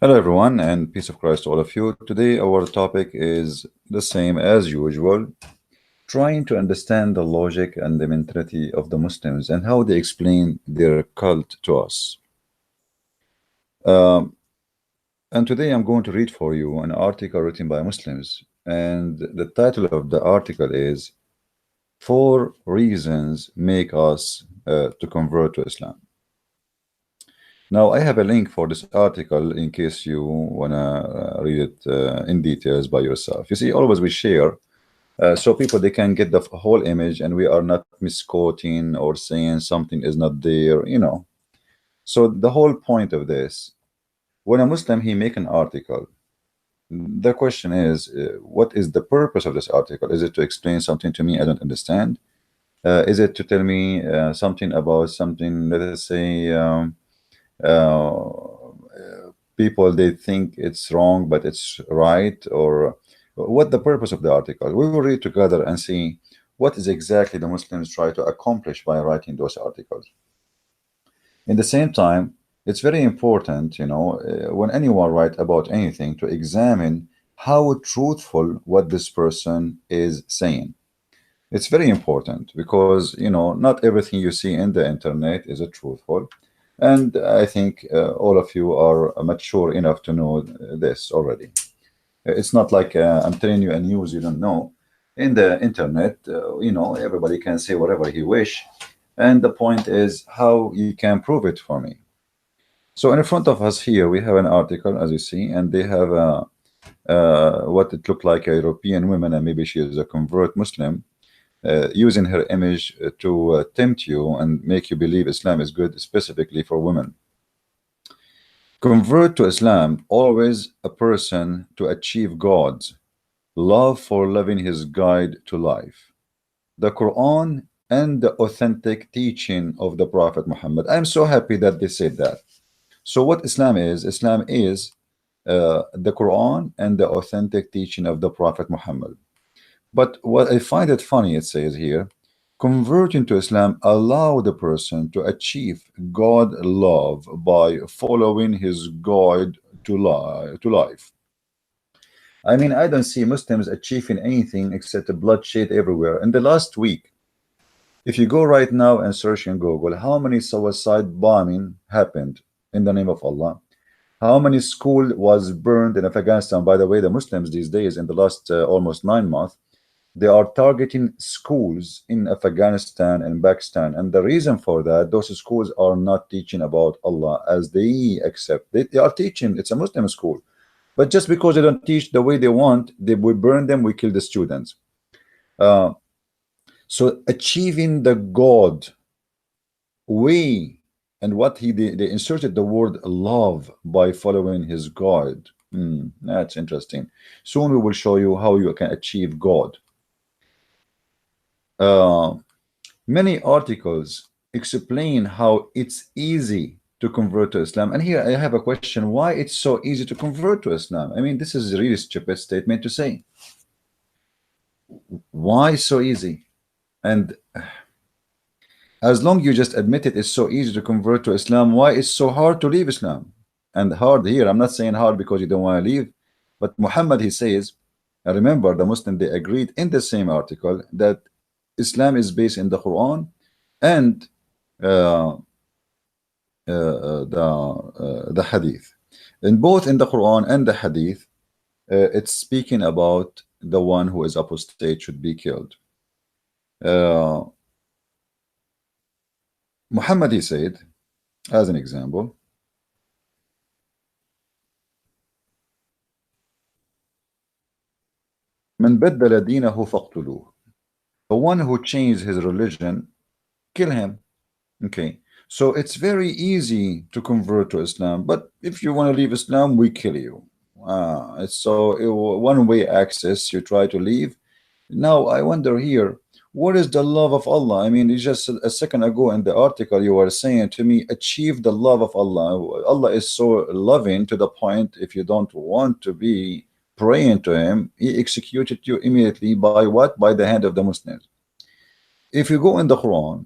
Hello, everyone, and peace of Christ to all of you. Today, our topic is the same as usual, trying to understand the logic and the mentality of the Muslims and how they explain their cult to us. Um, and today, I'm going to read for you an article written by Muslims. And the title of the article is Four Reasons Make Us to Convert to Islam. Now, I have a link for this article in case you want to read it in details by yourself. You see, always we share so people they can get the whole image and we are not misquoting or saying something is not there. So the whole point of this, when a Muslim he make an article, the question is, what is the purpose of this article? Is it to explain something to me I don't understand? Is it to tell me something about something, let us say, people they think it's wrong but it's right, or what the purpose of the article? We will read together and see what is exactly the Muslims try to accomplish by writing those articles. In the same time, it's very important, when anyone write about anything, to examine how truthful what this person is saying. It's very important because not everything you see in the internet is a truthful, and I think all of you are mature enough to know this already. It's not like I'm telling you a news you don't know. In the internet, everybody can say whatever he wish, and the point is how you can prove it for me. So in front of us here we have an article, as you see, and they have what it looked like a European woman, and maybe she is a convert Muslim, using her image to tempt you and make you believe Islam is good, specifically for women. Convert to Islam, always a person to achieve God's love for loving his guide to life, the Quran and the authentic teaching of the Prophet Muhammad. I'm so happy that they said that. So what Islam is the Quran and the authentic teaching of the Prophet Muhammad. But what I find it funny, it says here, converting to Islam allow the person to achieve God love by following his guide to life. I mean, I don't see Muslims achieving anything except bloodshed everywhere. In the last week, if you go right now and search in Google, how many suicide bombing happened in the name of Allah? How many school was burned in Afghanistan? By the way, the Muslims these days, in the last almost 9 months, they are targeting schools in Afghanistan and Pakistan, and the reason for that, those schools are not teaching about Allah as they accept. They are teaching, it's a Muslim school, but just because they don't teach the way they want, we burn them, we kill the students. uh, so achieving the God way, and what they inserted the word love by following his God. That's interesting. Soon we will show you how you can achieve God. uh, Many articles explain how it's easy to convert to Islam. And here I have a question: why it's so easy to convert to Islam? I mean, this is a really stupid statement to say. Why so easy? And as long you just admit it, it's so easy to convert to Islam, why it's so hard to leave Islam? And hard here, I'm not saying hard because you don't want to leave, but Muhammad, he says, I remember the Muslim, they agreed in the same article that Islam is based in the Quran and uh, the Hadith. In both in the Quran and the Hadith, it's speaking about the one who is apostate should be killed. Muhammad, he said, as an example, من بدل دينه فاقتلوه. The one who changed his religion, kill him. Okay, so it's very easy to convert to Islam, but if you want to leave Islam, we kill you. It's so one-way access. You try to leave. Now I wonder here, what is the love of Allah? I mean, it's just a second ago in the article you were saying to me, achieve the love of Allah. Allah is so loving to the point, if you don't want to be praying to him, he executed you immediately by what? By the hand of the Muslims. If you go in the Quran,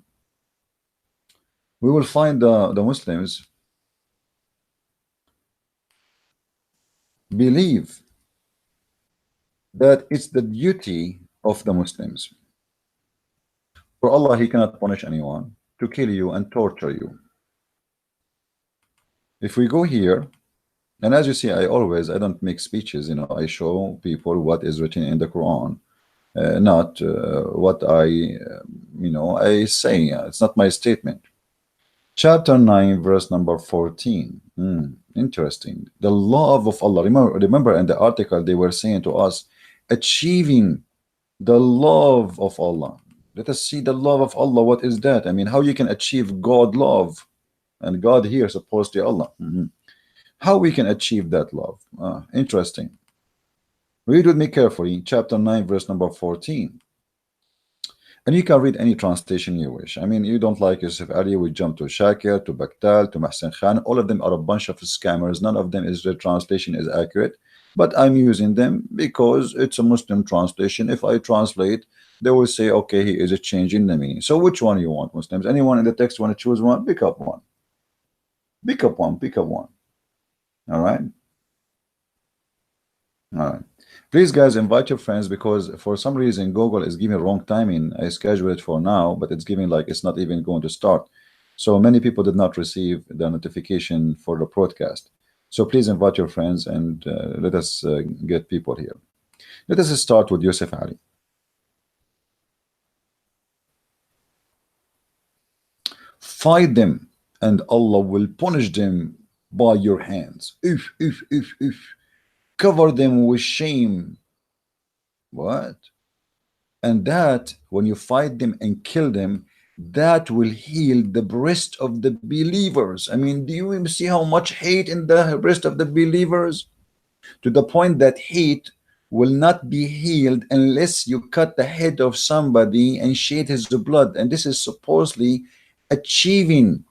we will find the Muslims believe that it's the duty of the Muslims. For Allah, He cannot punish anyone to kill you and torture you. If we go here, and as you see, I don't make speeches, you know, I show people what is written in the Quran, not what I say. It's not my statement. Chapter 9, verse number 14. Interesting. The love of Allah. Remember in the article they were saying to us, achieving the love of Allah. Let us see the love of Allah. What is that? I mean, how you can achieve God love? And God here supposed to be Allah. How we can achieve that love? Interesting. Read with me carefully. Chapter 9, verse number 14. And you can read any translation you wish. I mean, you don't like Yusuf Ali, we jump to Shakir, to Bakhtal, to Mahsen Khan. All of them are a bunch of scammers. None of them is the translation is accurate. But I'm using them because it's a Muslim translation. If I translate, they will say, okay, he is changing the meaning. So which one you want, Muslims? Anyone in the text want to choose one? Pick up one. Pick up one. Pick up one. All right. All right. Please, guys, invite your friends because for some reason Google is giving wrong timing. I scheduled it for now, but it's giving like it's not even going to start. So many people did not receive the notification for the broadcast. So please invite your friends and let us get people here. Let us start with Yusuf Ali. Fight them and Allah will punish them by your hands. If. Cover them with shame. What? And that when you fight them and kill them, that will heal the breast of the believers. I mean, do you see how much hate in the breast of the believers? To the point that hate will not be healed unless you cut the head of somebody and shed his blood. And this is supposedly achieving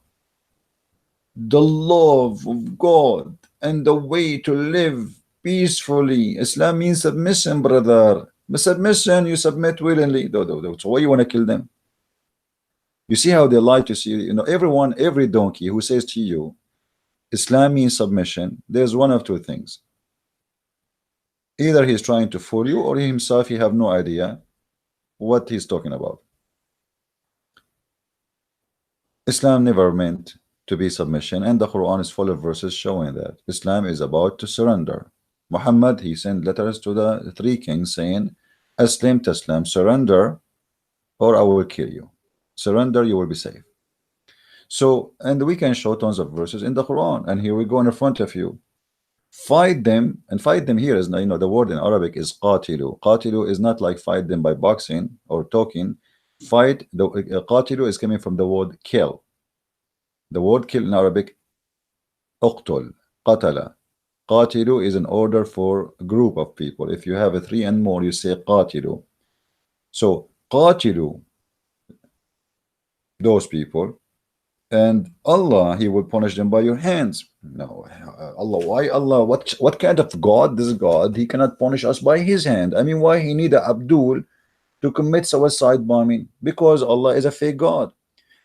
the love of God and the way to live peacefully. Islam means submission, brother. Submission, you submit willingly. So why you want to kill them? You see how they lie to you. You know, every donkey who says to you, Islam means submission, there's one of two things. Either he's trying to fool you or he himself, he have no idea what he's talking about. Islam never meant to be submission, and the Quran is full of verses showing that Islam is about to surrender. Muhammad, he sent letters to the three kings saying, Aslim Taslam, surrender or I will kill you. Surrender, you will be safe. So, and we can show tons of verses in the Quran, and here we go in front of you. Fight them, and fight them here is, you know, the word in Arabic is qatilu. Qatilu is not like fight them by boxing or talking. Fight, the qatilu is coming from the word kill. The word kill in Arabic, uqtul, qatala. Qatilu is an order for a group of people. If you have a three and more, you say qatilu. So qatilu those people, and Allah, He will punish them by your hands. No, Allah, why Allah? What kind of God? This God, He cannot punish us by His hand. I mean, why He need a Abdul to commit suicide bombing? Because Allah is a fake God.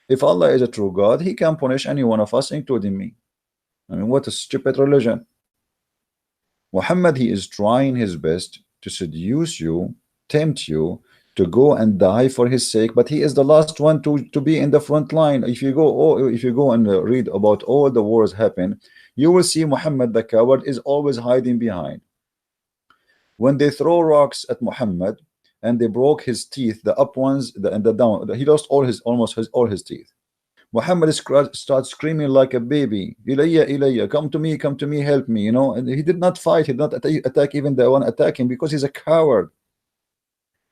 If Allah is a true God, He can punish any one of us, including me. I mean, what a stupid religion. Muhammad, he is trying his best to seduce you, tempt you to go and die for his sake, but he is the last one to be in the front line. If you go and read about all the wars happen, you will see Muhammad the coward is always hiding behind. When they throw rocks at Muhammad and they broke his teeth, the up ones and the down, he lost all his teeth. Muhammad starts screaming like a baby, Ilayya, Ilayya, come to me, help me, you know. And he did not fight, he did not attack even the one attacking, because he's a coward.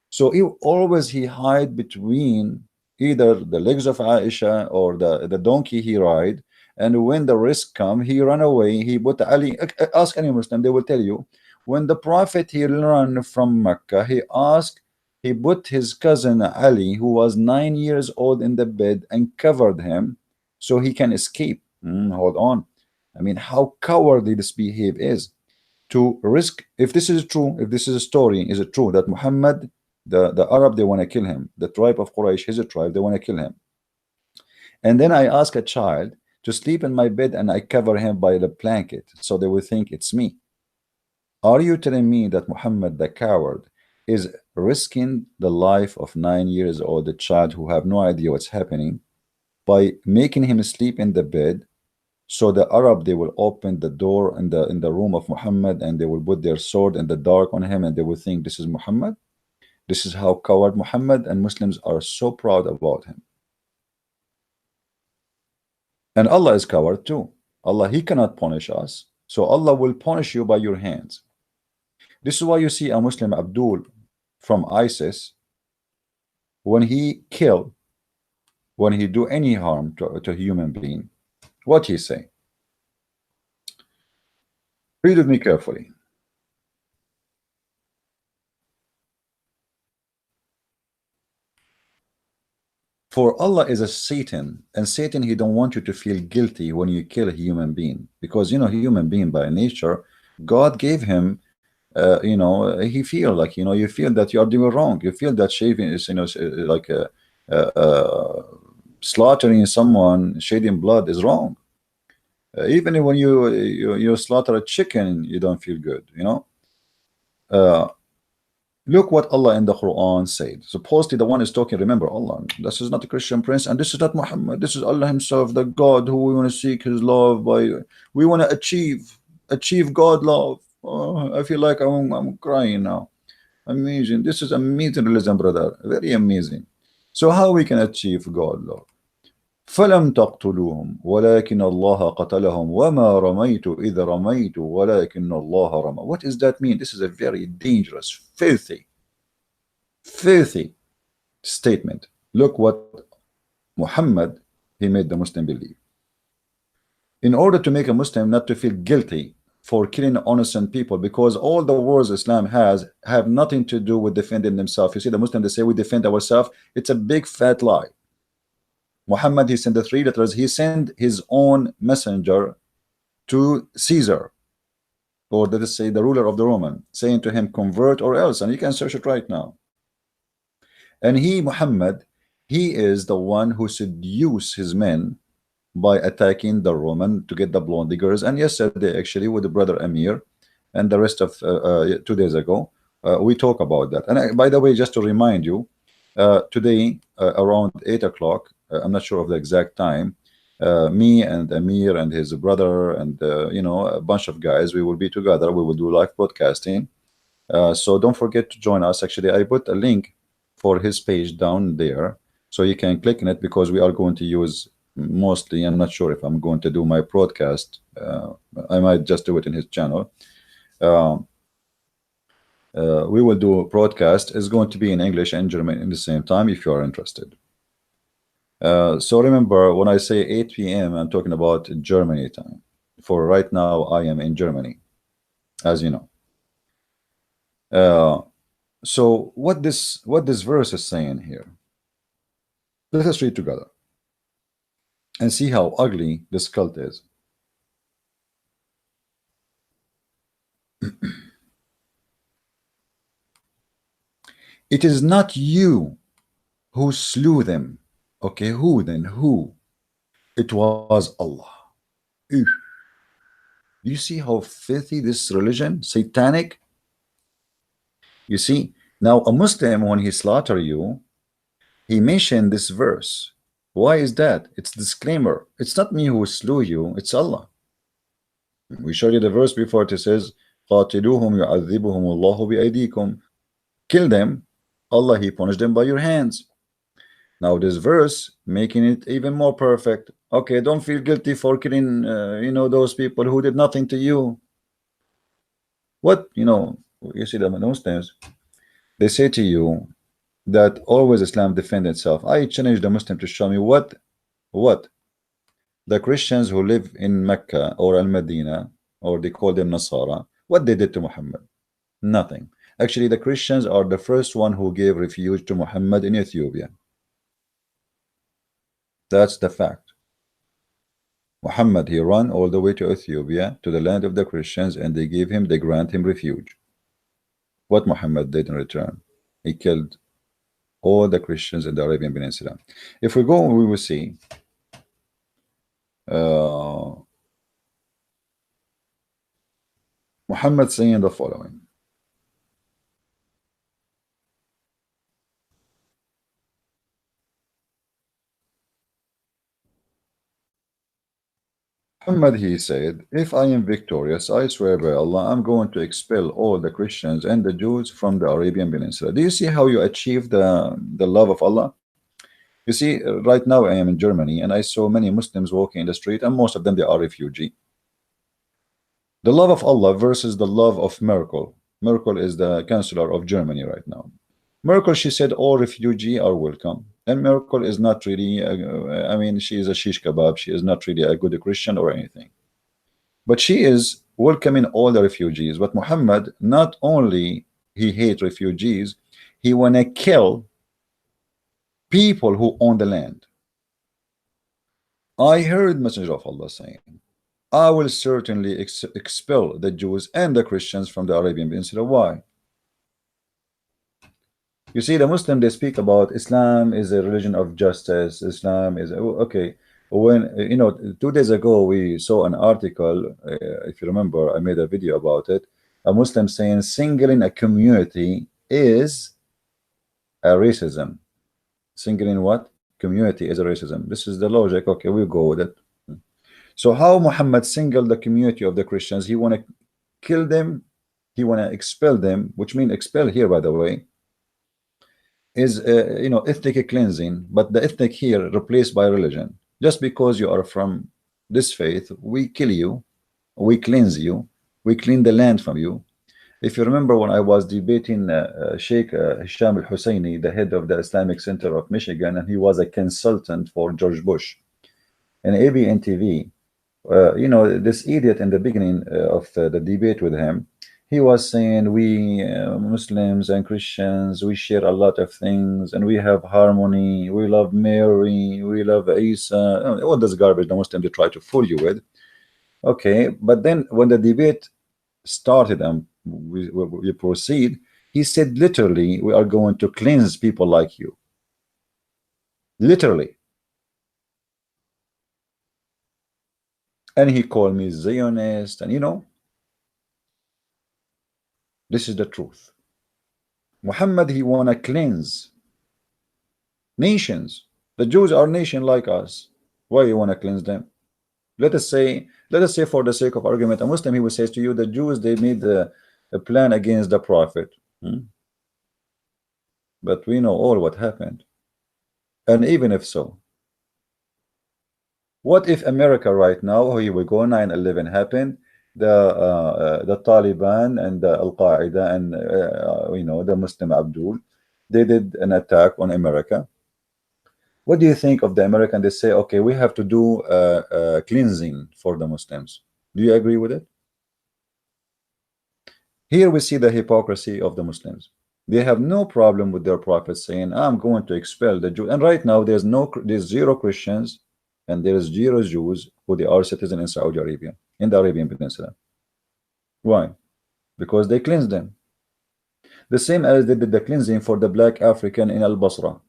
So he hide between either the legs of Aisha or the donkey he ride, and when the risk come, he run away. He put Ali, ask any Muslim, they will tell you, when the Prophet he ran from Mecca, he put his cousin Ali, who was 9 years old, in the bed and covered him so he can escape. Hold on. I mean, how cowardly this behavior is to risk. If this is true, if this is a story, is it true that Muhammad, the Arab, they want to kill him, the tribe of Quraysh, his tribe, they want to kill him, and then I ask a child to sleep in my bed and I cover him by the blanket so they will think it's me. Are you telling me that Muhammad the coward is risking the life of 9 years old child who have no idea what's happening by making him sleep in the bed, so the Arab, they will open the door in the room of Muhammad and they will put their sword in the dark on him and they will think this is Muhammad? This is how coward Muhammad, and Muslims are so proud about him. And Allah is coward too. Allah, he cannot punish us, so Allah will punish you by your hands. This is why you see a Muslim, Abdul from ISIS, when he kill, when he do any harm to a human being, what he say? Read with me carefully. For Allah is a Satan, and Satan, he don't want you to feel guilty when you kill a human being, because you know, human being by nature, God gave him, you know, he feel like, you know, you feel that you are doing wrong. You feel that shaving is, you know, like slaughtering someone, shedding blood is wrong. Even when you slaughter a chicken, you don't feel good, you know. Look what Allah in the Quran said. Supposedly the one is talking, remember Allah, this is not a Christian prince and this is not Muhammad, this is Allah himself, the God who we want to seek his love by, we want to achieve God love. Oh, I feel like I'm crying now. Amazing. This is amazing religion, brother, very amazing. So how we can achieve God love? فلم تقتلوهم ولكن الله قتلهم وما رميت إذ رميت ولكن الله رمى. What does that mean? This is a very dangerous, filthy statement. Look what Muhammad, he made the Muslim believe. In order to make a Muslim not to feel guilty for killing innocent people, because all the wars Islam has have nothing to do with defending themselves. You see, the Muslims, they say we defend ourselves. It's a big fat lie. Muhammad, he sent the 3 letters. He sent his own messenger to Caesar, or let us say the ruler of the Roman, saying to him, convert or else. And you can search it right now. And he, Muhammad, he is the one who seduced his men by attacking the Roman to get the blonde girls. And yesterday, actually, with the brother Amir and the rest of 2 days ago, we talk about that. And by the way, just to remind you, today around 8 o'clock, I'm not sure of the exact time, me and Amir and his brother and you know, a bunch of guys, we will be together. We will do live broadcasting. So don't forget to join us. Actually, I put a link for his page down there, so you can click on it, because we are going to use mostly, I'm not sure if I'm going to do my broadcast. I might just do it in his channel. We will do a broadcast. It's going to be in English and German in the same time if you are interested. So remember, when I say 8 p.m., I'm talking about Germany time. For right now, I am in Germany, as you know. So what this verse is saying here, let us read together and see how ugly this cult is. It is not you who slew them. Okay, who then? Who? It was Allah. Ew. Do you see how filthy this religion, satanic? You see, now a Muslim, when he slaughter you, he mentioned this verse. Why is that? It's disclaimer. It's not me who slew you, it's Allah. We showed you the verse before. It says, قاتلوهم يعذبهم الله بأيديكم. Kill them, Allah, he punished them by your hands. Now this verse making it even more perfect. Okay, don't feel guilty for killing you know, those people who did nothing to you. What, you know, you see the Muslims, they say to you that always Islam defend itself. I challenge the Muslim to show me what the Christians who live in Mecca or Al-Madinah, or they call them Nasara, what they did to Muhammad. Nothing. Actually, the Christians are the first one who gave refuge to Muhammad in Ethiopia. That's the fact. Muhammad, he ran all the way to Ethiopia, to the land of the Christians, and they grant him refuge. What Muhammad did in return? He killed all the Christians in the Arabian Peninsula. If we go, we will see Muhammad saying the following. Muhammad, he said, if I am victorious, I swear by Allah, I'm going to expel all the Christians and the Jews from the Arabian Peninsula. Do you see how you achieve the love of Allah? You see, right now I am in Germany and I saw many Muslims walking in the street, and most of them, they are refugee. The love of Allah versus the love of Merkel. Merkel is the chancellor of Germany right now. Merkel, she said all refugee are welcome. And Merkel is not really, I mean, she is a shish kebab. She is not really a good Christian or anything. But she is welcoming all the refugees. But Muhammad, not only he hate refugees, he want to kill people who own the land. I heard Messenger of Allah saying, I will certainly expel the Jews and the Christians from the Arabian Peninsula. Why? You see, the Muslim, they speak about Islam is a religion of justice. Islam is okay. When you know, 2 days ago we saw an article. If you remember, I made a video about it. A Muslim saying singling a community is a racism. Singling what? Community is a racism. This is the logic. Okay, we'll go with it. So how Muhammad singled the community of the Christians? He want to kill them. He want to expel them, which means expel here, by the way, is you know, ethnic cleansing, but the ethnic here replaced by religion. Just because you are from this faith, we kill you, we cleanse you, we clean the land from you. If you remember, when I was debating Sheikh Hisham al-Husseini, the head of the Islamic Center of Michigan, and he was a consultant for George Bush, and ABN TV, you know, this idiot in the beginning of the debate with him, he was saying we Muslims and Christians, we share a lot of things and we have harmony, we love Mary, we love Isa, all this garbage the Muslims they try to fool you with. Okay, but then when the debate started and we proceed, he said literally, we are going to cleanse people like you. Literally. And he called me Zionist, and you know, this is the truth. Muhammad, he want to cleanse nations. The Jews are nation like us. Why you want to cleanse them? Let us say for the sake of argument, a Muslim, he will say to you, the Jews, they made a plan against the Prophet. But we know all what happened. And even if so, what if America right now, oh, here we go, 9/11 happened, the Taliban and the Al-Qaeda and you know, the Muslim Abdul, they did an attack on America. What do you think of the American? They say, okay, we have to do cleansing for the Muslims. Do you agree with it? Here we see the hypocrisy of the Muslims. They have no problem with their prophet saying, I'm going to expel the Jews. And right now there's zero Christians and there is zero Jews who they are citizens in Saudi Arabia, in the Arabian Peninsula. Why? Because they cleansed them. The same as they did the cleansing for the black African in Al-Basra.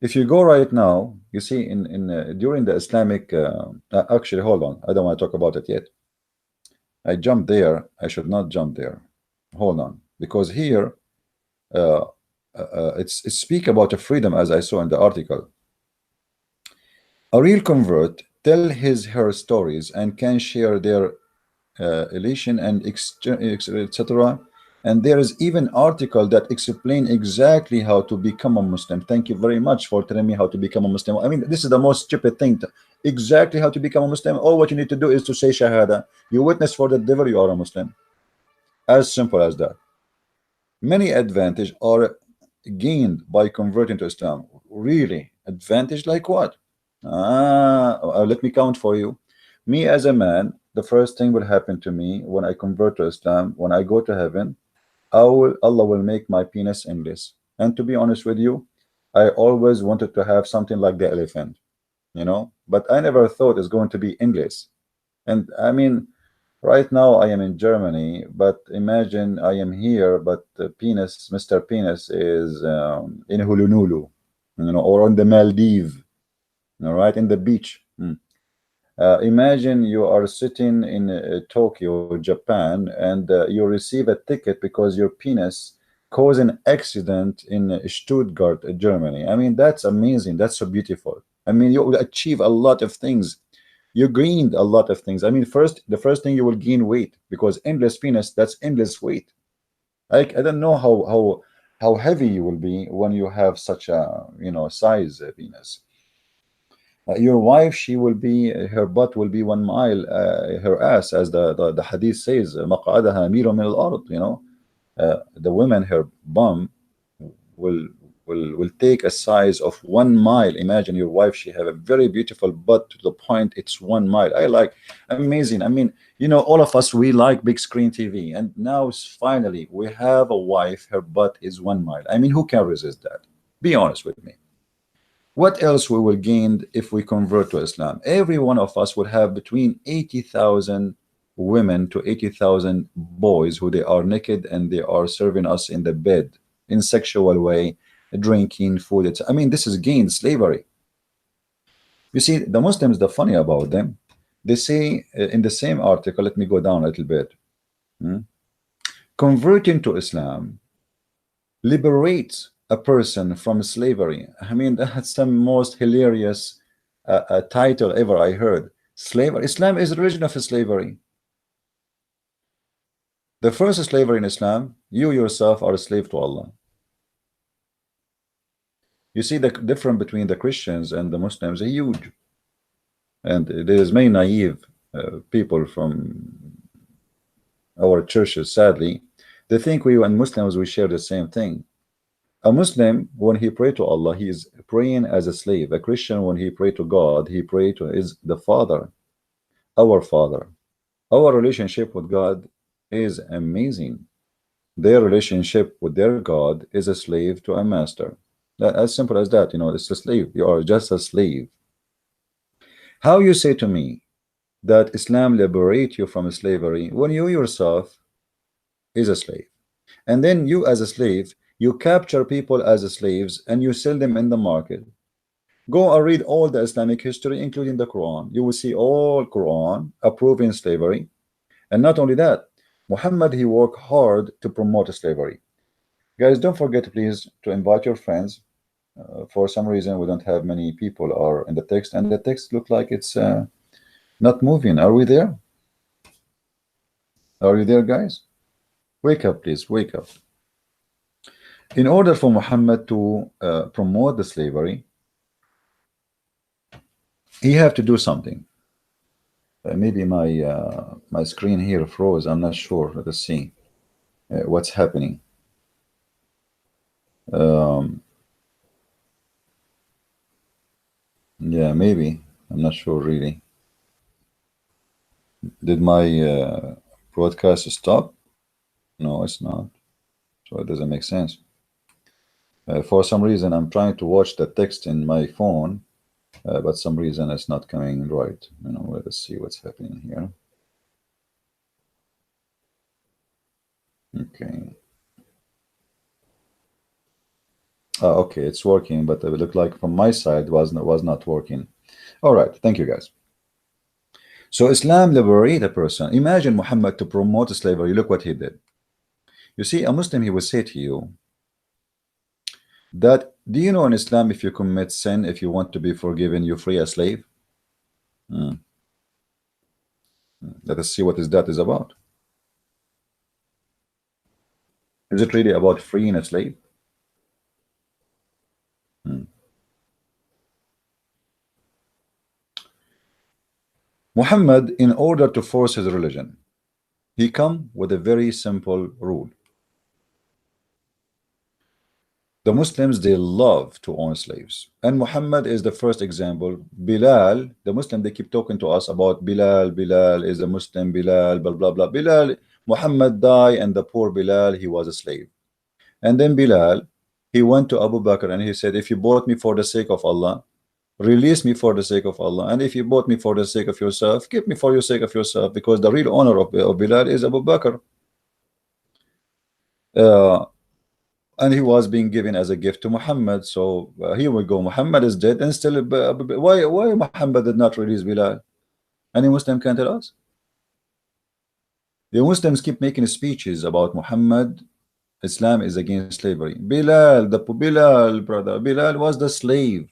If you go right now, you see in during the Islamic actually, hold on, I don't want to talk about it yet. I jumped there. I should not jump there. Hold on, because here it's speak about a freedom, as I saw in the article. A real convert tell her stories and can share their elation and etc. And there is even article that explain exactly how to become a Muslim. Thank you very much for telling me how to become a Muslim. I mean, this is the most stupid thing. Exactly how to become a Muslim. All what you need to do is to say Shahada. You witness for the devil, you are a Muslim. As simple as that. Many advantage are gained by converting to Islam. Really? Advantage like what? Let me count for you. Me as a man, the first thing will happen to me when I convert to Islam, when I go to heaven, Allah will make my penis endless. And to be honest with you, I always wanted to have something like the elephant, you know, but I never thought it's going to be endless. And I mean, right now I am in Germany, but imagine I am here, but the penis, Mr. Penis, is in Honolulu, you know, or on the Maldives, all right, in the beach. Imagine you are sitting in Tokyo, Japan, and you receive a ticket because your penis caused an accident in Stuttgart, Germany. I mean, that's amazing. That's so beautiful. I mean, you will achieve a lot of things. You gained a lot of things. I mean, the first thing you will gain weight because endless penis, that's endless weight. I don't know how heavy you will be when you have such a size penis. Your wife, she will be, her butt will be 1 mile, her ass, as the hadith says, مقعدها ميل من الأرض, the women, her bum will will take a size of 1 mile. Imagine your wife, she have a very beautiful butt to the point it's 1 mile. I like, amazing. I mean, all of us, we like big screen TV, and now finally we have a wife, her butt is 1 mile. I mean, who can resist that? Be honest with me. What else we will gain if we convert to Islam? Every one of us will have between 80,000 women to 80,000 boys who they are naked and they are serving us in the bed in sexual way, drinking food. I mean, this is gained slavery. You see, the Muslims, the funny about them, they say in the same article, let me go down a little bit. Converting to Islam liberates a person from slavery. I mean, that's the most hilarious title ever I heard. Slavery. Islam is the religion of slavery. The first slavery in Islam, you yourself are a slave to Allah. You see, the difference between the Christians and the Muslims is huge. And there is many naive people from our churches, sadly. They think we and Muslims, we share the same thing. A Muslim, when he pray to Allah, he is praying as a slave. A Christian, when he pray to God, he pray to is the Father, our Father. Our relationship with God is amazing. Their relationship with their God is a slave to a master. As simple as that. It's a slave. You are just a slave. How you say to me that Islam liberate you from slavery when you yourself is a slave, and then you as a slave, you capture people as slaves and you sell them in the market. Go and read all the Islamic history, including the Quran. You will see all Quran approving slavery. And not only that, Muhammad, he worked hard to promote slavery. Guys, don't forget, please, to invite your friends. For some reason, we don't have many people are in the text, and the text look like it's not moving. Are we there? Are you there, guys? Wake up, please. Wake up. In order for Muhammad to promote the slavery, he have to do something. Maybe my screen here froze. I'm not sure. Let us see what's happening. Yeah, maybe. I'm not sure really. Did my broadcast stop? No, it's not. So it doesn't make sense. For some reason, I'm trying to watch the text in my phone, but some reason it's not coming right. Let us see what's happening here. Okay. Okay, it's working, but it looked like from my side was not working. All right, thank you, guys. So Islam liberate a person. Imagine Muhammad to promote slavery. Look what he did. You see, a Muslim, he will say to you that, do you know in Islam, if you commit sin, if you want to be forgiven, you free a slave? Let us see what that is about. Is it really about freeing a slave? Muhammad, in order to force his religion, he come with a very simple rule. The Muslims, they love to own slaves, and Muhammad is the first example. Bilal, the Muslim, they keep talking to us about Bilal. Bilal is a Muslim. Bilal, blah blah blah. Bilal, Muhammad died, and the poor Bilal, he was a slave. And then Bilal, he went to Abu Bakr and he said, if you bought me for the sake of Allah, release me for the sake of Allah, and if you bought me for the sake of yourself, keep me for your sake of yourself, because the real owner of Bilal is Abu Bakr. And he was being given as a gift to Muhammad. So here we go. Muhammad is dead, and still why Muhammad did not release Bilal? Any Muslim can tell us? The Muslims keep making speeches about Muhammad. Islam is against slavery. Bilal, brother, Bilal was the slave.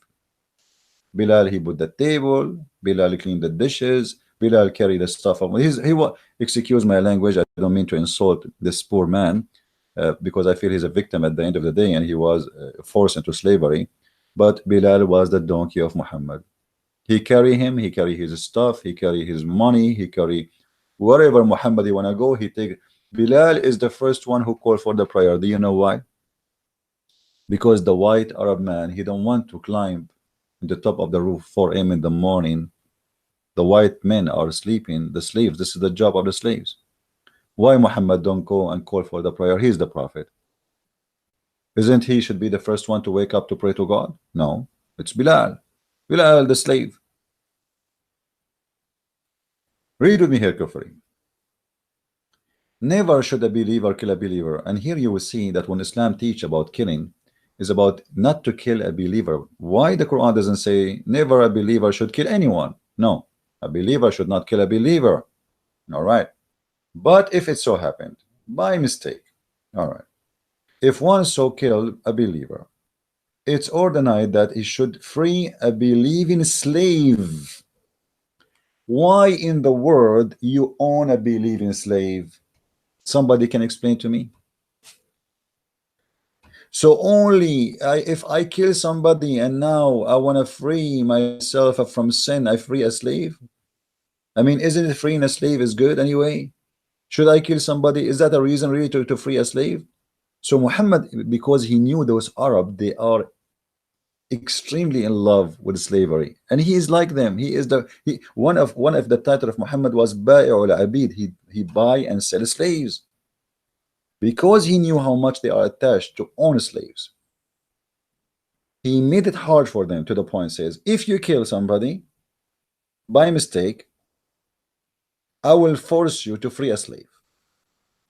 Bilal, he put the table. Bilal cleaned the dishes. Bilal carried the stuff. He was, excuse my language, I don't mean to insult this poor man, because I feel he's a victim at the end of the day, and he was forced into slavery. But Bilal was the donkey of Muhammad. He carry him, he carry his stuff, he carry his money, he carry wherever Muhammad he wanna go, he take. Bilal is the first one who called for the prayer. Do you know why? Because the white Arab man, he don't want to climb the top of the roof 4 a.m. in the morning. The white men are sleeping, the slaves, this is the job of the slaves. Why Muhammad don't go and call for the prayer? He's the prophet. Isn't he should be the first one to wake up to pray to God? No, it's Bilal. Bilal the slave. Read with me here carefully. Never should a believer kill a believer. And here you will see that when Islam teach about killing, is about not to kill a believer. Why the Quran doesn't say never a believer should kill anyone? No, a believer should not kill a believer. All right. But if it so happened by mistake, all right, if one so killed a believer, it's ordained that he should free a believing slave. Why in the world you own a believing slave? Somebody can explain to me? So only if I kill somebody and now I want to free myself from sin, I free a slave? I mean, isn't it freeing a slave is good anyway? Should I kill somebody? Is that a reason really to free a slave? So Muhammad, because he knew those Arab, they are extremely in love with slavery, and he is like them. He is one of the title of Muhammad was Bai'ul Abid. He buy and sell slaves, because he knew how much they are attached to own slaves. He made it hard for them to the point says, if you kill somebody by mistake, I will force you to free a slave.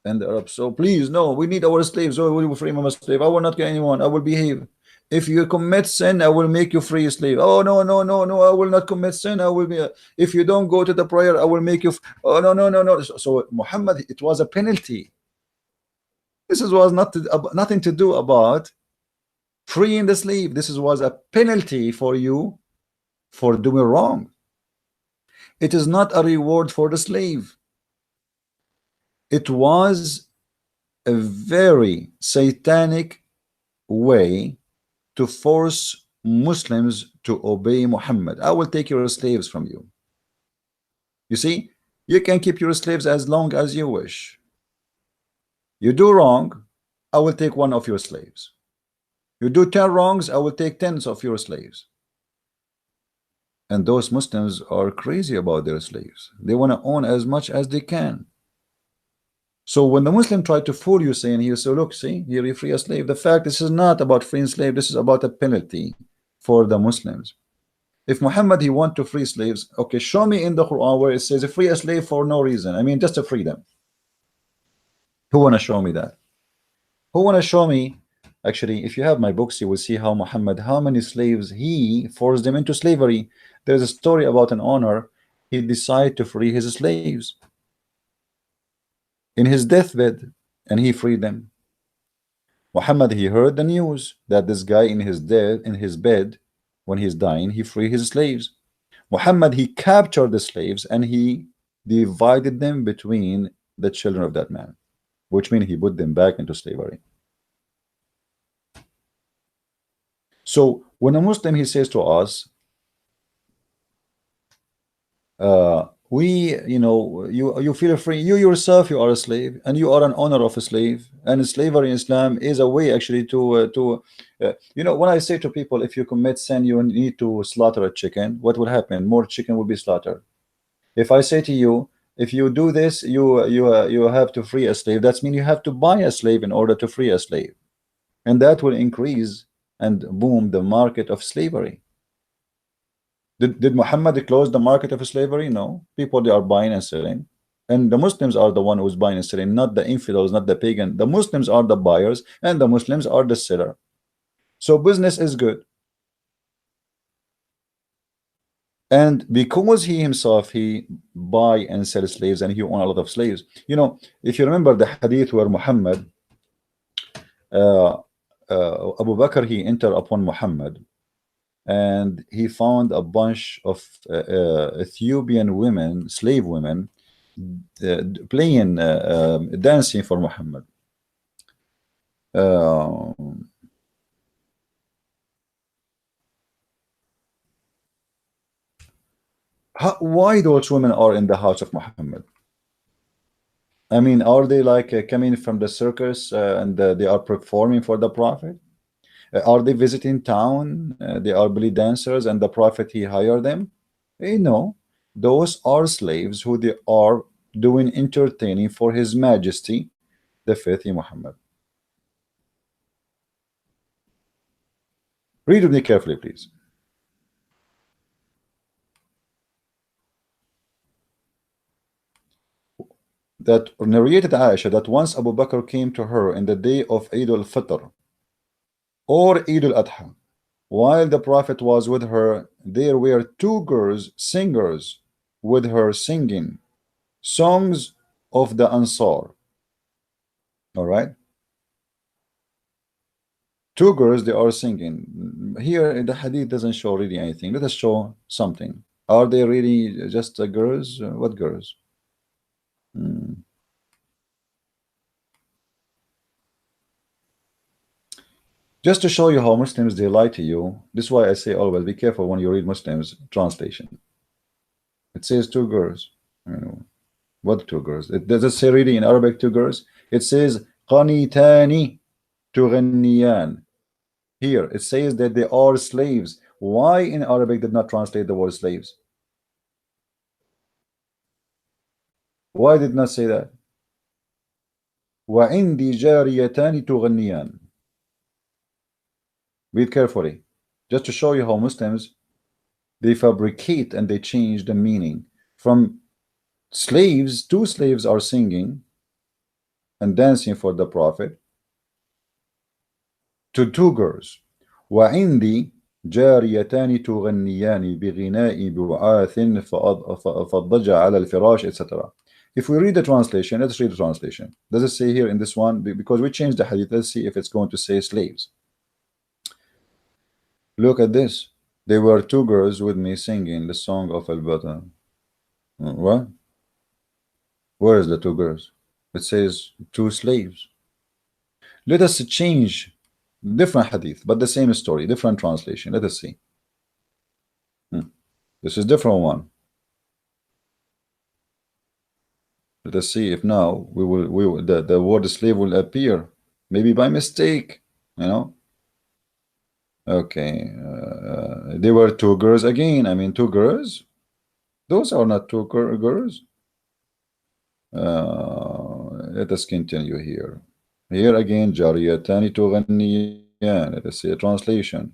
And the Arabs, so please, no, we need our slaves. So we will free my slave. I will not kill anyone. I will behave. If you commit sin, I will make you free a slave. Oh, no, no, no, no, I will not commit sin. I will be, if you don't go to the prayer, I will make you. Oh, no, no, no, no. So Muhammad, it was a penalty. This was nothing to do about freeing the slave. This was a penalty for you for doing wrong. It is not a reward for the slave. It was a very satanic way to force Muslims to obey Muhammad. I will take your slaves from you. You see, you can keep your slaves as long as you wish. You do wrong, I will take one of your slaves. You do 10 wrongs, I will take 10 of your slaves. And those Muslims are crazy about their slaves. They want to own as much as they can. So when the Muslim tried to fool you, saying here, so look, see, here you free a slave. The fact, this is not about freeing slave. This is about a penalty for the Muslims. If Muhammad, he want to free slaves, okay, show me in the Quran where it says free a slave for no reason. I mean, just to free them. Who want to show me that? Who want to show me? Actually, if you have my books, you will see how Muhammad, how many slaves he forced them into slavery. There's a story about an owner. He decided to free his slaves in his deathbed, and he freed them. Muhammad, he heard the news that this guy in his bed, when he's dying, he freed his slaves. Muhammad, he captured the slaves and he divided them between the children of that man, which means he put them back into slavery. So when a Muslim, he says to us, you feel free, you yourself, you are a slave and you are an owner of a slave, and slavery in Islam is a way actually to when I say to people, if you commit sin, you need to slaughter a chicken, what will happen? More chicken will be slaughtered. If I say to you, if you do this, you have to free a slave, that means you have to buy a slave in order to free a slave, and that will increase and boom the market of slavery. Did Muhammad close the market of slavery? No. People, they are buying and selling, and the Muslims are the one who's buying and selling, not the infidels, not the pagan. The Muslims are the buyers and the Muslims are the seller. So business is good. And because he himself, he buy and sell slaves, and he own a lot of slaves. You know, if you remember the hadith where Muhammad, uh, Abu Bakr, he entered upon Muhammad, and he found a bunch of Ethiopian women, slave women, playing, dancing for Muhammad. Uh, why those women are in the house of Muhammad? I mean, are they like coming from the circus, and they are performing for the Prophet? Are they visiting town? They are belly dancers, and the Prophet he hired them? No, those are slaves who they are doing entertaining for His Majesty, the faithful Muhammad. Read with me carefully, please. That narrated Aisha that once Abu Bakr came to her in the day of Eid al-Fitr or Eid al-Adha. While the Prophet was with her, there were two girls, singers, with her singing songs of the Ansar. All right, two girls, they are singing. Here the hadith doesn't show really anything. Let us show something. Are they really just girls? What girls? Hmm. Just to show you how Muslims they lie to you. This is why I say always be careful when you read Muslims translation. It says two girls. You know, what two girls? It does it say really in Arabic two girls? It says qanitani tughniyan. Here it says that they are slaves. Why in Arabic did not translate the word slaves? Why did not say that? وعندي جاريتان تغنيان. Read carefully, just to show you how Muslims they fabricate and they change the meaning. From slaves, two slaves are singing and dancing for the Prophet, to two girls. وعندي جاريتان تغنيان بغناء بعاث فالضجع على الفراش, etc. If we read the translation, let's read the translation. Does it say here in this one? Because we changed the hadith. Let's see if it's going to say slaves. Look at this. There were two girls with me singing the song of Al-Bata. What? Where is the two girls? It says two slaves. Let us change different hadith, but the same story, different translation. Let us see. This is different one. Let us see if now the word slave will appear, maybe by mistake, you know. Okay, there were two girls again. I mean, two girls. Those are not two girls. Let us continue here. Here again, jariyatani tughniyan. Let us see a translation.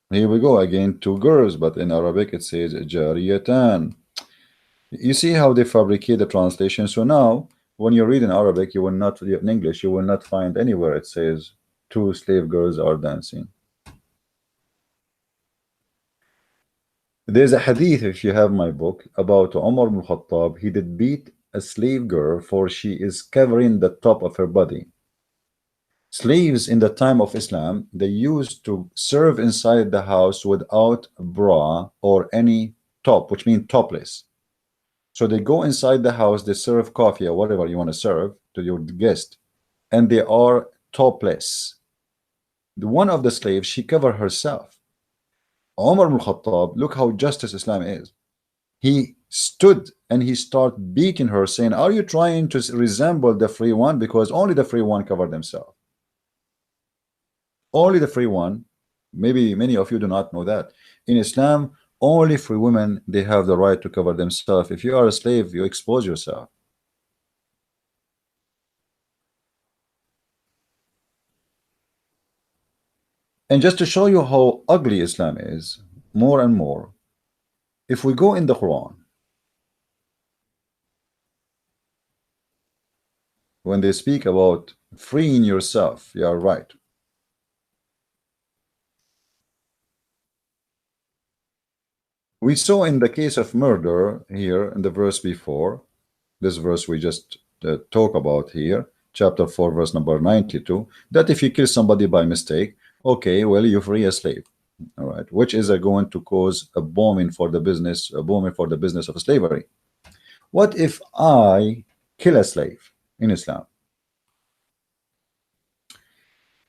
Here we go again, two girls, but in Arabic it says jariyatan. You see how they fabricate the translation. So now, when you read in Arabic, you will not, in English, you will not find anywhere it says two slave girls are dancing. There's a hadith, if you have my book, about Umar ibn Khattab. He did beat a slave girl for she is covering the top of her body. Slaves in the time of Islam, they used to serve inside the house without bra or any top, which means topless. So they go inside the house, they serve coffee or whatever you want to serve to your guest, and they are topless. One of the slaves, she covered herself. Umar ibn Khattab, look how justice Islam is. He stood and he started beating her, saying, are you trying to resemble the free one? Because only the free one covered themselves. Only the free one. Maybe many of you do not know that. In Islam, only free women, they have the right to cover themselves. If you are a slave, you expose yourself. And just to show you how ugly Islam is, more and more, if we go in the Quran, when they speak about freeing yourself, you are right. We saw in the case of murder here in the verse before, this verse we just talk about here, chapter 4, verse number 92, that if you kill somebody by mistake, okay, well, you free a slave, all right, which is going to cause a booming for the business, of slavery. What if I kill a slave in Islam?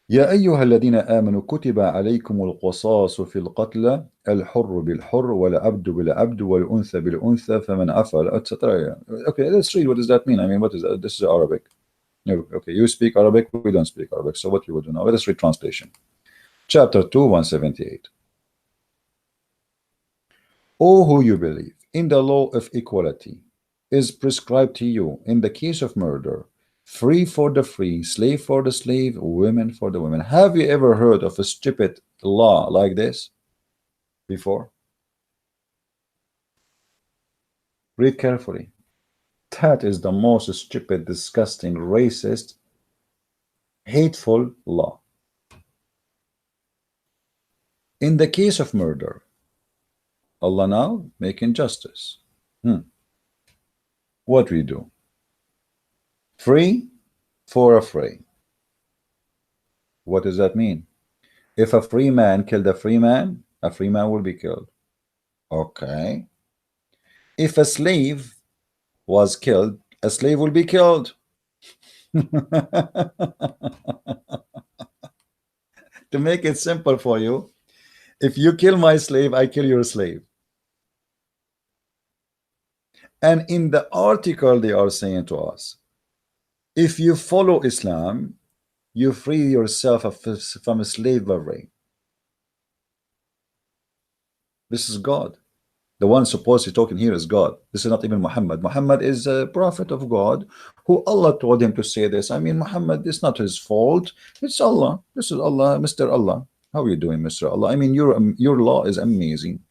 يا أيها الذين آمنوا كتب عليكم القصاص في القتلى الحر بالحر والعبد بالعبد والأنثى بالأنثى فمن عفا etc. Okay, let's read. What does that mean? I mean, what is that? This is Arabic. Okay, you speak Arabic, we don't speak Arabic. So what you would do now? Let us read translation. Chapter 2, 178. O who you believe in the law of equality is prescribed to you in the case of murder, free for the free, slave for the slave, women for the women. Have you ever heard of a stupid law like this before? Read carefully. That is the most stupid, disgusting, racist, hateful law. In the case of murder, Allah now making justice. What we do? Free for a free. What does that mean? If a free man killed a free man will be killed. Okay. If a slave was killed, a slave will be killed. To make it simple for you, if you kill my slave, I kill your slave. And in the article they are saying to us, if you follow Islam, you free yourself from slavery. This is God. The one supposedly talking here is God. This is not even Muhammad. Muhammad is a prophet of God who Allah told him to say this. I mean, Muhammad, it's not his fault. It's Allah. This is Allah, Mr. Allah. How are you doing, Mr. Allah? I mean, your law is amazing.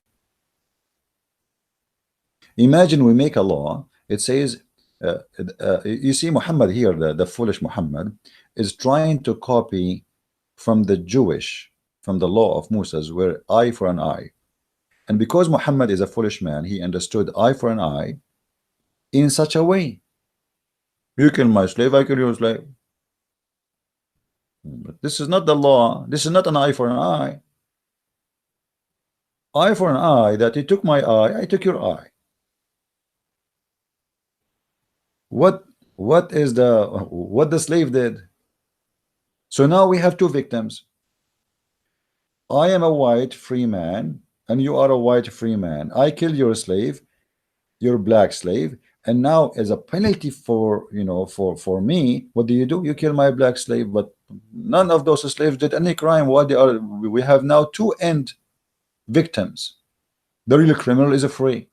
Imagine we make a law. It says, you see Muhammad here, the foolish Muhammad, is trying to copy from the law of Moses, where eye for an eye. And because Muhammad is a foolish man, he understood eye for an eye in such a way. You kill my slave, I kill your slave. But this is not the law. This is not an eye for an eye. Eye for an eye, that he took my eye, I took your eye. What the slave did? So now we have two victims. I am a white free man, and you are a white free man. I kill your slave, your black slave, and now as a penalty for for me, what do? You kill my black slave, but none of those slaves did any crime. We have now two end victims. The real criminal is a free.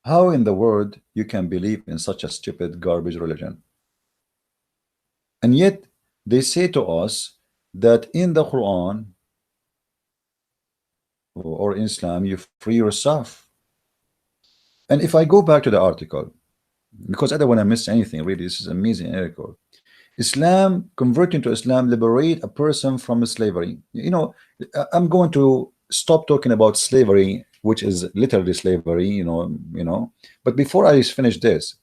How in the world you can believe in such a stupid garbage religion? And yet they say to us that in the Quran or in Islam you free yourself. And if I go back to the article, because I don't want to miss anything, really, this is an amazing article. Islam, converting to Islam, liberate a person from slavery. I'm going to stop talking about slavery, which is literally slavery, but before I finish this,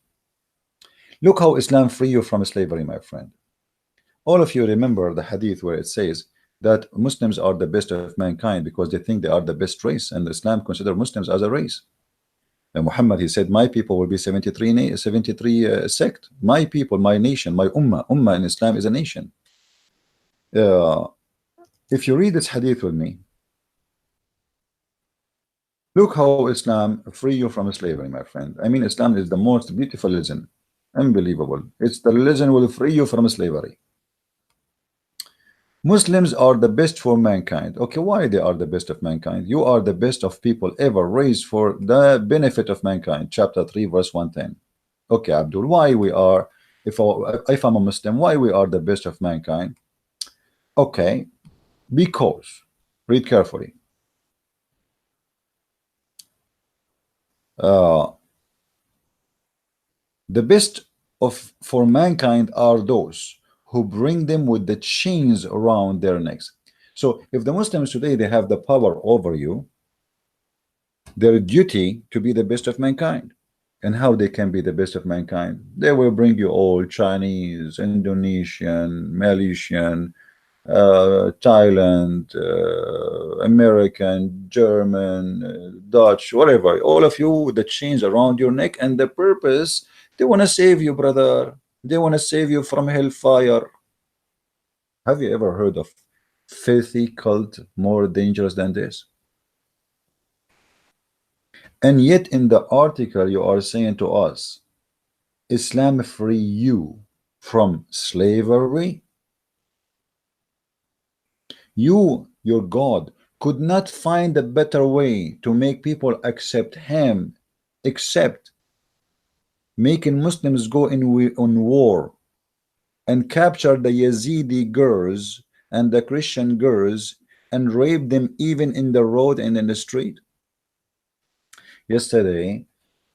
look how Islam free you from slavery, my friend. All of you remember the hadith where it says that Muslims are the best of mankind because they think they are the best race, and Islam consider Muslims as a race. And Muhammad, he said, my people will be 73 sect. My people, my nation, my ummah in Islam is a nation. If you read this hadith with me, look how Islam free you from slavery, my friend. I mean, Islam is the most beautiful religion. Unbelievable. It's the religion will free you from slavery. Muslims are the best for mankind. Okay, why they are the best of mankind? You are the best of people ever raised for the benefit of mankind. Chapter 3, verse 110. Okay, Abdul, why we are, if I'm a Muslim, why we are the best of mankind? Okay, because, read carefully. The best for mankind are those who bring them with the chains around their necks. So if the Muslims today, they have the power over you, their duty to be the best of mankind. And how they can be the best of mankind? They will bring you all Chinese, Indonesian, Malaysian, Thailand, American, German, Dutch, whatever, all of you with the chains around your neck, and the purpose, they want to save you, brother. They want to save you from hellfire. Have you ever heard of filthy cult more dangerous than this? And yet in the article you are saying to us, Islam free you from slavery. You, your God, could not find a better way to make people accept him except making Muslims go on war and capture the Yazidi girls and the Christian girls and rape them even in the road and in the street. Yesterday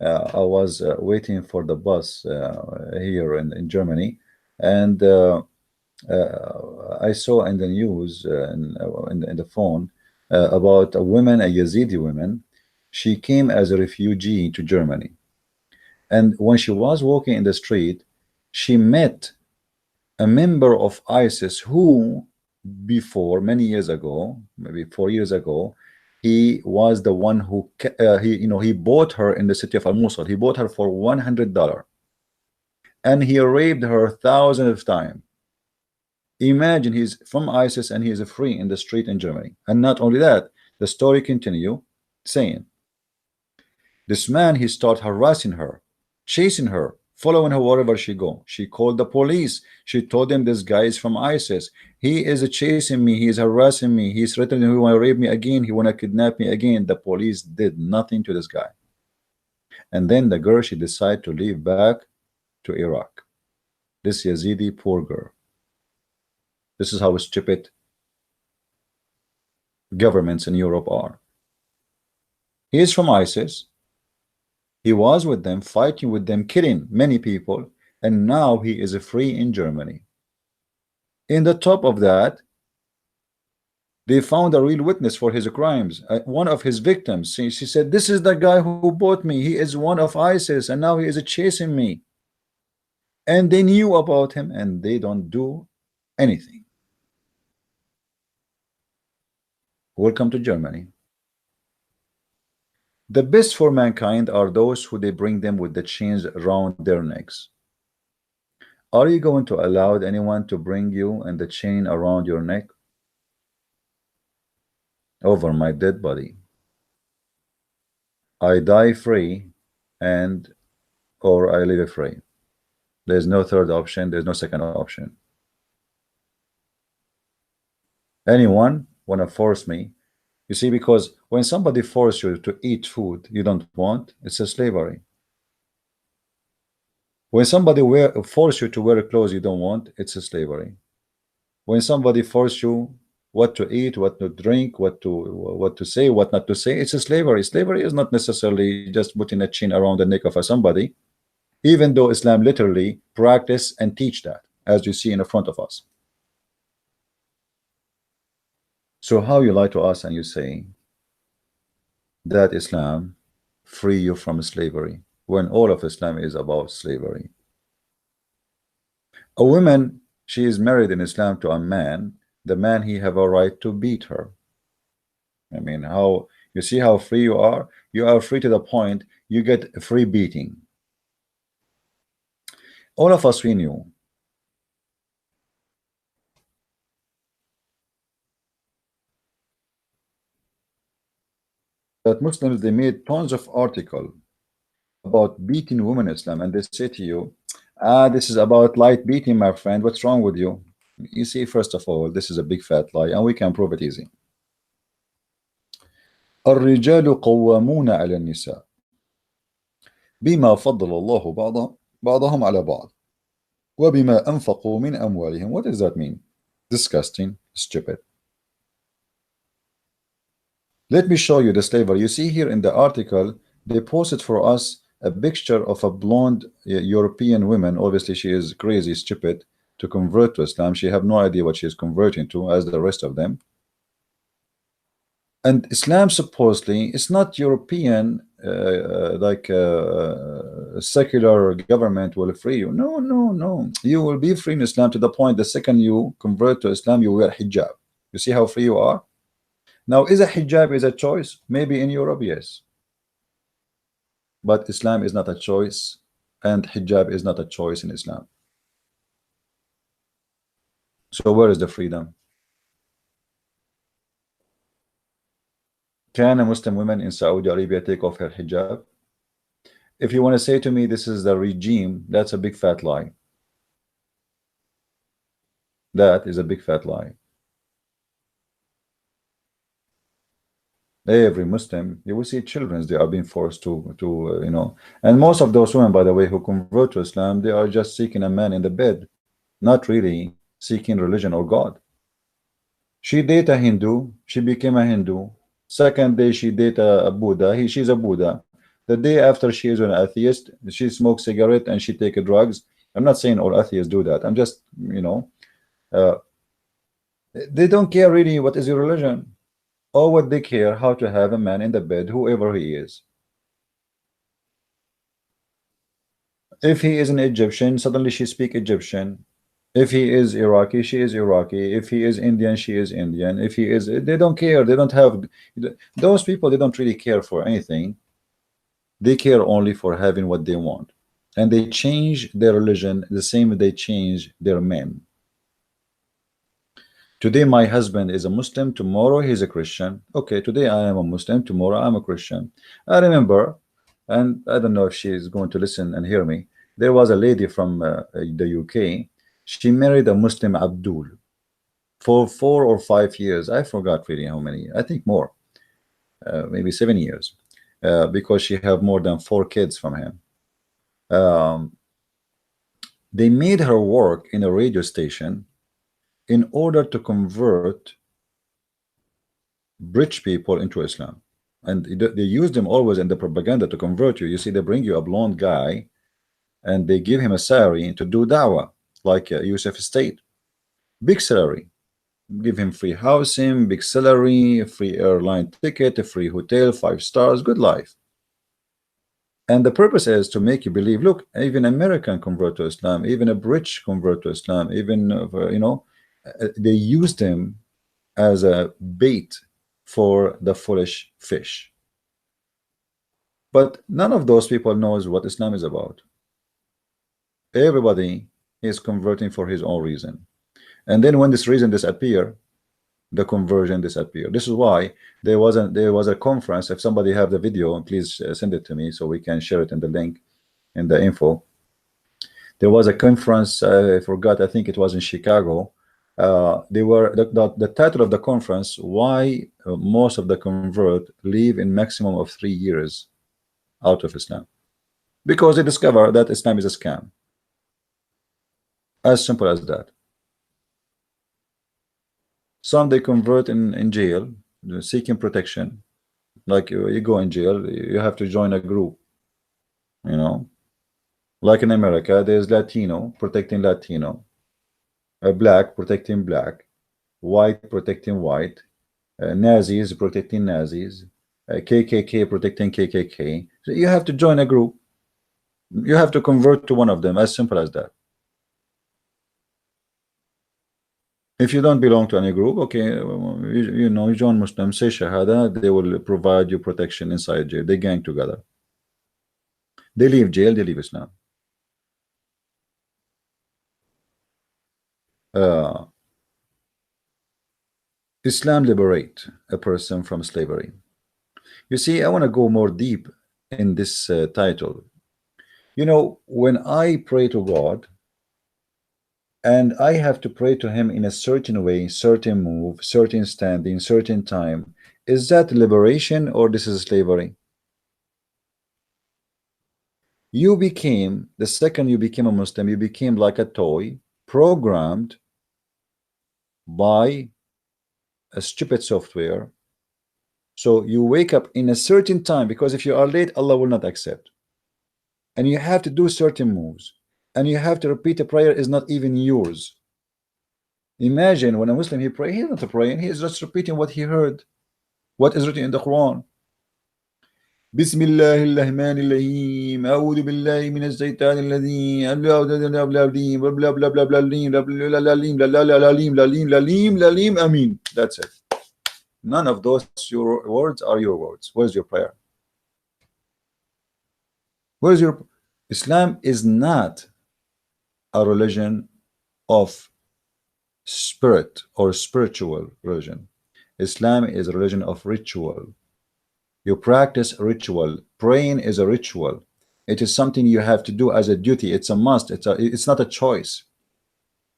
I was waiting for the bus here in Germany, and I saw in the news in the phone about a woman, a Yazidi woman. She came as a refugee to Germany, and when she was walking in the street, she met a member of ISIS who, before many years ago, maybe 4 years ago, he was the one who he bought her in the city of Al-Mosul. He bought her for $100, and he raped her thousands of times. Imagine, he's from ISIS and he is free in the street in Germany. And not only that, the story continue saying this man, he started harassing her, chasing her, following her wherever she go. She called the police. She told them this guy is from ISIS. He is chasing me. He is harassing me. He's threatening. He want to rape me again. He want to kidnap me again. The police did nothing to this guy. And then the girl, she decided to leave back to Iraq. This Yazidi poor girl. This is how stupid governments in Europe are. He is from ISIS. He was with them, fighting with them, killing many people, and now he is free in Germany. In the top of that, they found a real witness for his crimes. One of his victims, she said, this is the guy who bought me. He is one of ISIS, and now he is chasing me. And they knew about him, and they don't do anything. Welcome to Germany. The best for mankind are those who they bring them with the chains around their necks. Are you going to allow anyone to bring you and the chain around your neck? Over my dead body. I die free, or I live free. There's no third option. There's no second option. Anyone want to force me? You see, because when somebody forces you to eat food you don't want, it's a slavery. When somebody force you to wear clothes you don't want, it's a slavery. When somebody force you what to eat, what to drink, what to say, what not to say, it's a slavery. Slavery is not necessarily just putting a chain around the neck of somebody, even though Islam literally practice and teach that, as you see in the front of us. So how you lie to us and you say that Islam free you from slavery, when all of Islam is about slavery? A woman, she is married in Islam to a man. The man, he have a right to beat her. I mean, how you see how free you are? You are free to the point you get a free beating. All of us, we knew that Muslims, they made tons of articles about beating women in Islam, and they say to you, this is about light beating, my friend. What's wrong with you? You see, first of all, this is a big fat lie, and we can prove it easy. الرجال قوامون على النساء بما فضل الله بعضهم على بعض وبما أنفقوا من أموالهم. What does that mean? Disgusting, stupid. Let me show you the slavery. You see here in the article, they posted for us a picture of a blonde European woman. Obviously, she is crazy, stupid, to convert to Islam. She have no idea what she is converting to, as the rest of them. And Islam supposedly is not European, like secular government will free you. No, no, no. You will be free in Islam to the point the second you convert to Islam, you wear hijab. You see how free you are? Now, is a hijab is a choice? Maybe in Europe, yes. But Islam is not a choice, and hijab is not a choice in Islam. So where is the freedom? Can a Muslim woman in Saudi Arabia take off her hijab? If you want to say to me this is the regime, that's a big fat lie. That is a big fat lie. Every Muslim, you will see children, they are being forced to you know, and most of those women, by the way, who convert to Islam, they are just seeking a man in the bed, not really seeking religion or God. She dated a Hindu, she became a Hindu. Second day she dated a Buddha, she's a Buddha. The day after she is an atheist, she smokes cigarette and she take drugs. I'm not saying all atheists do that. I'm just, you know, they don't care really what is your religion, or what they care how to have a man in the bed, whoever he is. If he is an Egyptian, suddenly she speak Egyptian. If he is Iraqi, she is Iraqi. If he is Indian, she is Indian. If he is, they don't care. They don't have, those people, they don't really care for anything. They care only for having what they want. And they change their religion the same way they change their men. Today my husband is a Muslim, tomorrow he's a Christian. Okay, today I am a Muslim, tomorrow I'm a Christian. I remember, and I don't know if she is going to listen and hear me, there was a lady from the UK. She married a Muslim Abdul for 4 or 5 years. I forgot really how many. I think more, maybe 7 years, because she have more than 4 kids from him. They made her work in a radio station in order to convert rich people into Islam. And they use them always in the propaganda to convert you. You see, they bring you a blonde guy and they give him a salary to do dawah, like Yusuf State. Big salary. Give him free housing, big salary, free airline ticket, a free hotel, 5 stars, good life. And the purpose is to make you believe, look, even American convert to Islam, even a British convert to Islam, even, you know, they use them as a bait for the foolish fish. But none of those people knows what Islam is about. Everybody is converting for his own reason. And then when this reason disappear, the conversion disappear. This is why there was a conference. If somebody have the video, please send it to me so we can share it in the link in the info. There was a conference, I forgot, I think it was in Chicago. They were the title of the conference, why most of the convert leave in maximum of 3 years out of Islam, because they discover that Islam is a scam. As simple as that. Some they convert in jail, seeking protection. Like you go in jail, you have to join a group, you know, like in America there's Latino protecting Latino, black protecting black, white protecting white, Nazis protecting Nazis, KKK protecting KKK. So you have to join a group, you have to convert to one of them, as simple as that. If you don't belong to any group, okay, you know, you join Muslim, say Shahada, they will provide you protection inside jail. They gang together. They leave jail, they leave Islam. Islam liberate a person from slavery. You see, I want to go more deep in this title. You know, when I pray to God, and I have to pray to him in a certain way, certain move, certain standing, certain time, is that liberation or this is slavery? You became, the second you became a Muslim, you became like a toy programmed by a stupid software. So you wake up in a certain time, because if you are late, Allah will not accept, and you have to do certain moves. and you have to repeat a prayer is not even yours. Imagine when a Muslim he pray, he's not praying, he is just repeating what he heard, what is written in the Quran. بسم الله الرحمن الرحيم أعوذ بالله من الشيطان الرجيم Amin. That's it. None of those your words are your words. Where's your prayer? Where's your Islam is not a religion of spirit or spiritual religion. Islam is a religion of ritual. You practice ritual. Praying is a ritual. It is something you have to do as a duty. It's a must. It's not a choice.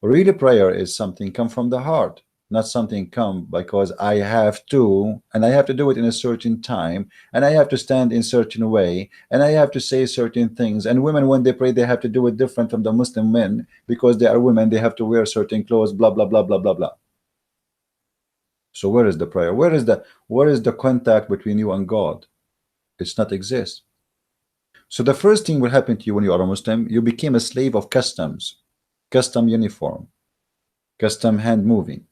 Really, prayer is something come from the heart, not something come because I have to, and I have to do it in a certain time, and I have to stand in certain way, and I have to say certain things. And women, when they pray, they have to do it different from the Muslim men because they are women. They have to wear certain clothes. Blah blah blah blah blah blah. So where is the prayer? Where is the contact between you and God? It's not exist. So the first thing will happen to you when you are a Muslim, you became a slave of customs, custom uniform, custom hand moving,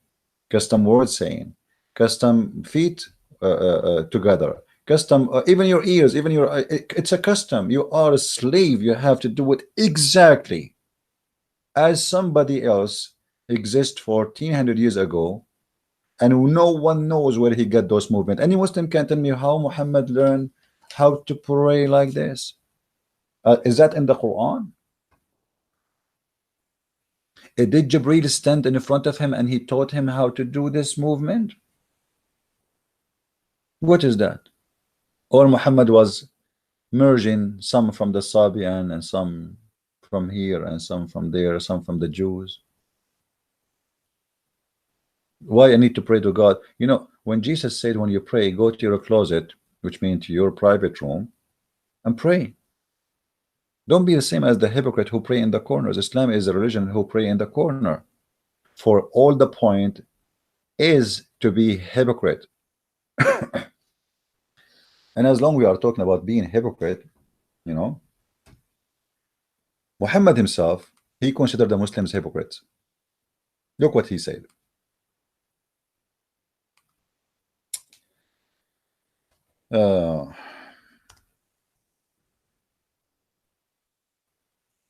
custom word saying, custom feet together, custom even your ears, even your it's a custom. You are a slave. You have to do it exactly as somebody else exists 1400 years ago, and no one knows where he got those movements. Any Muslim can tell me how Muhammad learned how to pray like this? Is that in the Quran? Did Jibril stand in front of him and he taught him how to do this movement? What is that? Or Muhammad was merging some from the Sabian and some from here and some from there, some from the Jews? Why I need to pray to God? You know, when Jesus said, when you pray, go to your closet, which means to your private room, and pray. Don't be the same as the hypocrite who pray in the corners. Islam is a religion who pray in the corner. For all the point is to be hypocrite. And as long we are talking about being hypocrite, you know, Muhammad himself, he considered the Muslims hypocrites. Look what he said.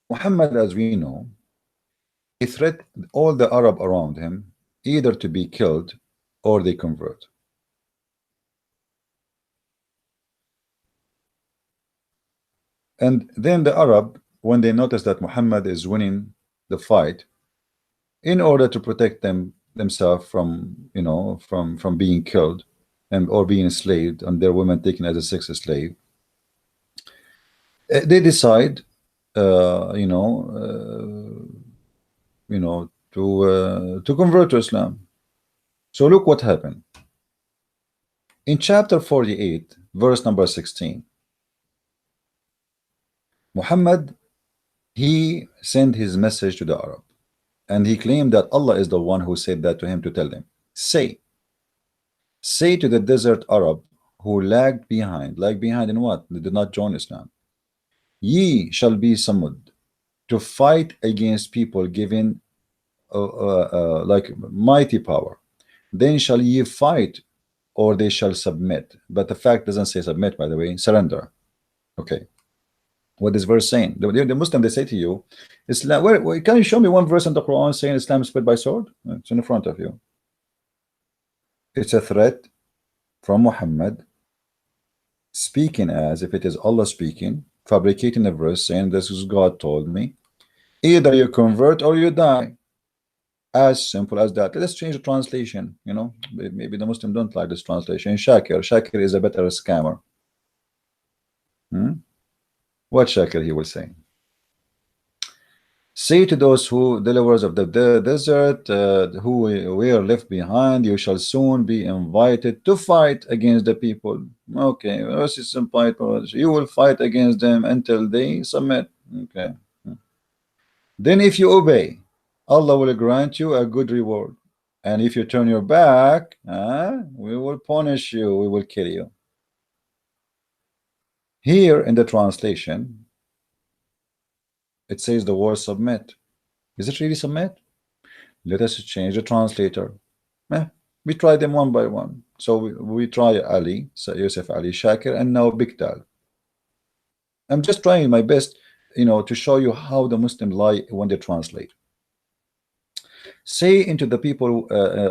Muhammad, as we know, he threatened all the Arab around him either to be killed or they convert. And then the Arab, when they noticed that Muhammad is winning the fight, in order to protect themselves from, you know, from being killed and or being enslaved and their women taken as a sex slave, they decide, to convert to Islam. So look what happened in chapter 48, verse number 16. Muhammad, he sent his message to the Arab, and he claimed that Allah is the one who said that to him to tell them, say to the desert Arab who lagged behind in what? They did not join Islam. Ye shall be summoned to fight against people given like mighty power. Then shall ye fight, or they shall submit. But the fact doesn't say submit, by the way, surrender. Okay. What is verse saying? The Muslim, they say to you, Islam, where can you show me one verse in the Quran saying Islam is split by sword? It's in front of you. It's a threat from Muhammad, speaking as if it is Allah speaking, fabricating a verse saying this is God told me. Either you convert or you die. As simple as that. Let's change the translation. You know, maybe the Muslim don't like this translation. Shakir is a better scammer. What Shakir he will say? Say to those who deliverers of the desert who were left behind, you shall soon be invited to fight against the people. Okay, you will fight against them until they submit. Okay. Then if you obey, Allah will grant you a good reward. And if you turn your back, we will punish you, we will kill you. Here in the translation, It says the word submit. Is it really submit? Let us change the translator. We try them one by one. So we try Ali, so Yusuf Ali Shakir, and now Biktal. I'm just trying my best, to show you how the Muslims lie when they translate. Say into the people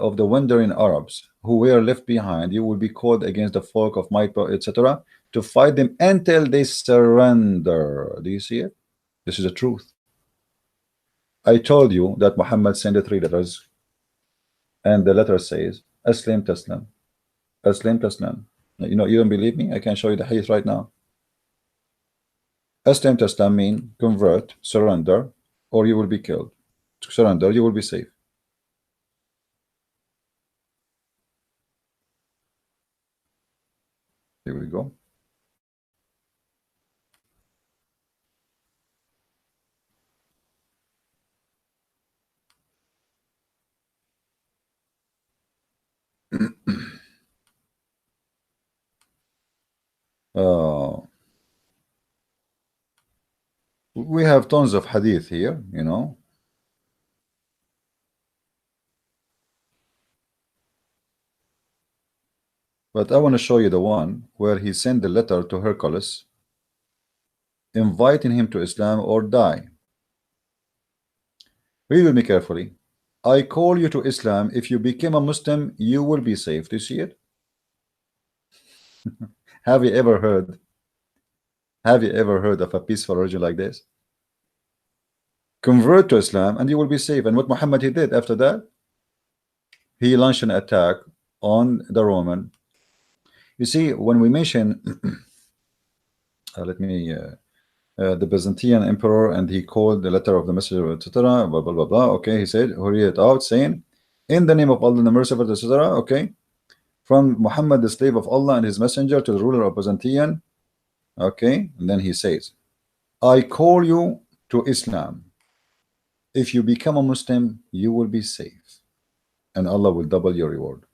of the wandering Arabs who were left behind, you will be called against the folk of my, etc., to fight them until they surrender. Do you see it? This is the truth. I told you that Muhammad sent 3 letters, and the letter says Aslim Taslam. Aslim Taslam. You don't believe me? I can show you the hadith right now. Aslim Taslam mean convert, surrender, or you will be killed. Surrender, you will be safe. Here we go. We have tons of hadith here, but I want to show you the one where he sent the letter to Hercules inviting him to Islam or die. Read with me carefully. I call you to Islam. If you become a Muslim, you will be safe. Do you see it? Have you ever heard of a peaceful religion like this? Convert to Islam and you will be safe. And what Muhammad he did after that? He launched an attack on the Roman. You see, when we mention the Byzantine emperor, and he called the letter of the messenger, etc., blah blah blah blah. Okay, he said, who read it out, saying, in the name of Allah the merciful, etc. Okay, from Muhammad the slave of Allah and his messenger to the ruler of Byzantine. Okay, and then he says, I call you to Islam. If you become a Muslim, you will be safe, and Allah will double your reward.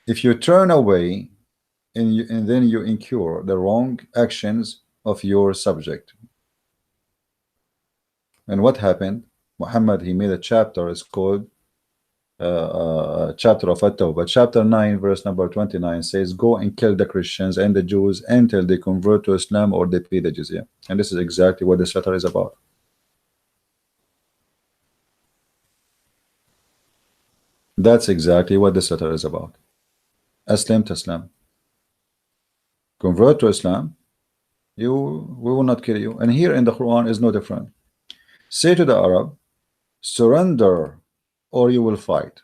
If you turn away, and then you incur the wrong actions of your subject. And what happened? Muhammad, he made a chapter. It's called chapter of At-Tawbah. Chapter 9 verse number 29 says, go and kill the Christians and the Jews until they convert to Islam or they pay the jizya. And this is exactly what this letter is about. That's exactly what this letter is about. Aslam Taslam. Convert to Islam, we will not kill you. And here in the Quran is no different. Say to the Arab, surrender or you will fight.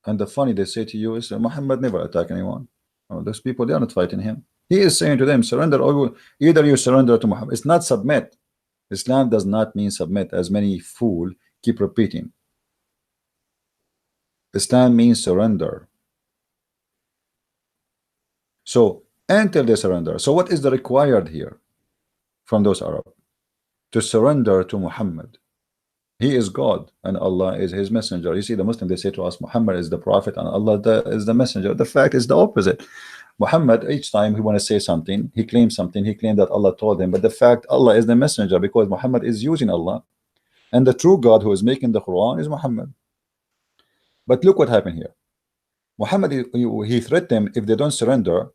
And the funny they say to you is Muhammad never attacked anyone. Those people, they are not fighting him. He is saying to them, surrender or either you surrender to Muhammad. It's not submit. Islam does not mean submit, as many fools keep repeating. Islam means surrender. So until they surrender. So what is the required here from those Arab? To surrender to Muhammad. He is God and Allah is his messenger. You see, the Muslim, they say to us, Muhammad is the prophet and Allah is the messenger. The fact is the opposite. Muhammad, each time he want to say something, he claims something, he claimed that Allah told him, but the fact Allah is the messenger, because Muhammad is using Allah, and the true God who is making the Quran is Muhammad. But look what happened here. Muhammad, he threatened them if they don't surrender,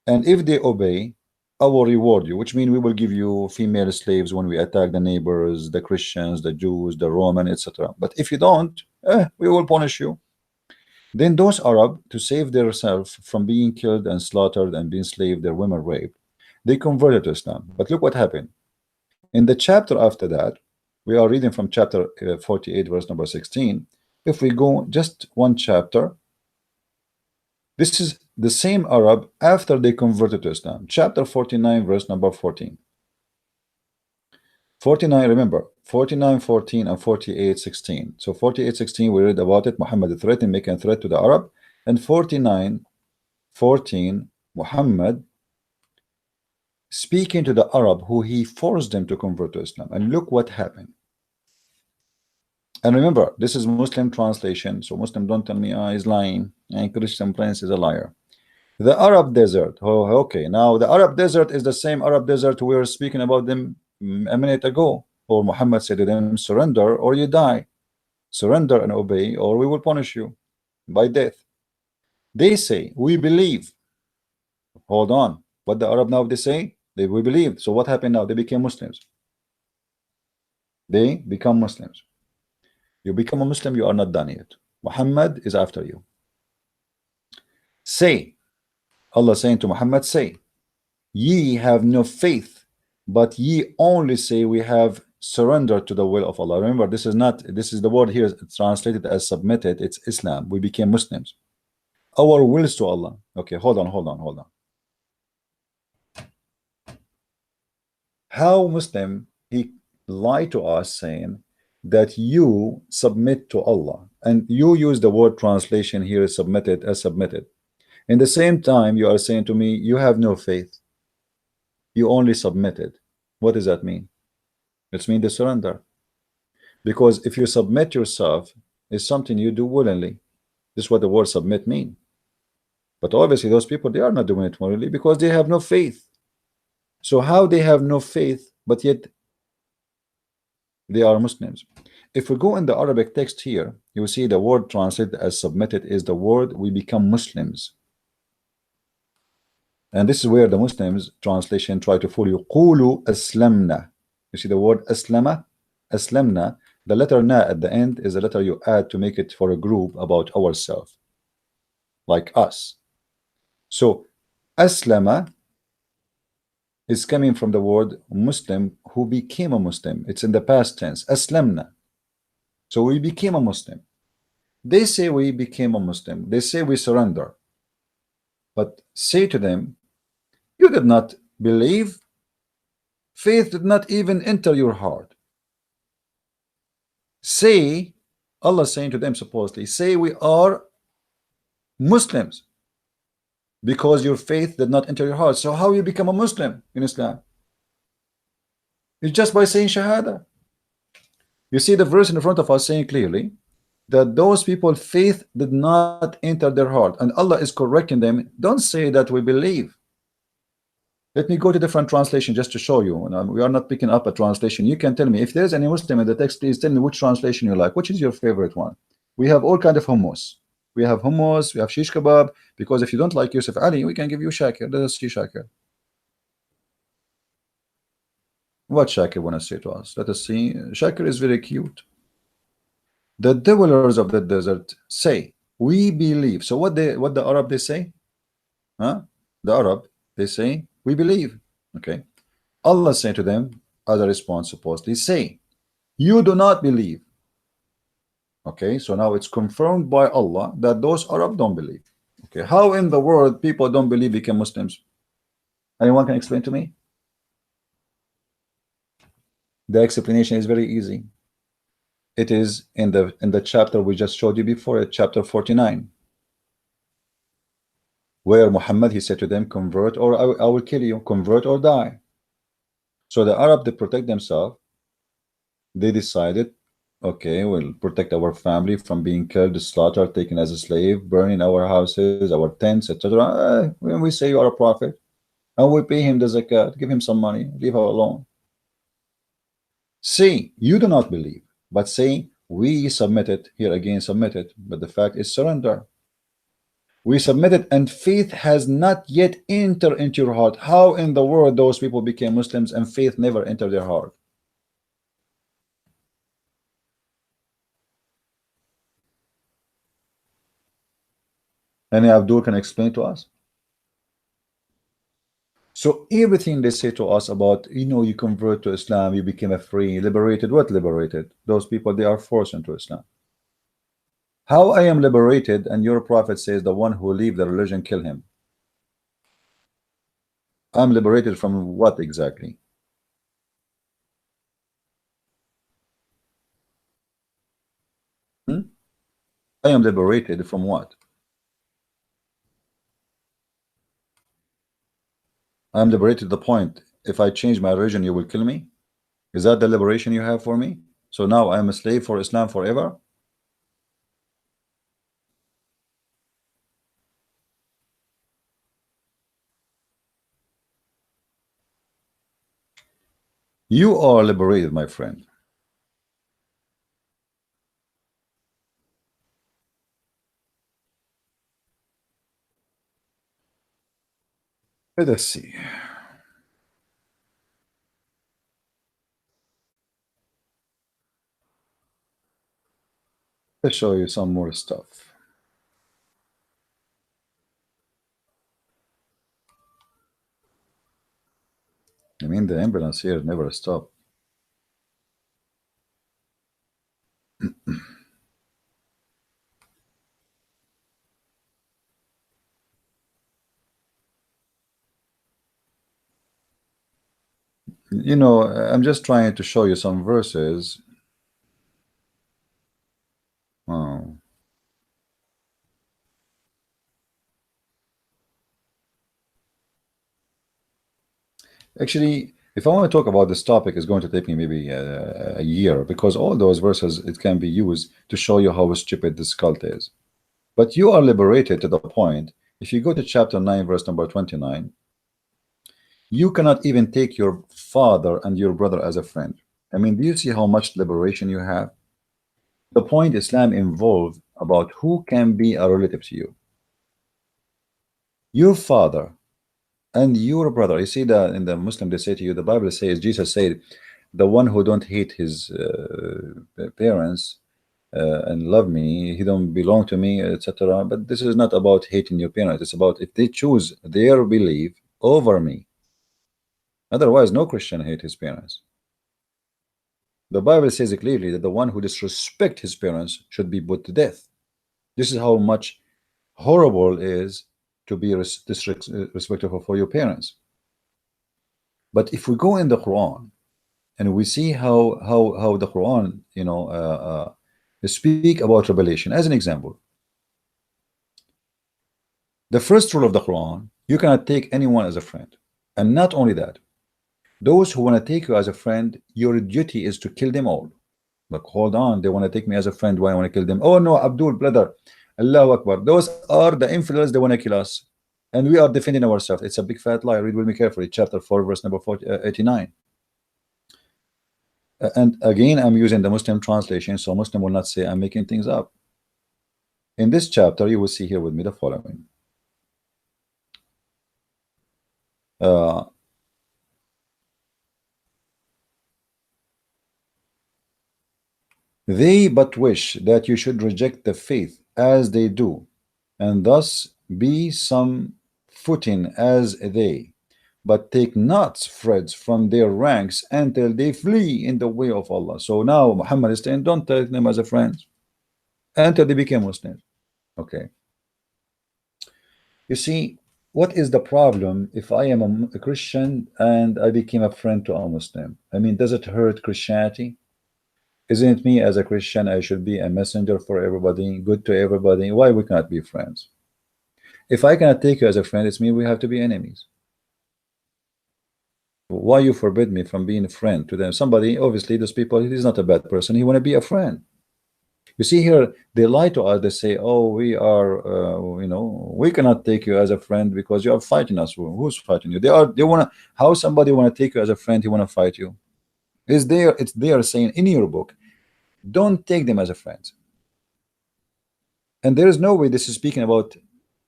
and if they obey, I will reward you, which means we will give you female slaves when we attack the neighbors, the Christians, the Jews, the Roman, etc. But if you don't, we will punish you. Then those Arab, to save themselves from being killed and slaughtered and being enslaved, their women raped, they converted to Islam. But look what happened. In the chapter after that, we are reading from chapter 48, verse number 16. If we go just one chapter, this is the same Arab after they converted to Islam. Chapter 49, verse number 14. 49, remember, 49, 14, and 48, 16. So 48, 16, we read about it. Muhammad threatened, making a threat to the Arab. And 49, 14, Muhammad speaking to the Arab who he forced them to convert to Islam. And look what happened. And remember, this is Muslim translation, so Muslim don't tell me he's lying and Christian Prince is a liar. The Arab desert. Oh, okay. Now the Arab desert is the same Arab desert we were speaking about them a minute ago. Or Muhammad said to them, surrender or you die. Surrender and obey, or we will punish you by death. They say, we believe. Hold on. What the Arab now they say? We believe. So what happened now? They became Muslims. They become Muslims. You become a Muslim, you are not done yet. Muhammad is after you. Say, Allah saying to Muhammad, say, ye have no faith, but ye only say we have surrendered to the will of Allah. Remember, this is not, this is the word here translated as submitted. It's Islam. We became Muslims. Our wills to Allah. Okay, hold on. How Muslim he lied to us saying that you submit to Allah, and you use the word translation here submitted as submitted. In the same time, you are saying to me, you have no faith. You only submitted. What does that mean? It's mean the surrender. Because if you submit yourself, it's something you do willingly. This is what the word submit mean. But obviously those people, they are not doing it willingly because they have no faith. So how they have no faith, but yet they are Muslims? If we go in the Arabic text here, you will see the word translated as submitted is the word we become Muslims. And this is where the Muslims translation try to fool you. Qulu aslamna. You see the word aslama? Aslamna. The letter na at the end is a letter you add to make it for a group about ourselves, like us. So aslama is coming from the word Muslim, who became a Muslim. It's in the past tense. Aslamna. So we became a Muslim. They say we became a Muslim. They say we surrender. But say to them, you did not believe. Faith did not even enter your heart. Say, Allah saying to them supposedly, say we are Muslims because your faith did not enter your heart. So how you become a Muslim in Islam? It's just by saying Shahada. You see the verse in front of us saying clearly that those people faith did not enter their heart, and Allah is correcting them. Don't say that we believe. Let me go to different translation just to show you. We are not picking up a translation. You can tell me if there's any Muslim in the text. Please tell me which translation you like. Which is your favorite one? We have all kind of hummus. We have hummus. We have shish kebab. Because if you don't like Yusuf Ali, we can give you Shakir. Let us see Shakir. What Shakir want to say to us? Let us see. Shakir is very cute. The dwellers of the desert say, we believe. So what the Arab they say? Huh? The Arab they say, we believe. Okay. Allah said to them as a response, supposedly, say, you do not believe. Okay, so now it's confirmed by Allah that those Arab don't believe. Okay, how in the world people don't believe become Muslims? Anyone can explain to me? The explanation is very easy. It is in the chapter we just showed you before, at chapter 49, where Muhammad he said to them, convert or I will kill you, convert or die. So the Arab, they protect themselves. They decided, okay, we'll protect our family from being killed, slaughtered, taken as a slave, burning our houses, our tents, etc. When we say you are a prophet, and we pay him the zakat, give him some money, leave her alone. Say, you do not believe, but say, we submitted, here again submitted, but the fact is surrender. We submitted and faith has not yet entered into your heart. How in the world those people became Muslims and faith never entered their heart? Any Abdul can explain to us? So everything they say to us about, you convert to Islam, you became a free, liberated. What liberated? Those people, they are forced into Islam. How I am liberated and your prophet says the one who leave the religion, kill him? I'm liberated from what exactly? Hmm? I am liberated from what? I'm liberated to the point, if I change my religion, you will kill me? Is that the liberation you have for me? So now I am a slave for Islam forever? You are liberated, my friend. Let us see. Let's show you some more stuff. I mean, the ambulance here never stopped. You know, I'm just trying to show you some verses. Oh. Actually, if I want to talk about this topic, it's going to take me maybe a year, because all those verses, it can be used to show you how stupid this cult is. But you are liberated to the point. If you go to chapter 9, verse number 29, you cannot even take your father and your brother as a friend. I mean, do you see how much liberation you have? The point Islam involved about who can be a relative to you. Your father and your brother. You see that in the Muslim, they say to you, the Bible says, Jesus said, the one who don't hate his parents and love me, he don't belong to me, etc. But this is not about hating your parents. It's about if they choose their belief over me. Otherwise, no Christian hate his parents. The Bible says clearly that the one who disrespect his parents should be put to death. This is how much horrible it is to be disrespectful for your parents. But if we go in the Quran and we see how the Quran, you know, speak about revelation, as an example, the first rule of the Quran, you cannot take anyone as a friend. And not only that, those who want to take you as a friend, your duty is to kill them all. But hold on, they want to take me as a friend, why I want to kill them? Oh no, Abdul, brother, Allahu Akbar, those are the infidels, they want to kill us, and we are defending ourselves. It's a big fat lie. Read with me carefully, chapter 4, verse number 89. And again, I'm using the Muslim translation, so Muslim will not say I'm making things up. In this chapter, you will see here with me the following. They but wish that you should reject the faith as they do, and thus be some footing as they, but take not threads from their ranks until they flee in the way of Allah. So now Muhammad is saying, don't take them as a friend until they became Muslims. Okay. You see, what is the problem if I am a Christian and I became a friend to a Muslim? I mean, does it hurt Christianity? Isn't it me as a Christian, I should be a messenger for everybody, good to everybody? Why we cannot be friends? If I cannot take you as a friend, it's me we have to be enemies. Why you forbid me from being a friend to them? Somebody, obviously, those people, he's not a bad person. He want to be a friend. You see here, they lie to us. They say, oh, we are, you know, we cannot take you as a friend because you are fighting us. Who's fighting you? They want to, how somebody want to take you as a friend, he want to fight you? It's they are saying in your book, don't take them as a friend. And there is no way this is speaking about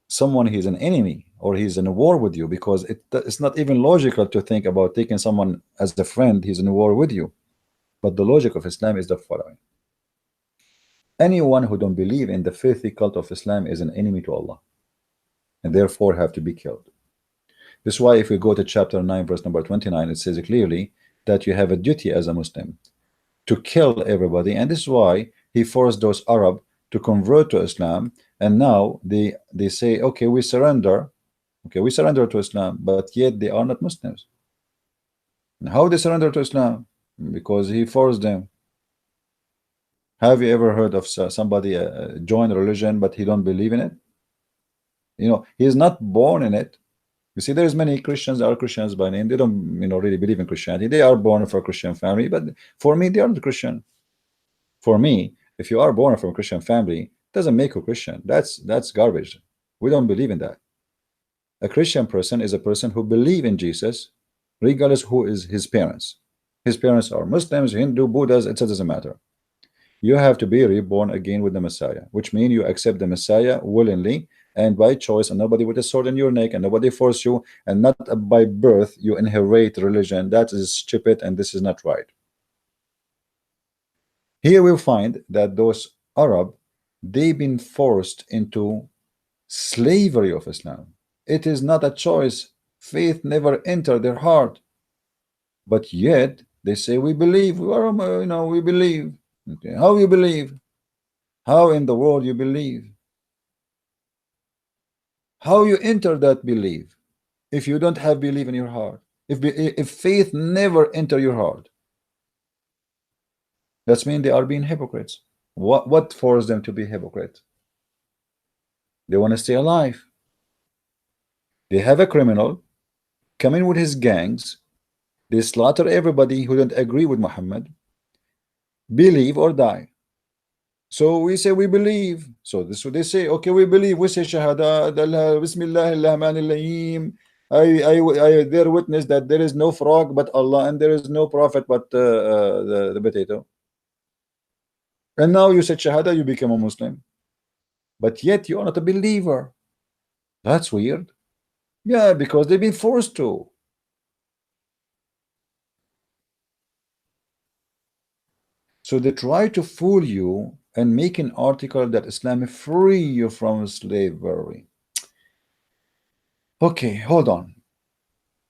someone he's an enemy or he's in a war with you, because it's not even logical to think about taking someone as a friend, he's in a war with you. But the logic of Islam is the following. Anyone who don't believe in the filthy cult of Islam is an enemy to Allah, and therefore have to be killed. This is why if we go to chapter 9, verse number 29, it says clearly that you have a duty as a Muslim to kill everybody. And this is why he forced those Arab to convert to Islam, and now they say, okay, we surrender to Islam, but yet they are not Muslims. And how they surrender to Islam? Because he forced them. Have you ever heard of somebody join a religion but he don't believe in it? You know, he is not born in it. You see, there's many Christians are Christians by name. They don't, you know, really believe in Christianity. They are born from a Christian family, but for me, they aren't Christian. For me, if you are born from a Christian family, doesn't make you Christian. That's garbage. We don't believe in that. A Christian person is a person who believes in Jesus, regardless who is his parents. His parents are Muslims, Hindu, Buddhas, it doesn't matter. You have to be reborn again with the Messiah, which means you accept the Messiah willingly and by choice, and nobody with a sword in your neck, and nobody force you, and not by birth you inherit religion. That is stupid, and this is not right. Here we'll find that those Arab, they've been forced into slavery of Islam. It is not a choice. Faith never entered their heart, but yet they say we believe. We are, we believe. Okay, how you believe? How in the world you believe? How you enter that belief if you don't have belief in your heart? If faith never enter your heart, that's mean they are being hypocrites. What forced them to be hypocrite? They want to stay alive. They have a criminal come in with his gangs. They slaughter everybody who don't agree with Muhammad. Believe or die. So we say we believe. So this is what they say. Okay, we believe. We say Shahada, Bismillah, I bear witness that there is no frog but Allah and there is no prophet but the potato. And now you said Shahada, you become a Muslim. But yet you are not a believer. That's weird. Yeah, because they've been forced to. So they try to fool you and make an article that Islam free you from slavery. Okay, hold on.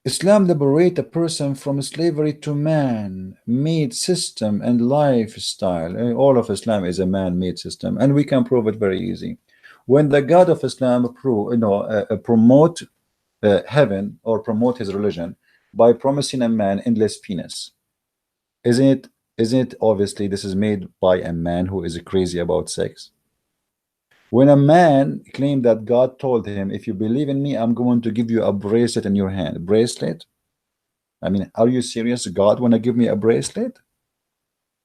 Islam liberate a person from slavery to man-made system and lifestyle. All of Islam is a man-made system, and we can prove it very easy. When the God of Islam promote heaven or promote his religion by promising a man endless penis, isn't it obviously this is made by a man who is crazy about sex? When a man claimed that God told him, if you believe in me, I'm going to give you a bracelet in your hand. Bracelet? I mean, are you serious? God want to give me a bracelet?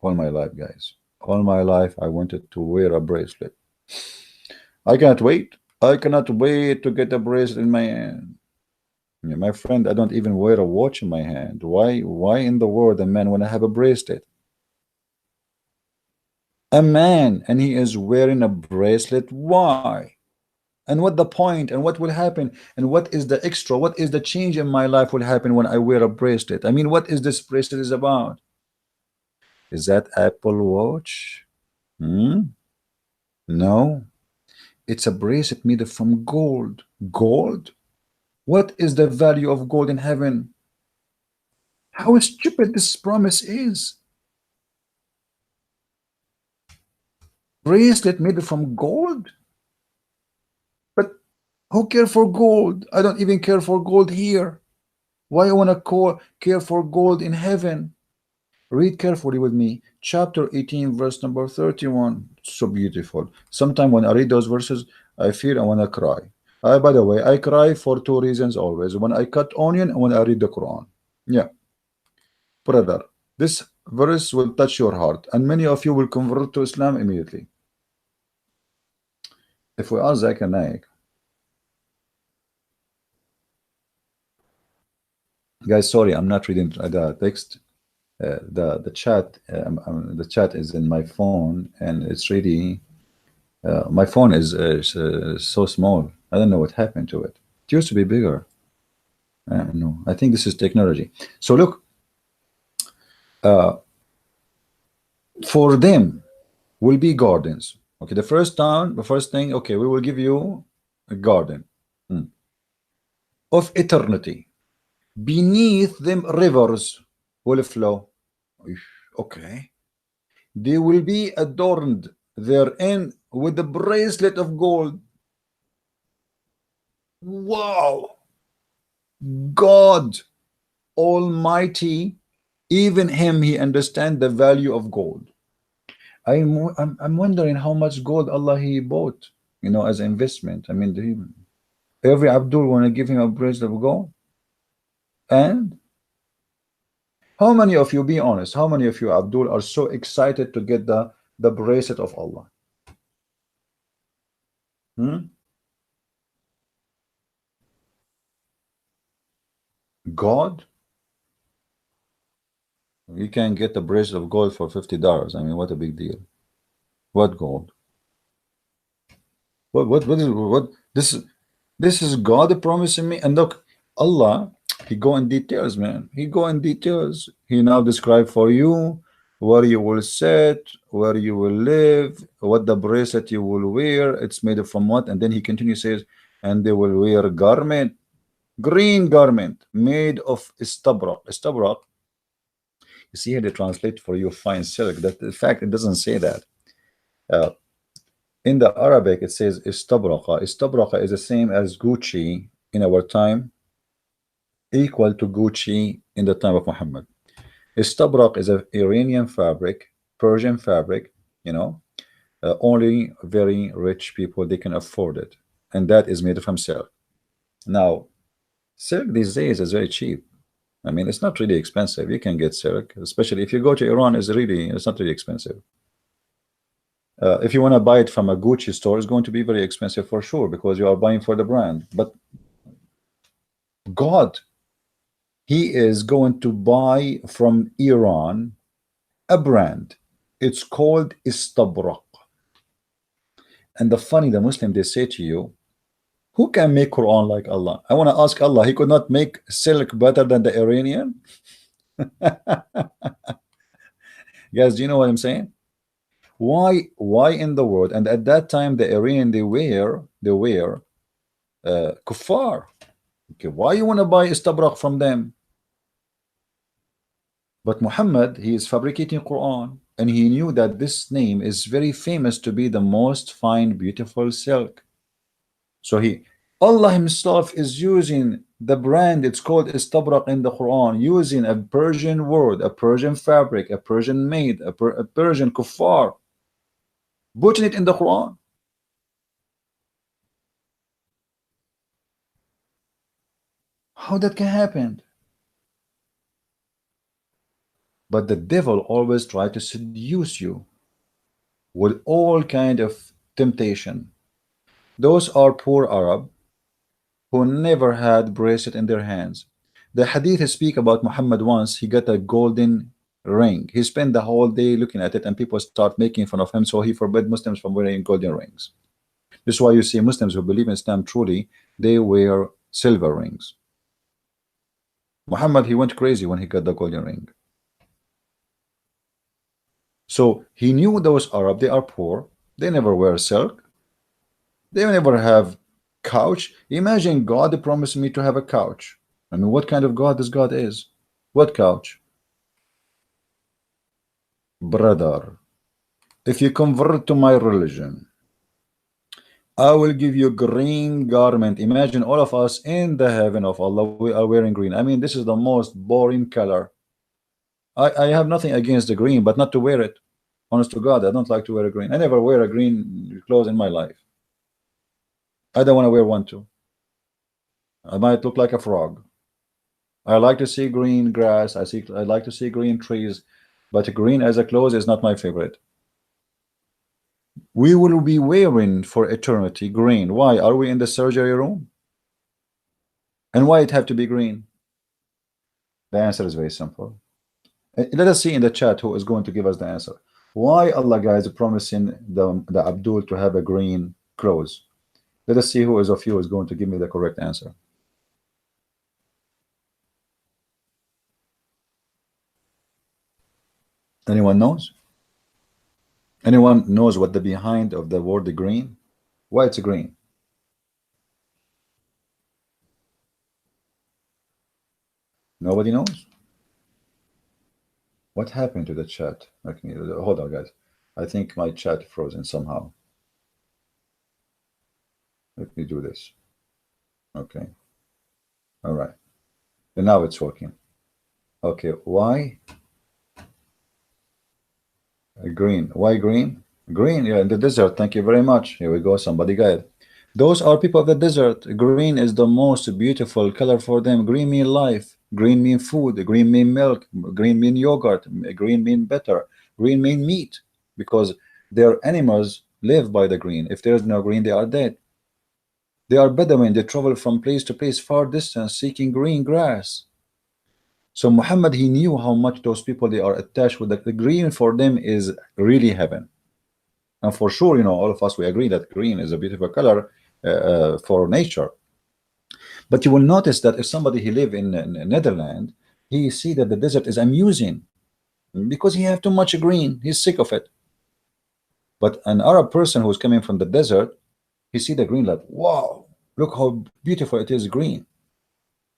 All my life, guys. All my life, I wanted to wear a bracelet. I cannot wait. I cannot wait to get a bracelet in my hand. Yeah, my friend, I don't even wear a watch in my hand. Why in the world a man want to have a bracelet? A man, and he is wearing a bracelet. Why? And what the point, and what will happen, and what is the extra, what is the change in my life will happen when I wear a bracelet? I mean, what is this bracelet is about? Is that Apple Watch? No, it's a bracelet made from gold. Gold? What is the value of gold in heaven? How stupid this promise is. Bracelet made from gold? But who care for gold? I don't even care for gold here. Why I want to care for gold in heaven? Read carefully with me. Chapter 18, verse number 31. So beautiful. Sometimes when I read those verses, I feel I want to cry. By the way, I cry for two reasons always. When I cut onion and when I read the Quran. Yeah. Brother, this verse will touch your heart, and many of you will convert to Islam immediately. If we ask Zakir Naik, guys, sorry, I'm not reading the text. The chat is in my phone, and it's really my phone is so small. I don't know what happened to it. It used to be bigger. No, I think this is technology. So look, for them will be gardens. Okay, the first thing, okay, we will give you a garden of eternity. Beneath them, rivers will flow. Okay, they will be adorned therein with the bracelet of gold. Wow, God Almighty, even him, he understand the value of gold. I'm wondering how much gold Allah he bought, as investment. I mean, every Abdul want to give him a bracelet of gold. And how many of you, be honest, how many of you, Abdul, are so excited to get the bracelet of Allah? God? You can get a bracelet of gold for $50. I mean, what a big deal. What gold? What this is God promising me. And look, Allah, he go in details, man. He go in details. He now describe for you where you will sit, where you will live, what the bracelet you will wear, it's made from what, and then he continues says, and they will wear a garment, green garment made of istabrak. Istabrak, you see here they translate for you fine silk. That in fact it doesn't say that. Uh, in the Arabic it says istabraqa. Istabraqa is the same as Gucci in our time, equal to Gucci in the time of Muhammad. Istabrak is an Iranian fabric, Persian fabric, you know, only very rich people they can afford it, and that is made from silk. Now, silk these days is very cheap. I mean, it's not really expensive. You can get silk, especially if you go to Iran. It's not really expensive. If you want to buy it from a Gucci store, it's going to be very expensive for sure because you are buying for the brand. But God, he is going to buy from Iran a brand. It's called Istabrak. And the funny, the Muslim, they say to you, who can make Quran like Allah? I want to ask Allah, he could not make silk better than the Iranian? Guys, do you know what I'm saying? Why in the world? And at that time, the Iranian, they wear kuffar. Okay, why you want to buy istabrak from them? But Muhammad, he is fabricating Quran, and he knew that this name is very famous to be the most fine, beautiful silk. So Allah himself is using the brand, it's called istabrak in the Quran, using a Persian word, a Persian fabric, a Persian made, a Persian kuffar, putting it in the Quran. How that can happen? But the devil always tries to seduce you with all kind of temptation. Those are poor Arab who never had bracelet in their hands. The hadith speak about Muhammad. Once he got a golden ring. He spent the whole day looking at it, and people start making fun of him, so he forbid Muslims from wearing golden rings. This is why you see Muslims who believe in Islam truly, they wear silver rings. Muhammad, he went crazy when he got the golden ring. So he knew those Arab, they are poor, they never wear silk, they never have couch. Imagine God promised me to have a couch. I mean, what kind of God this God is? What couch? Brother, if you convert to my religion, I will give you green garment. Imagine all of us in the heaven of Allah, we are wearing green. I mean, this is the most boring color. I have nothing against the green, but not to wear it. Honest to God, I don't like to wear a green. I never wear a green clothes in my life. I don't want to wear one too. I might look like a frog. I like to see green grass. I like to see green trees, but green as a clothes is not my favorite. We will be wearing for eternity green. Why are we in the surgery room? And why it have to be green? The answer is very simple. Let us see in the chat who is going to give us the answer. Why Allah, guys, promising the Abdul to have a green clothes? Let us see who is of you is going to give me the correct answer. Anyone knows? Anyone knows what the behind of the word green? Why it's green? Nobody knows? What happened to the chat? Okay, hold on, guys. I think my chat frozen somehow. Let me do this. Okay. All right. And now it's working. Okay. Why? Green. Why green? Green, yeah, in the desert. Thank you very much. Here we go. Somebody got it. Those are people of the desert. Green is the most beautiful color for them. Green mean life. Green mean food. Green mean milk. Green mean yogurt. Green mean butter. Green mean meat, because their animals live by the green. If there is no green, they are dead. They are Bedouin. They travel from place to place, far distance, seeking green grass. So Muhammad, he knew how much those people, they are attached with the green. For them is really heaven. And for sure, you know, all of us, we agree that green is a beautiful color for nature. But you will notice that if somebody he live in Netherlands, he see that the desert is amusing because he have too much green. He's sick of it. But an Arab person who's coming from the desert, he see the green like, wow, look how beautiful it is green.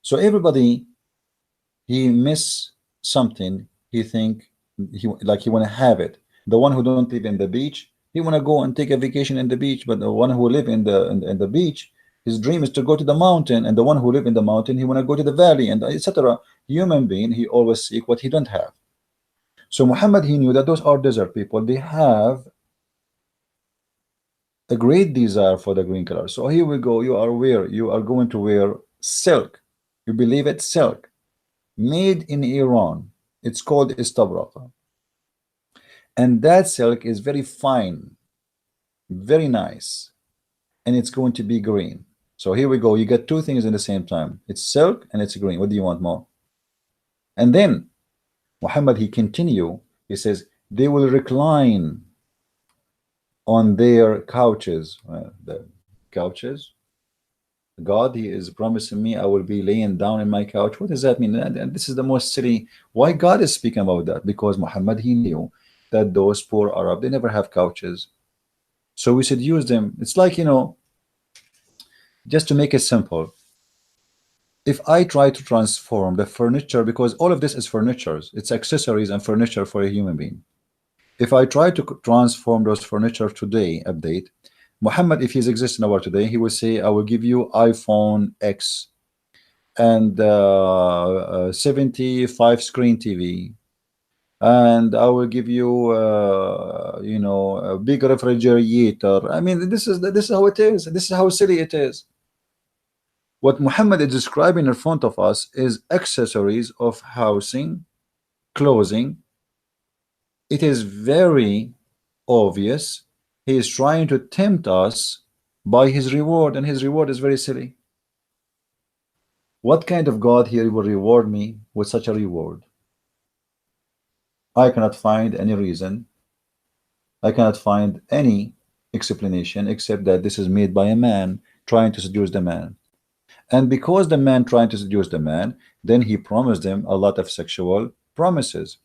So everybody, he miss something. He think he want to have it. The one who don't live in the beach, he want to go and take a vacation in the beach. But the one who live in the beach, his dream is to go to the mountain. And the one who live in the mountain, he want to go to the valley, and etc. Human being, he always seek what he don't have. So Muhammad, he knew that those are desert people. They have a great desire for the green color. So here we go. You are going to wear silk. You believe it? Silk made in Iran. It's called istabraqa. And that silk is very fine, very nice, and it's going to be green. So here we go. You get two things in the same time. It's silk and it's green. What do you want more? And then Muhammad, he continue. He says they will recline on their couches. The couches. God, he is promising me I will be laying down in my couch. What does that mean? And this is the most silly. Why God is speaking about that? Because Muhammad, he knew that those poor Arab, they never have couches. So we should use them. It's like, you know, just to make it simple, if I try to transform the furniture, because all of this is furnitures, it's accessories and furniture for a human being. If I try to transform those furniture today, update, Muhammad, if he's existing in our today, he will say, I will give you iPhone X and 75 screen TV, and I will give you you know, a big refrigerator. I mean, this is how it is. This is how silly it is. What Muhammad is describing in front of us is accessories of housing, clothing. It is very obvious he is trying to tempt us by his reward, and his reward is very silly. What kind of God here will reward me with such a reward? I cannot find any reason. I cannot find any explanation except that this is made by a man trying to seduce the man. And because the man trying to seduce the man, then he promised them a lot of sexual promises.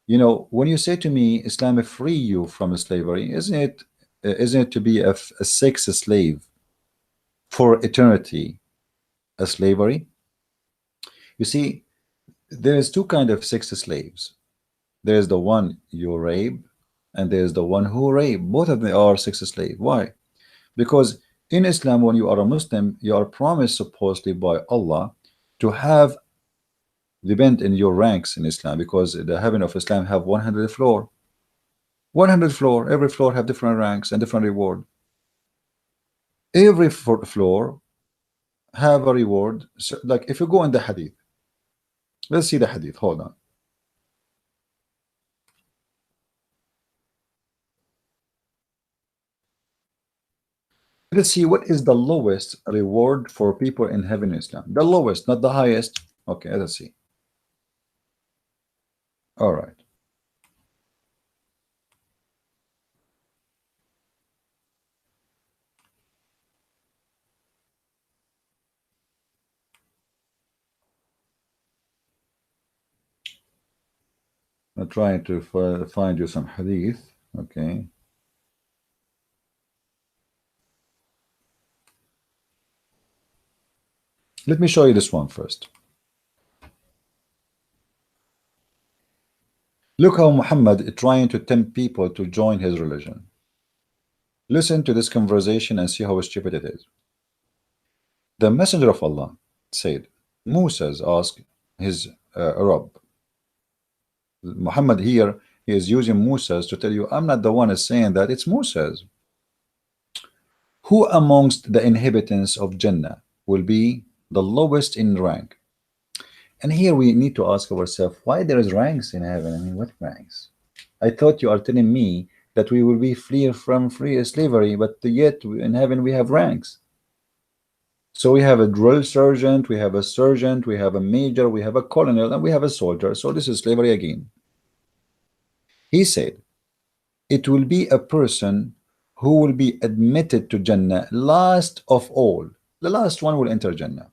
You know, when you say to me, Islam free you from slavery, isn't it to be a sex slave for eternity, a slavery? You see, there is two kind of sex slaves. There is the one you rape, and there is the one who rape. Both of them are sex slave. Why? Because in Islam, when you are a Muslim, you are promised supposedly by Allah to have, depend in your ranks in Islam, because the heaven of Islam have 100 floor. 100 floor, every floor have different ranks and different reward. Every floor have a reward. So, like if you go in the hadith, let's see the hadith. Hold on. Let's see what is the lowest reward for people in heaven in Islam. The lowest, not the highest. Okay, let's see. All right. I'm trying to find you some hadith. Okay. Let me show you this one first. Look how Muhammad is trying to tempt people to join his religion. Listen to this conversation and see how stupid it is. The Messenger of Allah said, Moses asked his Rabb. Muhammad here, he is using Moses to tell you, I'm not the one is saying that, it's Moses. Who amongst the inhabitants of Jannah will be the lowest in rank? And here we need to ask ourselves, why there is ranks in heaven? I mean, what ranks? I thought you are telling me that we will be free from free slavery, but yet in heaven we have ranks. So we have a drill sergeant, we have a sergeant, we have a major, we have a colonel, and we have a soldier. So this is slavery again. He said, it will be a person who will be admitted to Jannah last of all. The last one will enter Jannah.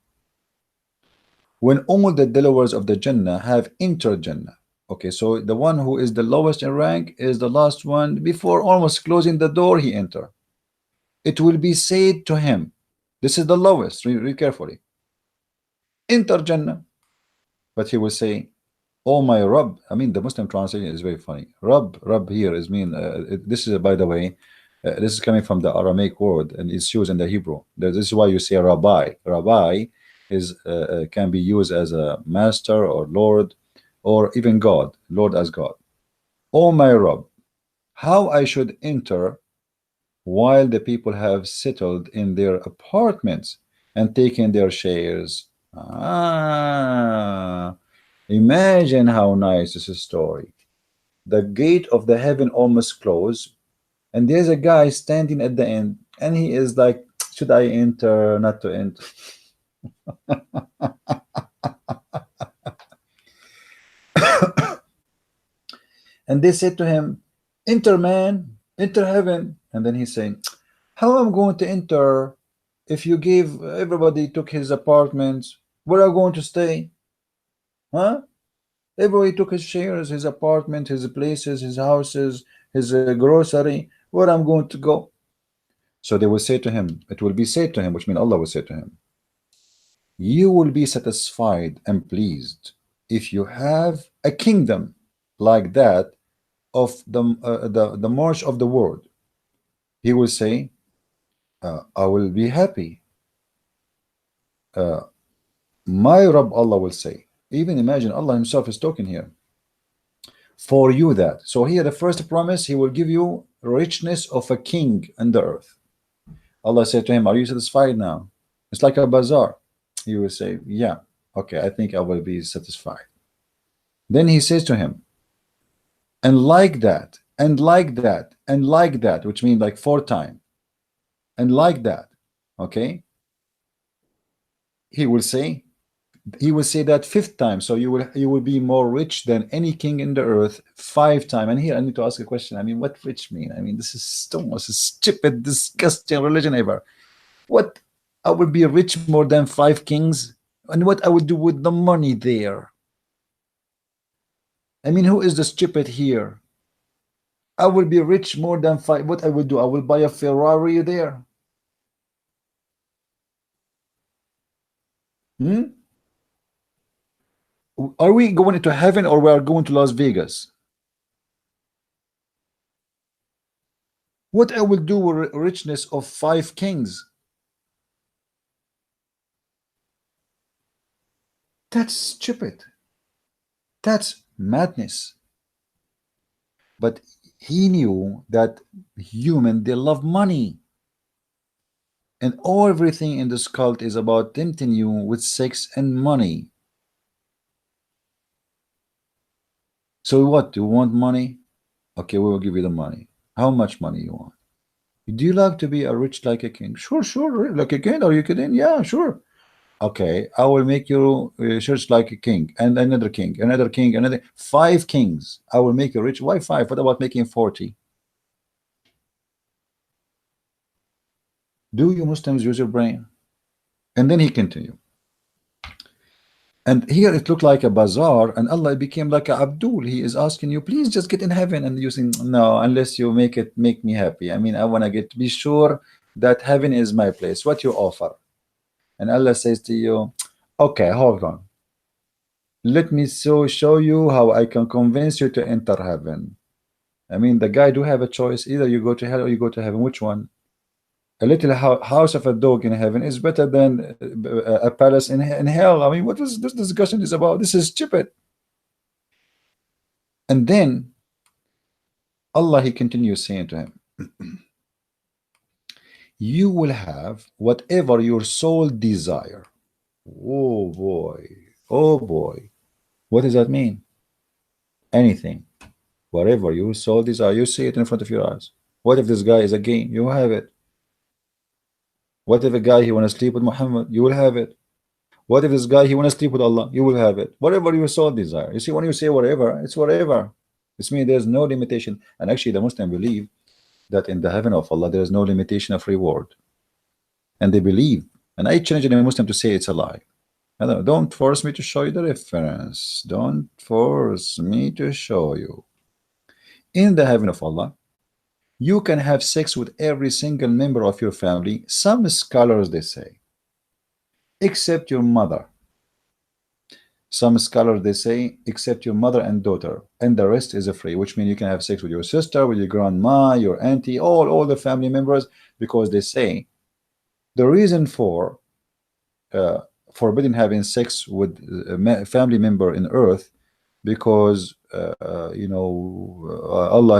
When all the dwellers of the Jannah have entered Jannah. Okay, so the one who is the lowest in rank is the last one. Before almost closing the door, he enter. It will be said to him, this is the lowest, read carefully, enter Jannah. But he will say, oh my Rabb. I mean, the Muslim translation is very funny. Rabb here is mean, this is, by the way, this is coming from the Aramaic word and it's used in the Hebrew. This is why you say Rabbi. Rabbi is can be used as a master or Lord or even God, Lord as God. Oh my Rabb, how I should enter while the people have settled in their apartments and taken their shares. Imagine how nice this is story. The gate of the heaven almost closed, and there's a guy standing at the end, and he is like, should I enter, not to enter? And they said to him, enter, man, enter heaven. And then he's saying, how am I going to enter if you gave everybody took his apartments? Where are you going to stay? Huh? Everybody took his shares, his apartment, his places, his houses, his grocery. Where I'm going to go? So they will say to him, it will be said to him, which means Allah will say to him, you will be satisfied and pleased if you have a kingdom like that of the march of the world. He will say, I will be happy. My Rabb, Allah will say, even imagine Allah himself is talking here, for you that. So here the first promise, he will give you richness of a king on the earth. Allah said to him, are you satisfied now? It's like a bazaar. He will say, yeah, okay, I think I will be satisfied. Then he says to him, and like that, and like that, and like that, which means like 4 times, and like that, okay? He will say that 5th time, so you will be more rich than any king in the earth 5 times. And here I need to ask a question. I mean, what rich mean? I mean, this is the most stupid, disgusting religion ever. What, I will be rich more than 5 kings? And what I would do with the money there? I mean, who is the stupid here? I will be rich more than 5. What I will do? I will buy a Ferrari there. Are we going into heaven or we are going to Las Vegas? What I will do with richness of 5 kings? That's stupid. That's madness. But he knew that human, they love money. And everything in this cult is about tempting you with sex and money. So what? Do you want money? Okay, we will give you the money. How much money you want? Do you like to be a rich like a king? Sure, like a king. Are you kidding? Yeah, sure. Okay, I will make you church like a king, and another king, another king, another 5 kings. I will make you rich. Why 5? What about making 40? Do you Muslims use your brain? And then he continued. And here it looked like a bazaar, and Allah became like a Abdul. He is asking you, please just get in heaven. And you saying, no, unless you make me happy. I mean, I want to be sure that heaven is my place. What you offer? And Allah says to you, okay, hold on. Let me show you how I can convince you to enter heaven. I mean, the guy do have a choice. Either you go to hell or you go to heaven. Which one? A little house of a dog in heaven is better than a palace in hell. I mean, what was this discussion is about? This is stupid. And then Allah, he continues saying to him, you will have whatever your soul desire. Oh boy, oh boy. What does that mean? Anything, whatever your soul desire, you see it in front of your eyes. What if this guy is a game? You have it. What if a guy he want to sleep with Muhammad? You will have it. What if this guy he want to sleep with Allah? You will have it. Whatever your soul desire. You see, when you say whatever, it's whatever. It's mean there's no limitation. And actually, the Muslim believe that in the heaven of Allah there is no limitation of reward, and they believe. And I challenge any Muslim to say it's a lie. Don't force me to show you the reference. Don't force me to show you. In the heaven of Allah, you can have sex with every single member of your family. Some scholars they say, except your mother. Some scholars they say, except your mother and daughter, and the rest is free, which means you can have sex with your sister, with your grandma, your auntie, all the family members, because they say the reason for forbidden having sex with a family member in earth, because Allah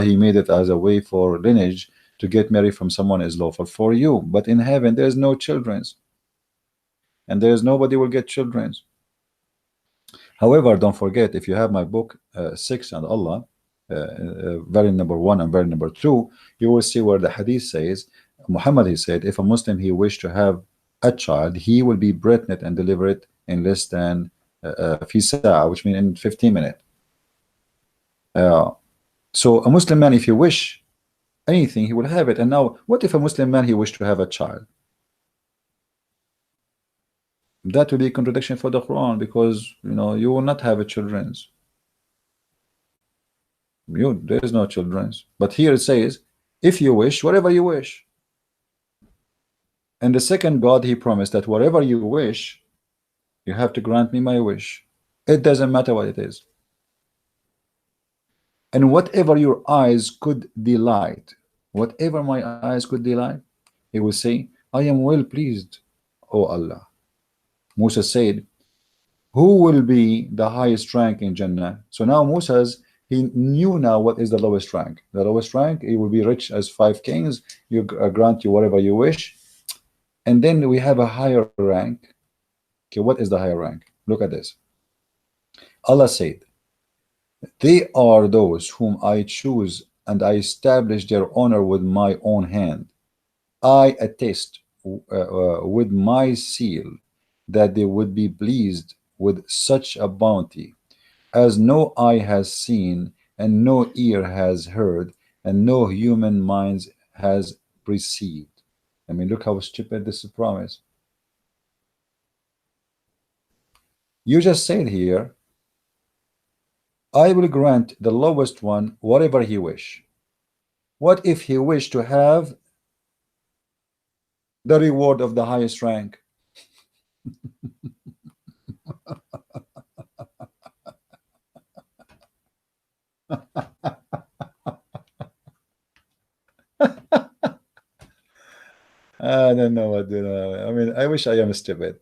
he made it as a way for lineage to get married from someone is lawful for you, but in heaven there is no children's, and there is nobody will get children's. However, don't forget, if you have my book 6 and Allah, variant number 1 and variant number 2, you will see where the hadith says, Muhammad he said, if a Muslim he wished to have a child, he will be pregnant and deliver it in less than fi sa'a, which means in 15 minutes. So a Muslim man, if he wish anything, he will have it. And now, what if a Muslim man he wish to have a child? That will be a contradiction for the Quran, because you will not have a children's. There is no children's. But here it says, if you wish, whatever you wish. And the second God he promised that whatever you wish, you have to grant me my wish. It doesn't matter what it is. And whatever your eyes could delight, whatever my eyes could delight, he will say, I am well pleased, O Allah. Musa said, who will be the highest rank in Jannah? So now he knew now what is the lowest rank. The lowest rank, he will be rich as 5 kings. You grant you whatever you wish. And then we have a higher rank. Okay, what is the higher rank? Look at this. Allah said, they are those whom I choose, and I establish their honor with my own hand. I attest with my seal that they would be pleased with such a bounty as no eye has seen, and no ear has heard, and no human mind has perceived. I mean, look how stupid this is promise. You just said here, I will grant the lowest one whatever he wish. What if he wish to have the reward of the highest rank? I don't know what to know. I mean, I wish I am stupid.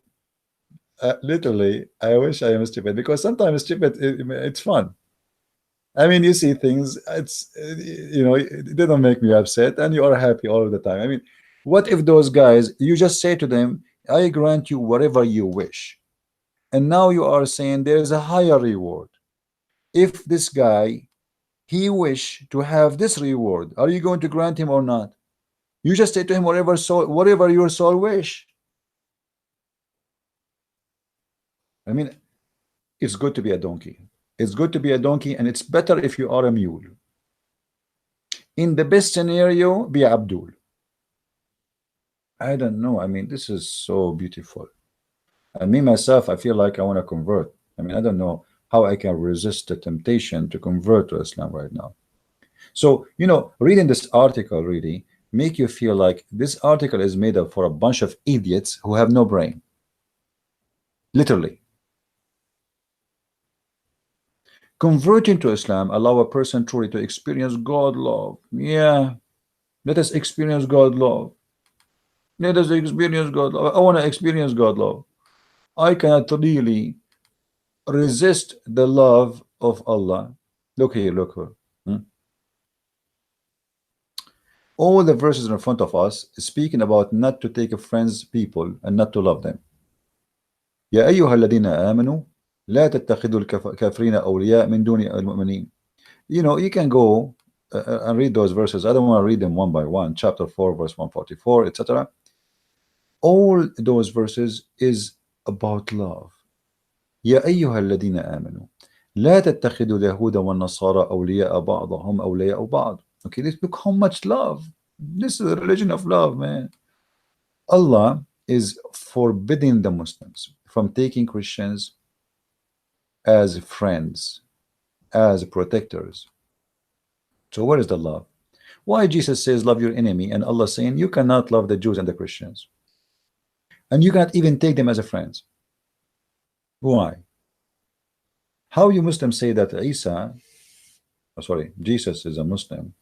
Literally, I wish I am stupid, because sometimes stupid, it's fun. I mean, you see things, they don't make me upset, and you are happy all the time. I mean, what if those guys, you just say to them, I grant you whatever you wish, and now you are saying there's a higher reward. If this guy, he wish to have this reward, are you going to grant him or not? You just say to him whatever your soul wish. I mean, it's good to be a donkey. It's good to be a donkey, and it's better if you are a mule. In the best scenario, be Abdul. I don't know. I mean, this is so beautiful. And me myself, I feel like I want to convert. I mean, I don't know how I can resist the temptation to convert to Islam right now. So, reading this article really make you feel like this article is made up for a bunch of idiots who have no brain. Literally. Converting to Islam allow a person truly to experience God love. Yeah, let us experience God love. Let us experience God love. I want to experience God love. I cannot really resist the love of Allah. Look here, look here. All the verses in front of us speaking about not to take friends people and not to love them. يا أيها الذين آمنوا لا تتخذوا الكافرين أولياء من دون المؤمنين. You can go and read those verses. I don't want to read them one by one. Chapter 4, verse 144, etc. all those verses is about love. يا أيها الذين آمنوا لا تتخذوا اليهود والنصارى أولياء بعضهم أولياء بعض. Okay, look how much love. This is a religion of love, man. Allah is forbidding the Muslims from taking Christians as friends, as protectors. So where is the love? Why Jesus says love your enemy, and Allah saying you cannot love the Jews and the Christians, and you cannot even take them as a friends? Why? How you Muslims say that Jesus is a Muslim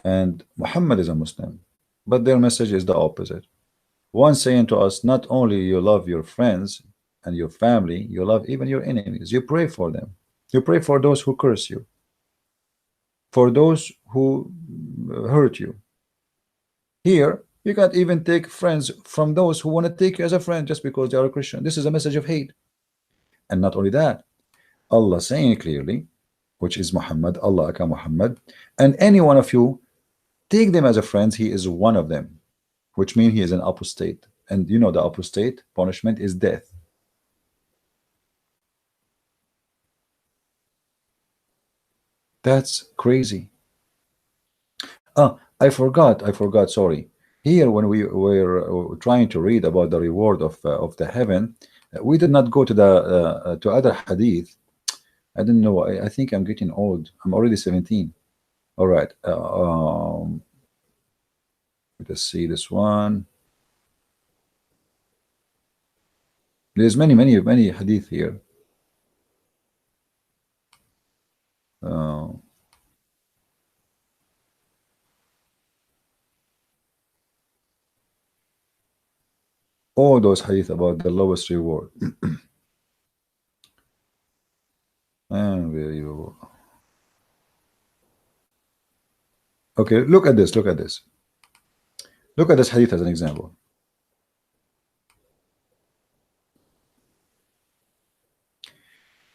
and Muhammad is a Muslim, but their message is the opposite. One saying to us, not only you love your friends and your family, you love even your enemies. You pray for them. You pray for those who curse you, for those who hurt you. Here, you can't even take friends from those who want to take you as a friend just because they are a Christian. This is a message of hate. And not only that, Allah saying clearly, which is Muhammad, Allah aka Muhammad, and any one of you take them as a friend, he is one of them, which means he is an apostate. And you know the apostate punishment is death. That's crazy. I forgot, sorry. Here, when we were trying to read about the reward of the heaven, we did not go to the to other hadith. I don't know. I think I'm getting old. I'm already 17. All right. Let's see this one. There's many hadith here. All those hadith about the lowest reward. Unbelievable. Okay, look at this. Look at this. Look at this hadith as an example.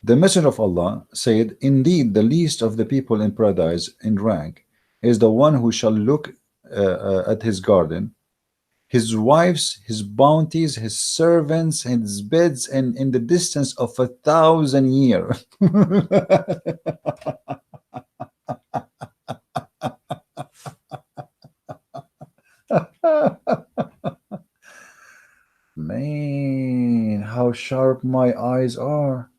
The Messenger of Allah said, indeed, the least of the people in paradise in rank is the one who shall look at his garden, his wives, his bounties, his servants, his beds, and in the distance of 1,000 years. Man, how sharp my eyes are.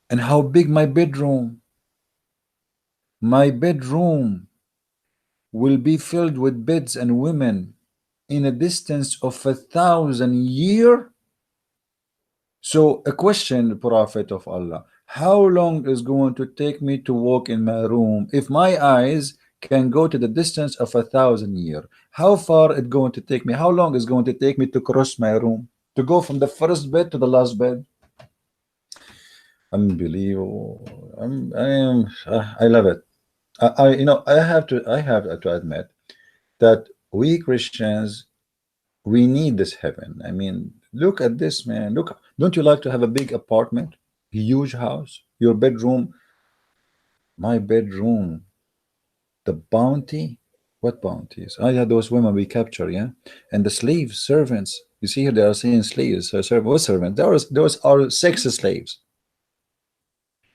And how big my bedroom. My bedroom will be filled with beds and women in a distance of 1,000 years. So a question, Prophet of Allah, how long is going to take me to walk in my room if my eyes can go to the distance of 1,000 years? How far it going to take me? How long is going to take me to cross my room, to go from the first bed to the last bed? Unbelievable. I love it. You know, I have to admit that we Christians, we need this heaven. I mean, look at this, man. Look, don't you like to have a big apartment, huge house, your bedroom? My bedroom, the bounty. What bounties? I had those women we capture, yeah, and the slaves, servants. You see here, they are saying slaves. What servants? Those are sex slaves.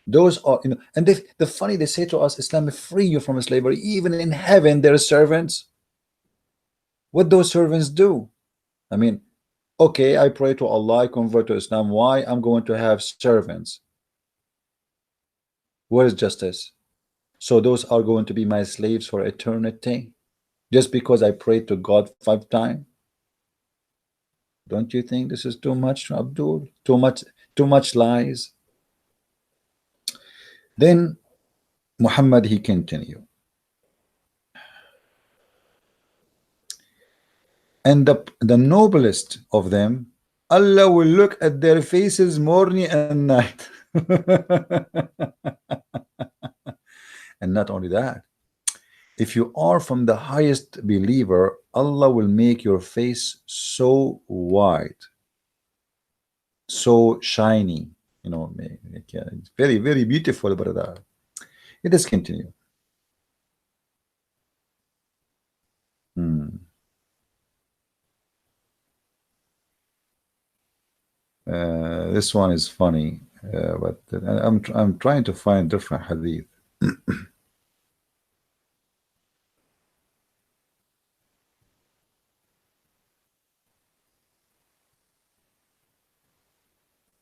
Those are, you know, and the funny, they say to us, Islam will free you from slavery. Even in heaven, there are servants. What those servants do? I mean, okay, I pray to Allah, I convert to Islam. Why? I'm going to have servants. Where is justice? So those are going to be my slaves for eternity, just because I prayed to God 5 times? Don't you think this is too much, Abdul? Too much lies. Then Muhammad, he continued, and the noblest of them, Allah will look at their faces morning and night. And not only that, if you are from the highest believer, Allah will make your face so white, so shiny, you know, it's very beautiful, brother. Let us continue. This one is funny, but I'm trying to find different hadith.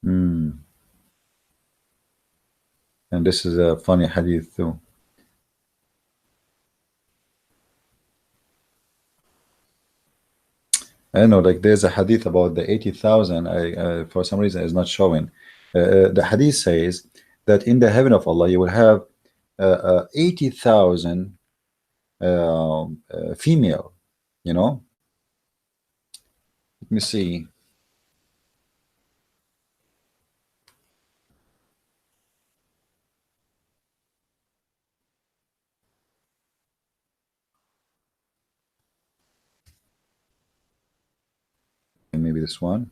Hmm. And this is a funny hadith too. I know, like there's a hadith about the 80,000. I for some reason is not showing. The hadith says that in the heaven of Allah you will have 80,000 female. You know, let me see. Maybe this one.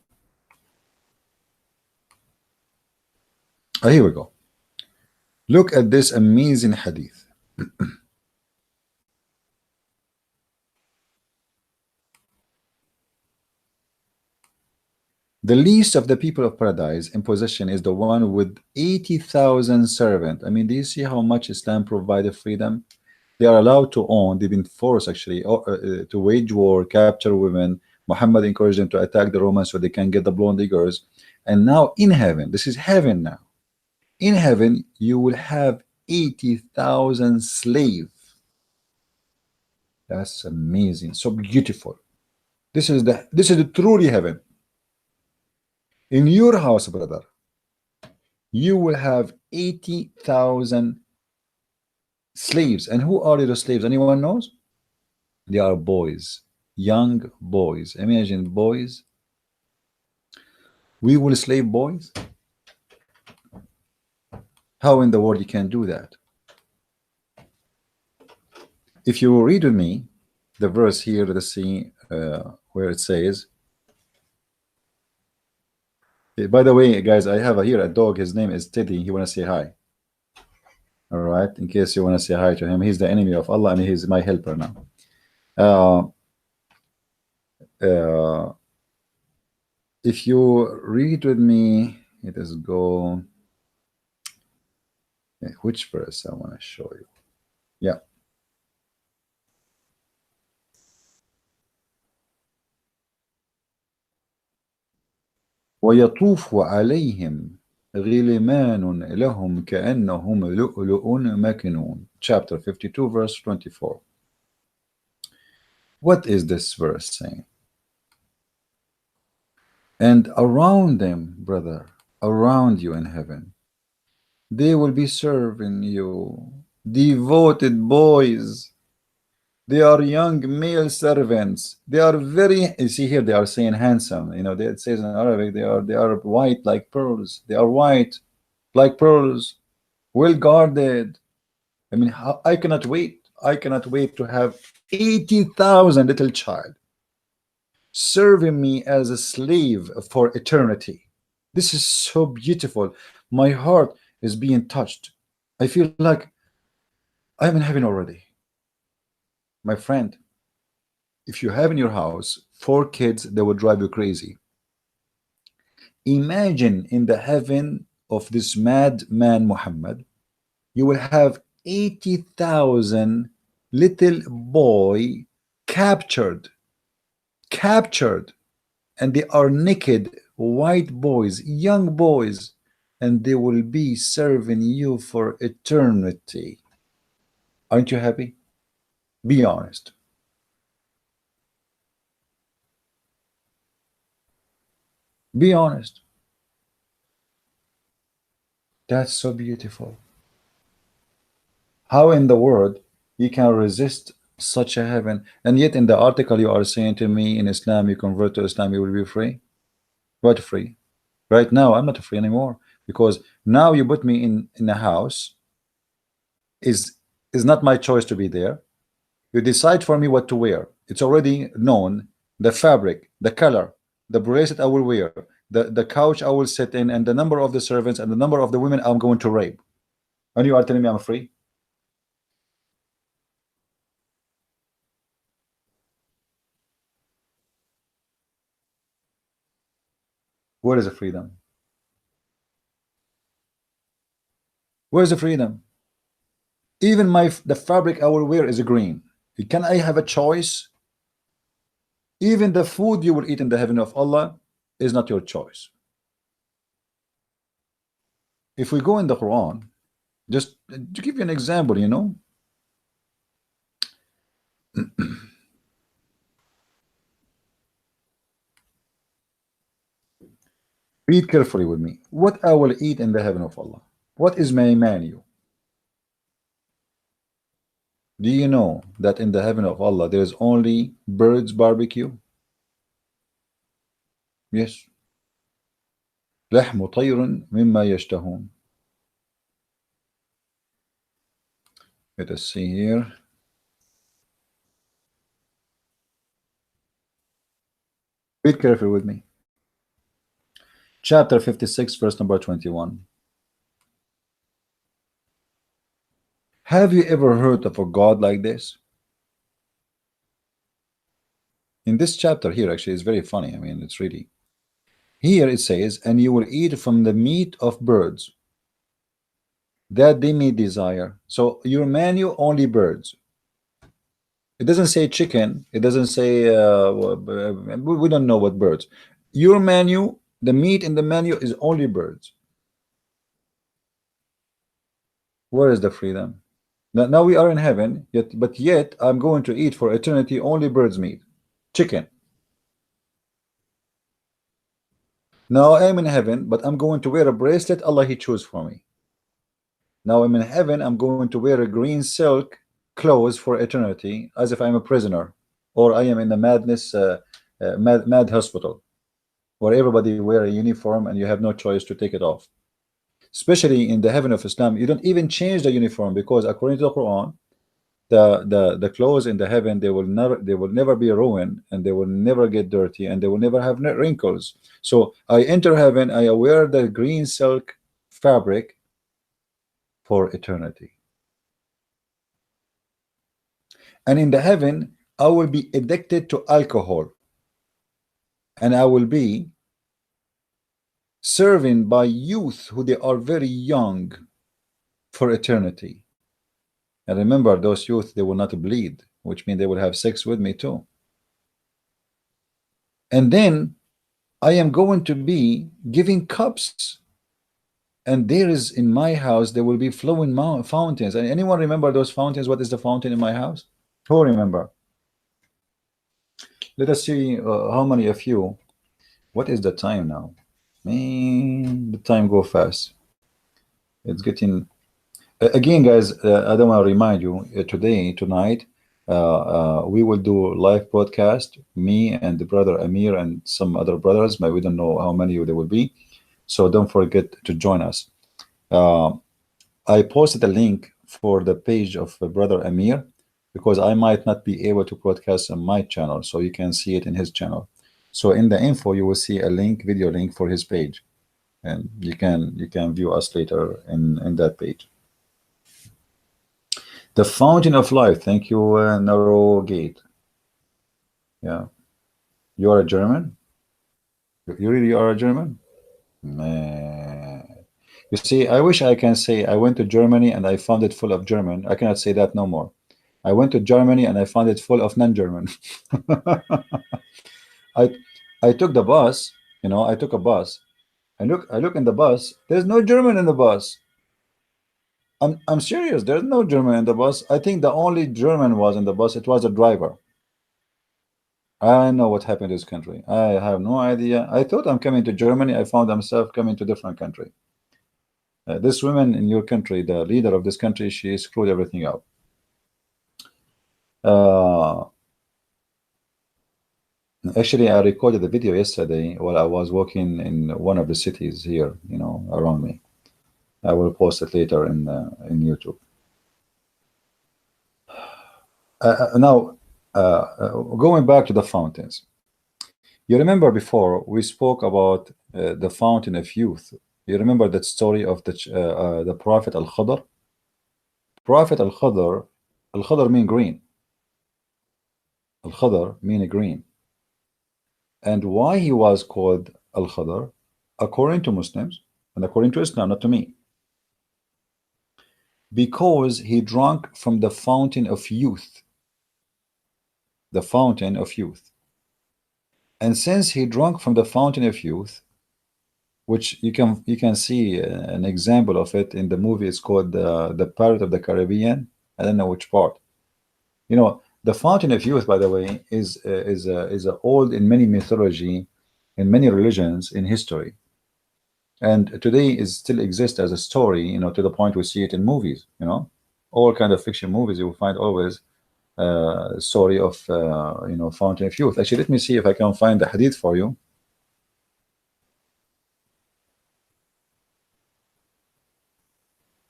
Oh, here we go. Look at this amazing hadith. The least of the people of paradise in possession is the one with 80,000 servants. I mean, do you see how much Islam provided freedom? They are allowed to own, they've been forced actually to wage war, capture women. Muhammad encouraged them to attack the Romans so they can get the blonde diggers. And now in heaven, this is heaven now. In heaven, you will have 80,000 slaves. That's amazing. So beautiful. This is the truly heaven. In your house, brother, you will have 80,000 slaves. And who are the slaves? Anyone knows? They are boys, young boys. Imagine boys. We will slave boys. How in the world you can do that? If you read with me the verse here, let's see where it says. By the way, guys, I have here a dog. His name is Teddy. He want to say hi. All right, in case you want to say hi to him, he's the enemy of Allah and he's my helper now. Uh, uh, if you read with me, it is go. Which verse I want to show you? Yeah. ويطوف عليهم غلمان لهم كأنهم لؤلؤ مكنون. Chapter 52, verse 24. What is this verse saying? And around them, brother, around you in heaven, they will be serving you devoted boys. They are young male servants. They are very, you see here, they are saying handsome. You know, it says in Arabic, they are white like pearls. They are white like pearls, well guarded. I mean, I cannot wait. I cannot wait to have 80,000 little child serving me as a slave for eternity. This is so beautiful. My heart is being touched. I feel like I'm in heaven already. My friend, if you have in your house 4 kids, they will drive you crazy. Imagine in the heaven of this madman Muhammad, you will have 80,000 little boy captured, and they are naked white boys, young boys, and they will be serving you for eternity. Aren't you happy? Be honest. Be honest. That's so beautiful. How in the world you can resist such a heaven? And yet in the article you are saying to me, in Islam you convert to Islam, you will be free. What free? Right now I'm not free anymore, because now you put me in a house. Is not my choice to be there. You decide for me what to wear. It's already known, the fabric, the color, the bracelet I will wear, the couch I will sit in, and the number of the servants and the number of the women I'm going to rape. And you are telling me I'm free? Where is the freedom? Where's the freedom? Even the fabric I will wear is green. Can I have a choice? Even the food you will eat in the heaven of Allah is not your choice. If we go in the Quran, just to give you an example, you know, read carefully with me. What I will eat in the heaven of Allah? What is my menu? Do you know that in the heaven of Allah there is only birds barbecue? Yes. لحم طير مما يشتهون. Let us see here. Read carefully with me. Chapter 56, verse number 21. Have you ever heard of a God like this? In this chapter here, actually, it's very funny. I mean, it's really. Here it says, and you will eat from the meat of birds that they may desire. So your menu, only birds. It doesn't say chicken. It doesn't say, we don't know what birds. Your menu, the meat in the menu is only birds. Where is the freedom? Now we are in heaven, but yet I'm going to eat for eternity only bird's meat, chicken. Now I'm in heaven, but I'm going to wear a bracelet Allah He chose for me. Now I'm in heaven, I'm going to wear a green silk clothes for eternity, as if I'm a prisoner, or I am in the mad hospital, where everybody wear a uniform and you have no choice to take it off. Especially in the heaven of Islam, you don't even change the uniform, because according to the Quran, the clothes in the heaven, they will never be ruined, and they will never get dirty, and they will never have wrinkles. So I enter heaven, I wear the green silk fabric for eternity. And in the heaven, I will be addicted to alcohol, and I will be serving by youth who they are very young for eternity. And remember, those youth, they will not bleed, which means they will have sex with me too. And then I am going to be giving cups, and there is in my house there will be flowing fountains. And anyone remember those fountains? What is the fountain in my house? Who remember? Let us see how many of you. What is the time now? Man, the time go fast. It's getting again, guys. I don't want to remind you tonight. We will do live broadcast, me and the brother Amir and some other brothers, but we don't know how many there will be, so don't forget to join us. I posted a link for the page of brother Amir, because I might not be able to broadcast on my channel, so you can see it in his channel. So in the info you will see a link, video link for his page, and you can view us later in that page. The fountain of life. Thank you, Narrow Gate. Yeah, you are a German. You really are a German, man. You see, I wish I can say I went to Germany and I found it full of German. I cannot say that no more. I went to Germany and I found it full of non-German. I took the bus. You know, I took a bus. I look in the bus. There's no German in the bus. I'm serious. There's no German in the bus. I think the only German was in the bus. It was a driver. I know what happened to this country. I have no idea. I thought I'm coming to Germany. I found myself coming to a different country. This woman in your country, the leader of this country, she screwed everything up. Actually, I recorded the video yesterday while I was walking in one of the cities here, you know, around me. I will post it later in YouTube. Now, going back to the fountains. You remember before we spoke about the fountain of youth. You remember that story of the Prophet Al-Khadr? Prophet Al-Khadr, Al-Khadr mean green. Al-Khadr mean green. And why he was called Al-Khadr? according to Muslims and according to Islam, not to me, because he drank from the fountain of youth, the fountain of youth. And since he drank from the fountain of youth, which you can see an example of it in the movie. It's called the Pirate of the Caribbean. I don't know which part. You know, the Fountain of Youth, by the way, is old in many mythology, in many religions, in history, and today is still exists as a story. You know, to the point we see it in movies. You know, all kind of fiction movies you will find always story of Fountain of Youth. Actually, let me see if I can find the hadith for you.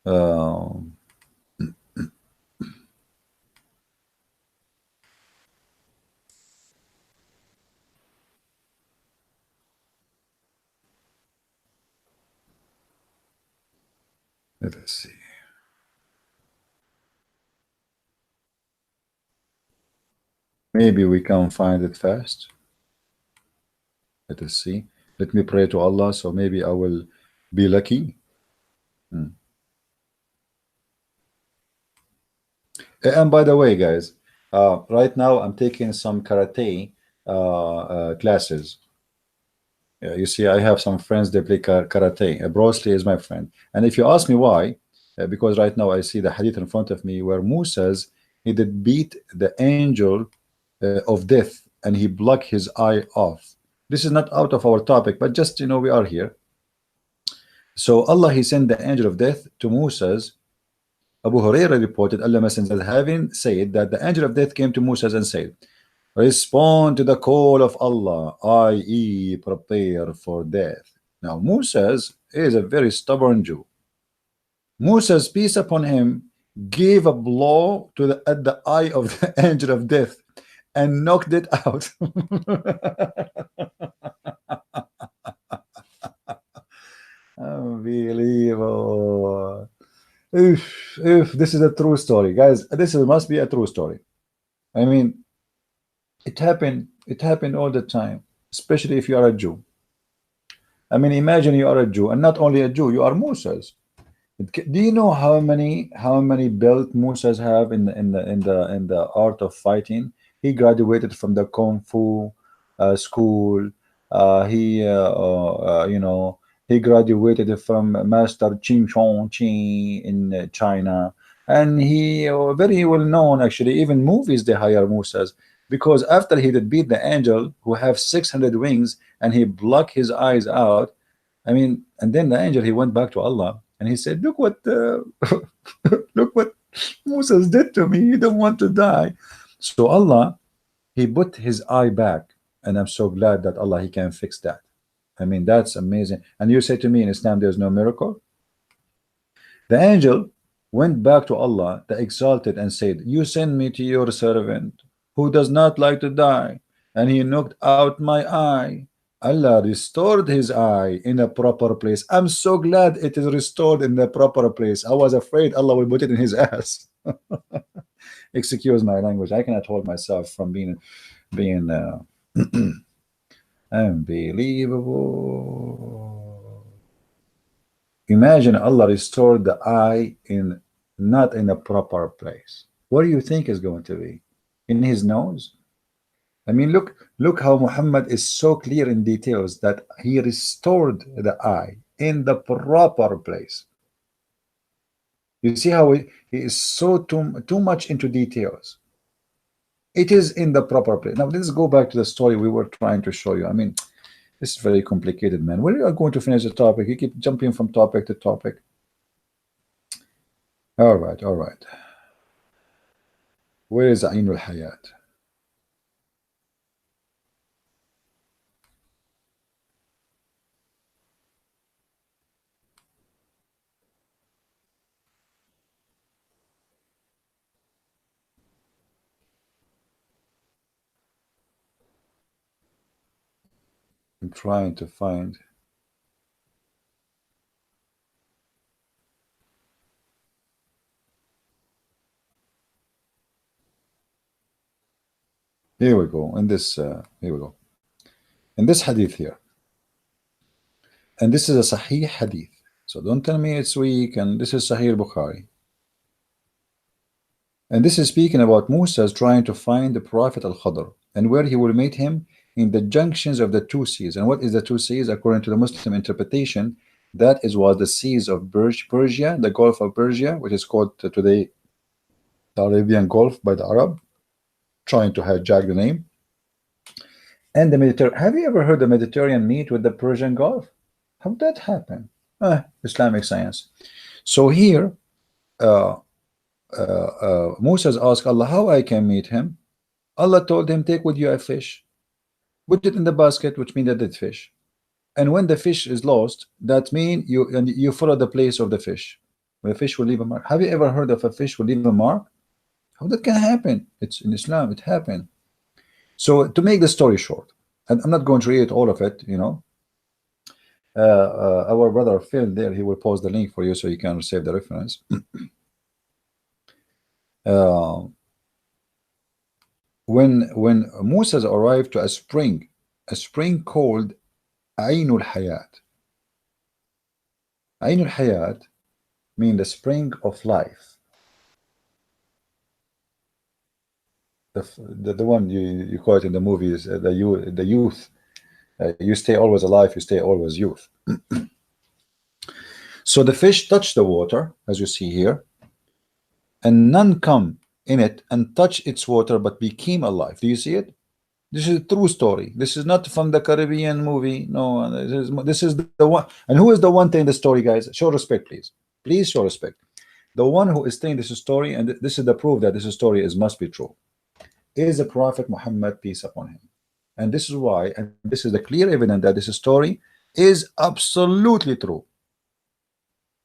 Uh, let us see. Maybe we can find it fast. Let us see. Let me pray to Allah, so maybe I will be lucky. Hmm. And by the way, guys, right now I'm taking some karate classes. You see, I have some friends they play karate. Bruce Lee is my friend. And if you ask me why, because right now I see the hadith in front of me where Musa says he did beat the angel of death and he blocked his eye off. This is not out of our topic, but just we are here. So Allah he sent the angel of death to Moses. Abu Huraira reported Allah Messenger having said that the angel of death came to Moses and said, respond to the call of Allah, i.e. prepare for death. Now Moses is a very stubborn Jew. Moses, peace upon him, gave a blow at the eye of the angel of death and knocked it out. Unbelievable. If this is a true story, guys, must be a true story. I mean, it happened all the time, especially if you are a Jew. I mean, imagine you are a Jew, and not only a Jew, you are Musas. Do you know how many belt Musas have in the art of fighting? He graduated from the Kung Fu school. He graduated from Master Ching Chong Chi in China, and he very well known. Actually, even movies they hire Musas because after he did beat the angel who have 600 wings and he blocked his eyes out. I mean, and then the angel he went back to Allah and he said, "Look what look what Moses did to me. He don't want to die." So Allah he put his eye back, and I'm so glad that Allah he can fix that. I mean, that's amazing. And you say to me in Islam there's no miracle? The angel went back to Allah the exalted and said, you send me to your servant who does not like to die, and he knocked out my eye. Allah restored his eye in a proper place. I'm so glad it is restored in the proper place. I was afraid Allah will put it in his ass. Excuse my language. I cannot hold myself from being unbelievable. Imagine Allah restored the eye in not in a proper place. What do you think is going to be in his nose? I mean, look how Muhammad is so clear in details that he restored the eye in the proper place. You see how he is so too much into details. It is in the proper place. Now let's go back to the story we were trying to show you. I mean, this is very complicated, man. When are you going to finish the topic? You keep jumping from topic to topic. All right, all right. Where is Ainul Hayat? I'm trying to find. Here we go. In this, here we go. In this hadith here, And this is a Sahih hadith. So don't tell me it's weak, and this is Sahih Bukhari. And this is speaking about Musa trying to find the Prophet Al-Khadr and where he will meet him in the junctions of the two seas. And what is the two seas? According to the Muslim interpretation, that is what the seas of Persia, the Gulf of Persia, which is called today the Arabian Gulf by the Arab, trying to hijack the name, and the Mediterranean. Have you ever heard the Mediterranean meet with the Persian Gulf? How did that happen? Islamic science. So here, Moses asked Allah how I can meet him. Allah told him, take with you a fish, put it in the basket, which means a dead fish. And when the fish is lost, that means you follow the place of the fish. The fish will leave a mark. Have you ever heard of a fish will leave a mark? How that can happen? It's in Islam, it happened. So to make the story short, and I'm not going to read all of it, you know. Our brother Phil there, he will post the link for you so you can save the reference. When Moses arrived to a spring called Ainul Hayat. Ainul Hayat means the spring of life. The one you call it in the movies, the youth. You stay always alive, you stay always youth. So the fish touched the water, as you see here, and none come in it and touch its water but became alive. Do you see it? This is a true story. This is not from the Caribbean movie. No, this is the one. And who is the one telling the story, guys? Show respect, please. Please show respect. The one who is telling this story, and this is the proof that this story must be true, is the Prophet Muhammad, peace upon him. And this is why, and this is the clear evidence that this story is absolutely true.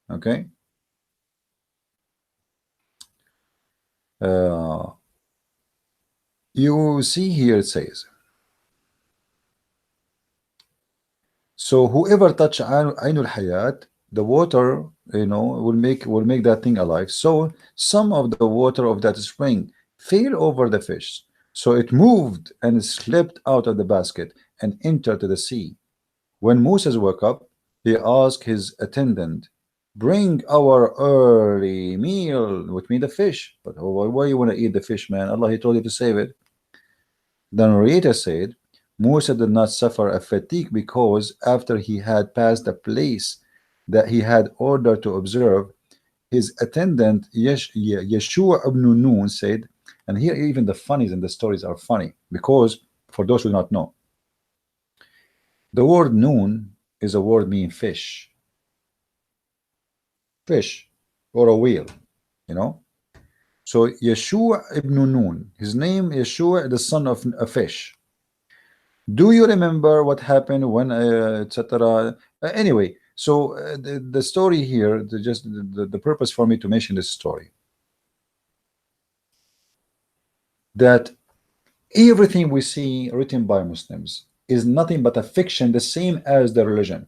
Okay. You see here it says, so whoever touch Ainul Hayat, the water, you know, will make that thing alive. So some of the water of that spring fell over the fish, so it moved and slipped out of the basket and entered the sea. When Moses woke up, he asked his attendant, bring our early meal, which means the fish. But why you want to eat the fish, man? Allah, he told you to save it. The narrator said, Moses did not suffer a fatigue because after he had passed the place that he had ordered to observe, his attendant Yeshua ibn Nun said, and here even the funnies in the stories are funny, because for those who do not know, the word Nun is a word meaning fish or a whale, you know. So Yeshua ibn Nun, his name Yeshua, the son of a fish. Do you remember what happened when etc. Anyway, so the story here, the purpose for me to mention this story, that everything we see written by Muslims is nothing but a fiction, the same as the religion.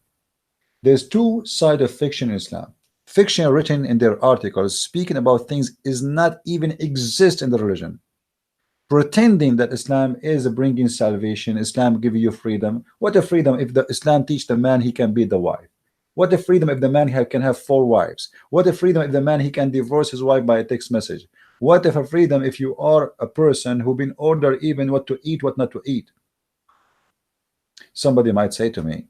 There's two sides of fiction in Islam. Fiction written in their articles speaking about things is not even exist in the religion. Pretending that Islam is bringing salvation, Islam give you freedom. What a freedom if the Islam teach the man he can beat the wife? What a freedom if the man can have 4 wives? What a freedom if the man he can divorce his wife by a text message? What if a freedom if you are a person who been ordered even what to eat, what not to eat? Somebody might say to me,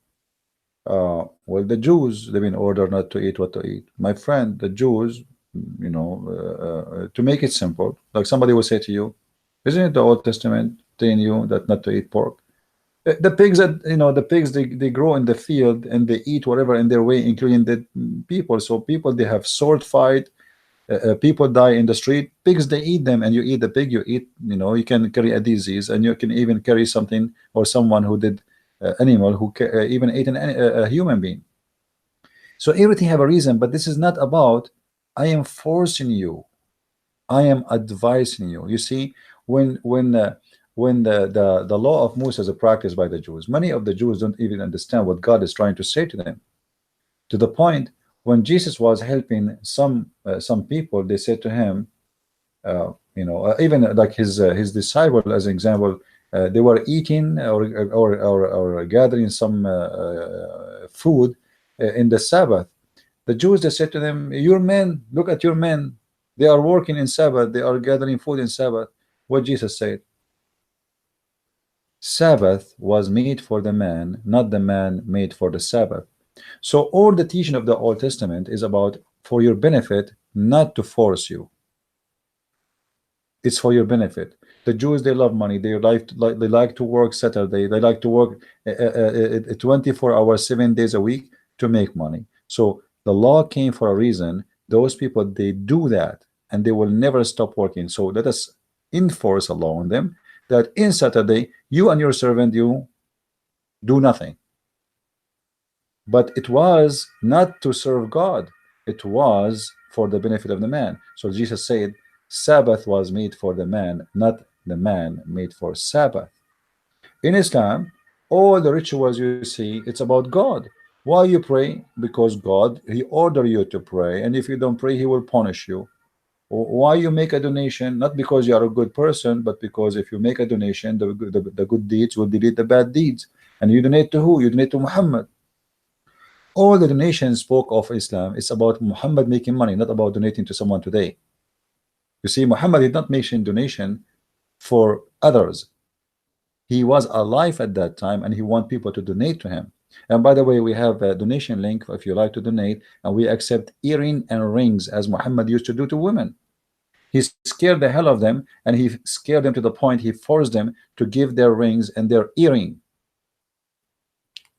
well, the Jews, they've been ordered not to eat what to eat. My friend, the Jews, you know, to make it simple, like somebody will say to you, isn't it the Old Testament telling you that not to eat pork? The pigs that, you know, the pigs, they grow in the field and they eat whatever in their way, including the people. So people, they have sword fight, people die in the street, pigs, they eat them, and you eat the pig, you eat, you know, you can carry a disease, and you can even carry something, or someone who did animal who even ate a human being. So everything have a reason, but this is not about I am forcing you, I am advising you. You see, when the law of Moses is practiced by the Jews, many of the Jews don't even understand what God is trying to say to them, to the point when Jesus was helping some people, they said to him, you know, even like his disciple, as an example, they were eating or gathering some food, in the Sabbath. The Jews, they said to them, your men, look at your men, they are working in Sabbath, they are gathering food in Sabbath. What Jesus said, Sabbath was made for the man, not the man made for the Sabbath. So all the teaching of the Old Testament is about for your benefit, not to force you. It's for your benefit. The Jews, they love money. They like to work Saturday. They like to work 24 hours, 7 days a week to make money. So the law came for a reason. Those people, they do that and they will never stop working. So let us enforce a law on them that in Saturday, you and your servant, you do nothing. But it was not to serve God. It was for the benefit of the man. So Jesus said, Sabbath was made for the man, not the man made for Sabbath. In Islam, all the rituals you see, it's about God. Why you pray? Because God, He ordered you to pray, and if you don't pray, He will punish you. Why you make a donation? Not because you are a good person, but because if you make a donation, the good deeds will delete the bad deeds. And you donate to who? You donate to Muhammad. All the donations spoke of Islam, it's about Muhammad making money, not about donating to someone today. You see, Muhammad did not make donation for others. He was alive at that time and he want people to donate to him. And by the way, we have a donation link if you like to donate, and we accept earring and rings as Muhammad used to do to women. He scared the hell of them, and he scared them to the point he forced them to give their rings and their earring.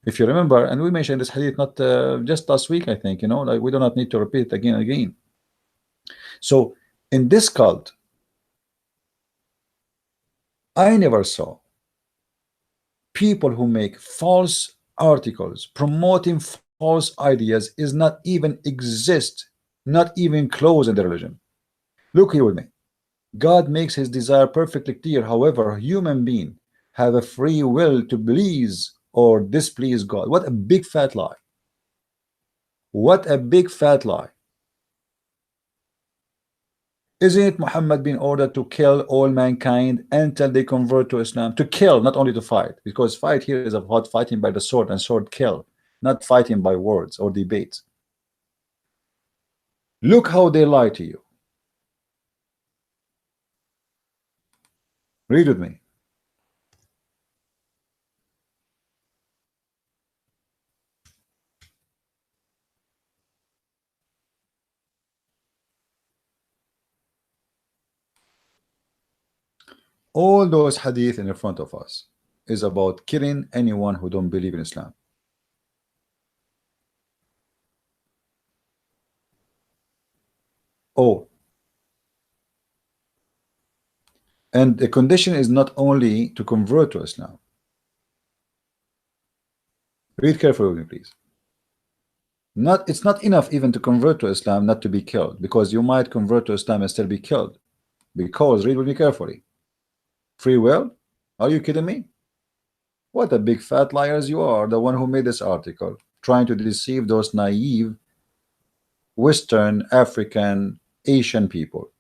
If you remember, and we mentioned this hadith not just last week, I think, you know, like we do not need to repeat it again and again. So in this cult, I never saw people who make false articles promoting false ideas is not even exist, not even close in the religion. Look here with me. God makes his desire perfectly clear. However, human being have a free will to please or displease God. What a big fat lie. What a big fat lie. Isn't it Muhammad being ordered to kill all mankind until they convert to Islam? To kill, not only to fight, because fight here is about fighting by the sword, and sword kill, not fighting by words or debates. Look how they lie to you. Read with me. All those hadith in front of us is about killing anyone who don't believe in Islam. Oh, and the condition is not only to convert to Islam. Read carefully with me, please. It's not enough even to convert to Islam not to be killed, because you might convert to Islam and still be killed. Because, read with me carefully, free will? Are you kidding me? What a big fat liars you are, the one who made this article, trying to deceive those naive Western, African, Asian people.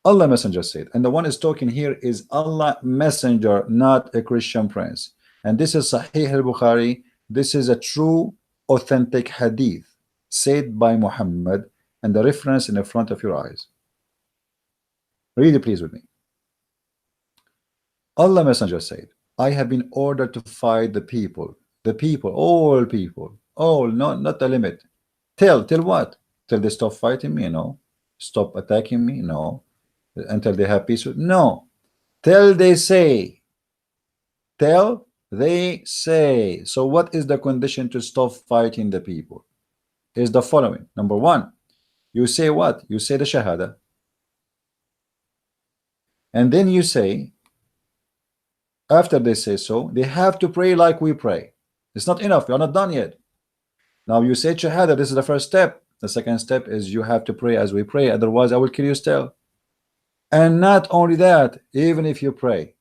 Allah Messenger said, and the one is talking here is Allah Messenger, not a Christian prince. And this is Sahih al-Bukhari. This is a true, authentic hadith said by Muhammad, and the reference in the front of your eyes. Read it please with me. Allah Messenger said, I have been ordered to fight the people, all people, all, not the limit. Till what? Till they stop fighting me? No. Stop attacking me? No. Until they have peace? No. Till they say. Till they say. So what is the condition to stop fighting the people? Is the following. Number one, you say what? You say the Shahada. And then you say, after they say so, they have to pray like we pray. It's not enough. You're not done yet. Now you say Shahada. This is the first step. The second step is you have to pray as we pray. Otherwise, I will kill you still. And not only that, even if you pray,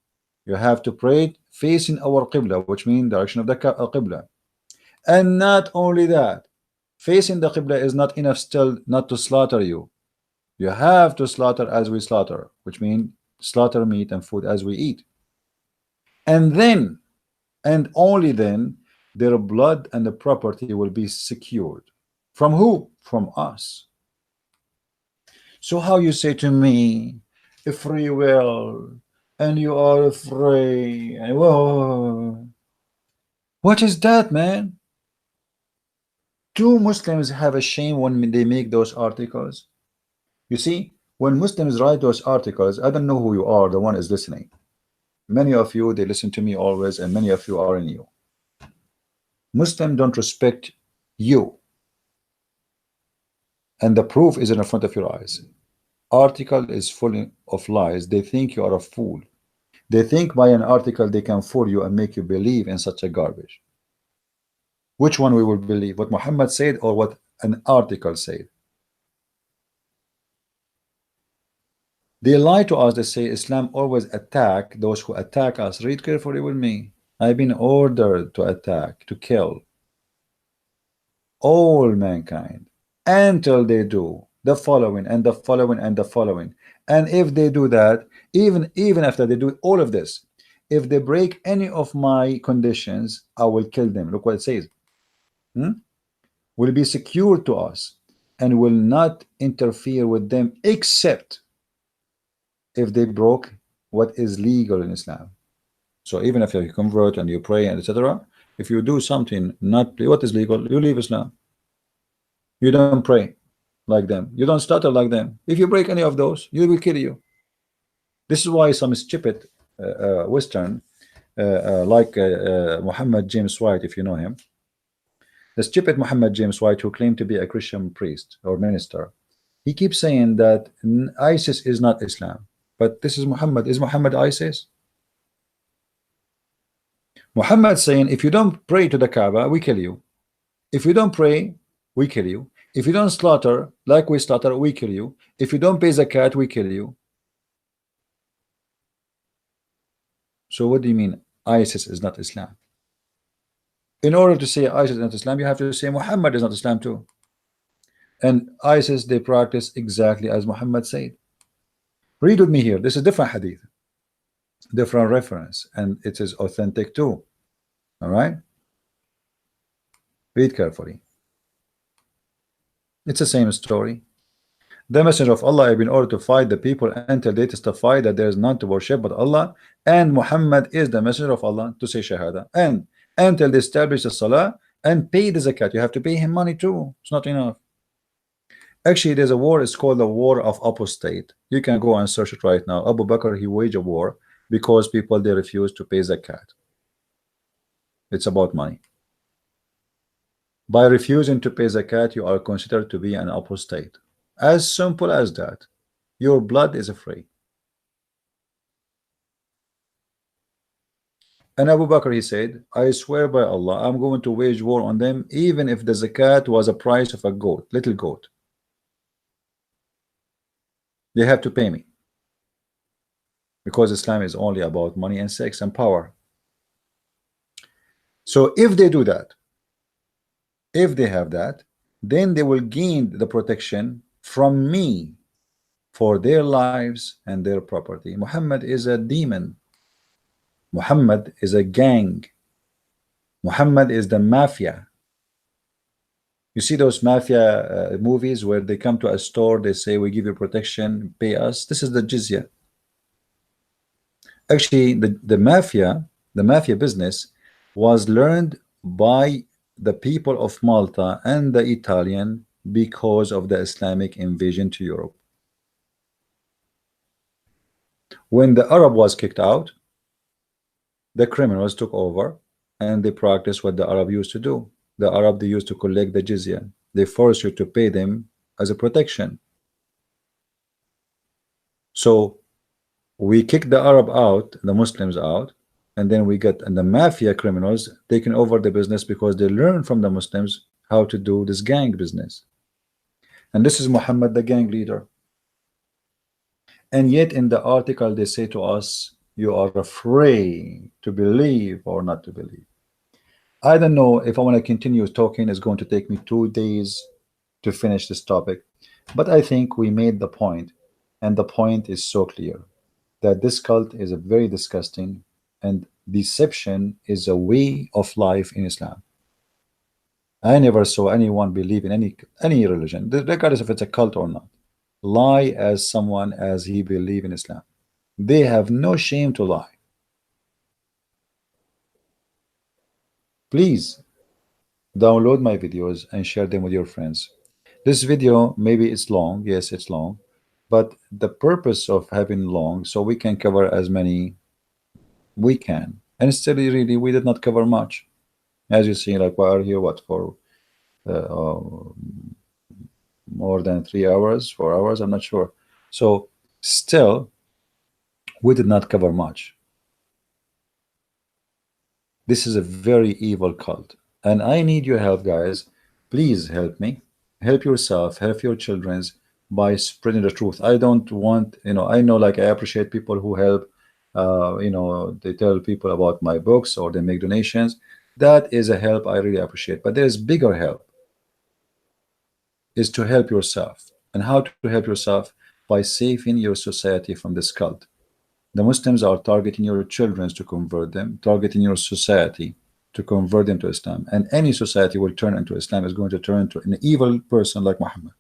you have to pray facing our Qibla, which means direction of the Qibla. And not only that, facing the Qibla is not enough still not to slaughter you. You have to slaughter as we slaughter, which means slaughter meat and food as we eat. And then, and only then, their blood and the property will be secured. From who? From us. So how you say to me, a free will, and you are free, and whoa, what is that, man? Do Muslims have a shame when they make those articles? You see, when Muslims write those articles, I don't know who you are, the one is listening. Many of you, they listen to me always, and many of you are in you. Muslims don't respect you. And the proof is in front of your eyes. Article is full of lies. They think you are a fool. They think by an article they can fool you and make you believe in such a garbage. Which one we will believe? What Muhammad said or what an article said? They lie to us. They say Islam always attack those who attack us. Read carefully with me. I've been ordered to attack, to kill all mankind until they do the following and the following and the following. And if they do that, even after they do all of this, if they break any of my conditions, I will kill them. Look what it says. Will be secured to us and will not interfere with them except if they broke what is legal in Islam. So even if you convert and you pray and etc., if you do something not what is legal, you leave Islam. You don't pray like them. You don't stutter like them. If you break any of those, you will kill you. This is why some stupid Western, like Muhammad James White, if you know him, the stupid Muhammad James White, who claimed to be a Christian priest or minister, he keeps saying that ISIS is not Islam, but this is Muhammad. Is Muhammad ISIS? Muhammad saying, if you don't pray to the Kaaba, we kill you. If you don't pray, we kill you. If you don't slaughter like we slaughter, we kill you. If you don't pay zakat, we kill you. So what do you mean ISIS is not Islam? In order to say ISIS is not Islam, you have to say Muhammad is not Islam too. And ISIS, they practice exactly as Muhammad said. Read with me here. This is different hadith, different reference, and it is authentic too. All right, read carefully. It's the same story. The messenger of Allah have been ordered to fight the people until they testify that there is none to worship but Allah, and Muhammad is the messenger of Allah, to say shahada, and until they establish the salah and pay the zakat. You have to pay him money too. It's not enough. Actually, there's a war. It's called the war of apostate. You can go and search it right now. Abu Bakr, he waged a war because people, they refuse to pay zakat. It's about money. By refusing to pay zakat, you are considered to be an apostate. As simple as that. Your blood is free. And Abu Bakr, he said, I swear by Allah, I'm going to wage war on them even if the zakat was a price of a goat, little goat. They have to pay me, because Islam is only about money and sex and power. So if they do that, if they have that, then they will gain the protection from me for their lives and their property. Muhammad is a demon. Muhammad is a gang. Muhammad is the mafia. You see those mafia movies where they come to a store, they say, we give you protection, pay us. This is the jizya. Actually, the mafia business was learned by the people of Malta and the Italian because of the Islamic invasion to Europe. When the Arab was kicked out, the criminals took over and they practiced what the Arab used to do. The Arab, they used to collect the jizya. They force you to pay them as a protection. So we kick the Arab out, the Muslims out, and then we get the mafia criminals taking over the business because they learn from the Muslims how to do this gang business. And this is Muhammad, the gang leader. And yet in the article they say to us, you are afraid to believe or not to believe. I don't know if I want to continue talking. It's going to take me 2 days to finish this topic, but I think we made the point, and the point is so clear that this cult is a very disgusting, and deception is a way of life in Islam. I never saw anyone believe in any religion, regardless if it's a cult or not, lie as someone as he believe in Islam. They have no shame to lie. Please download my videos and share them with your friends. This video, maybe it's long, yes, it's long, but the purpose of having long so we can cover as many we can. And still, really, we did not cover much. As you see, like we are here, what, for uh, more than 3 hours, 4 hours, I'm not sure. So still, we did not cover much. This is a very evil cult, and I need your help, guys. Please help me, help yourself, help your children's by spreading the truth. I don't want, I know, like, I appreciate people who help. They tell people about my books or they make donations. That is a help I really appreciate. But there's bigger help, is to help yourself. And how to help yourself? By saving your society from this cult. The Muslims are targeting your children to convert them, targeting your society to convert them to Islam. And any society will turn into Islam is going to turn into an evil person like Muhammad.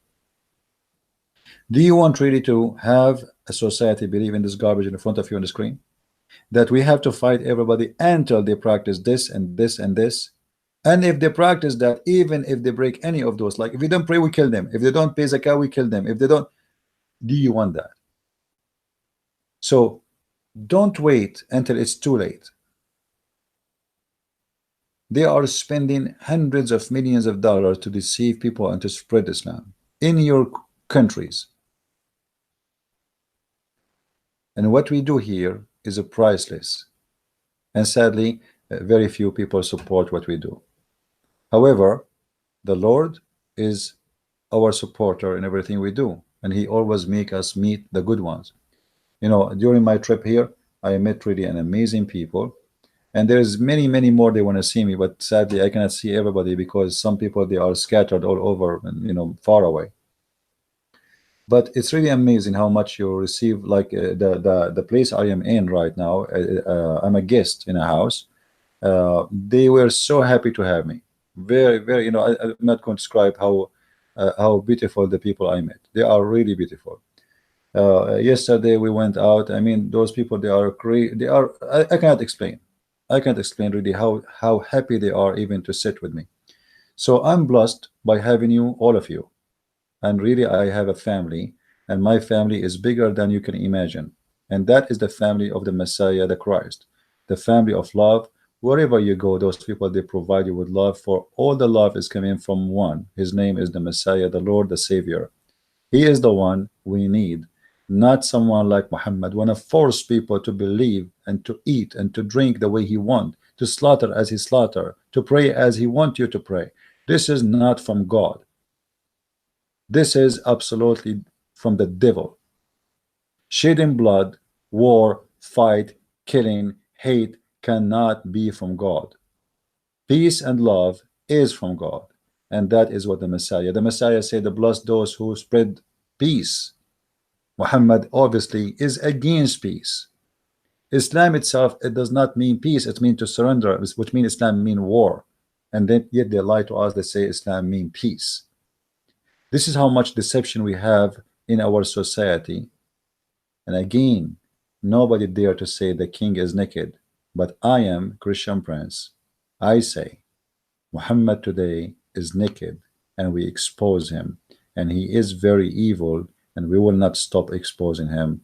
Do you want really to have a society believe in this garbage in front of you on the screen? That we have to fight everybody until they practice this and this and this. And if they practice that, even if they break any of those, like if we don't pray, we kill them. If they don't pay zakah, we kill them. If they don't, do you want that? So don't wait until it's too late. They are spending hundreds of millions of dollars to deceive people and to spread Islam in your countries. And what we do here is priceless. And sadly, very few people support what we do. However, the Lord is our supporter in everything we do, and He always make us meet the good ones. During my trip here, I met really an amazing people, and there's many more they want to see me, but sadly I cannot see everybody because some people, they are scattered all over and far away. But it's really amazing how much you receive. Like the place I am in right now, I'm a guest in a house. They were so happy to have me. Very, very, I'm not going to describe how beautiful the people I met. They are really beautiful. Yesterday we went out. I mean, those people, they are great. They are, I cannot explain. I can't explain really how happy they are even to sit with me. So I'm blessed by having you, all of you. And really, I have a family, and my family is bigger than you can imagine. And that is the family of the Messiah, the Christ, the family of love. Wherever you go, those people, they provide you with love, for all the love is coming from one. His name is the Messiah, the Lord, the Savior. He is the one we need, not someone like Muhammad, want to force people to believe and to eat and to drink the way he want, to slaughter as he slaughter, to pray as he want you to pray. This is not from God. This is absolutely from the devil. Shedding blood, war, fight, killing, hate cannot be from God. Peace and love is from God. And that is what the Messiah said, bless those who spread peace. Muhammad obviously is against peace. Islam itself, it does not mean peace, it means to surrender, which means Islam mean war. And then yet they lie to us, they say Islam mean peace. This is how much deception we have in our society. And again, nobody dare to say the king is naked, but I am Christian Prince. I say Muhammad today is naked, and we expose him, and he is very evil, and we will not stop exposing him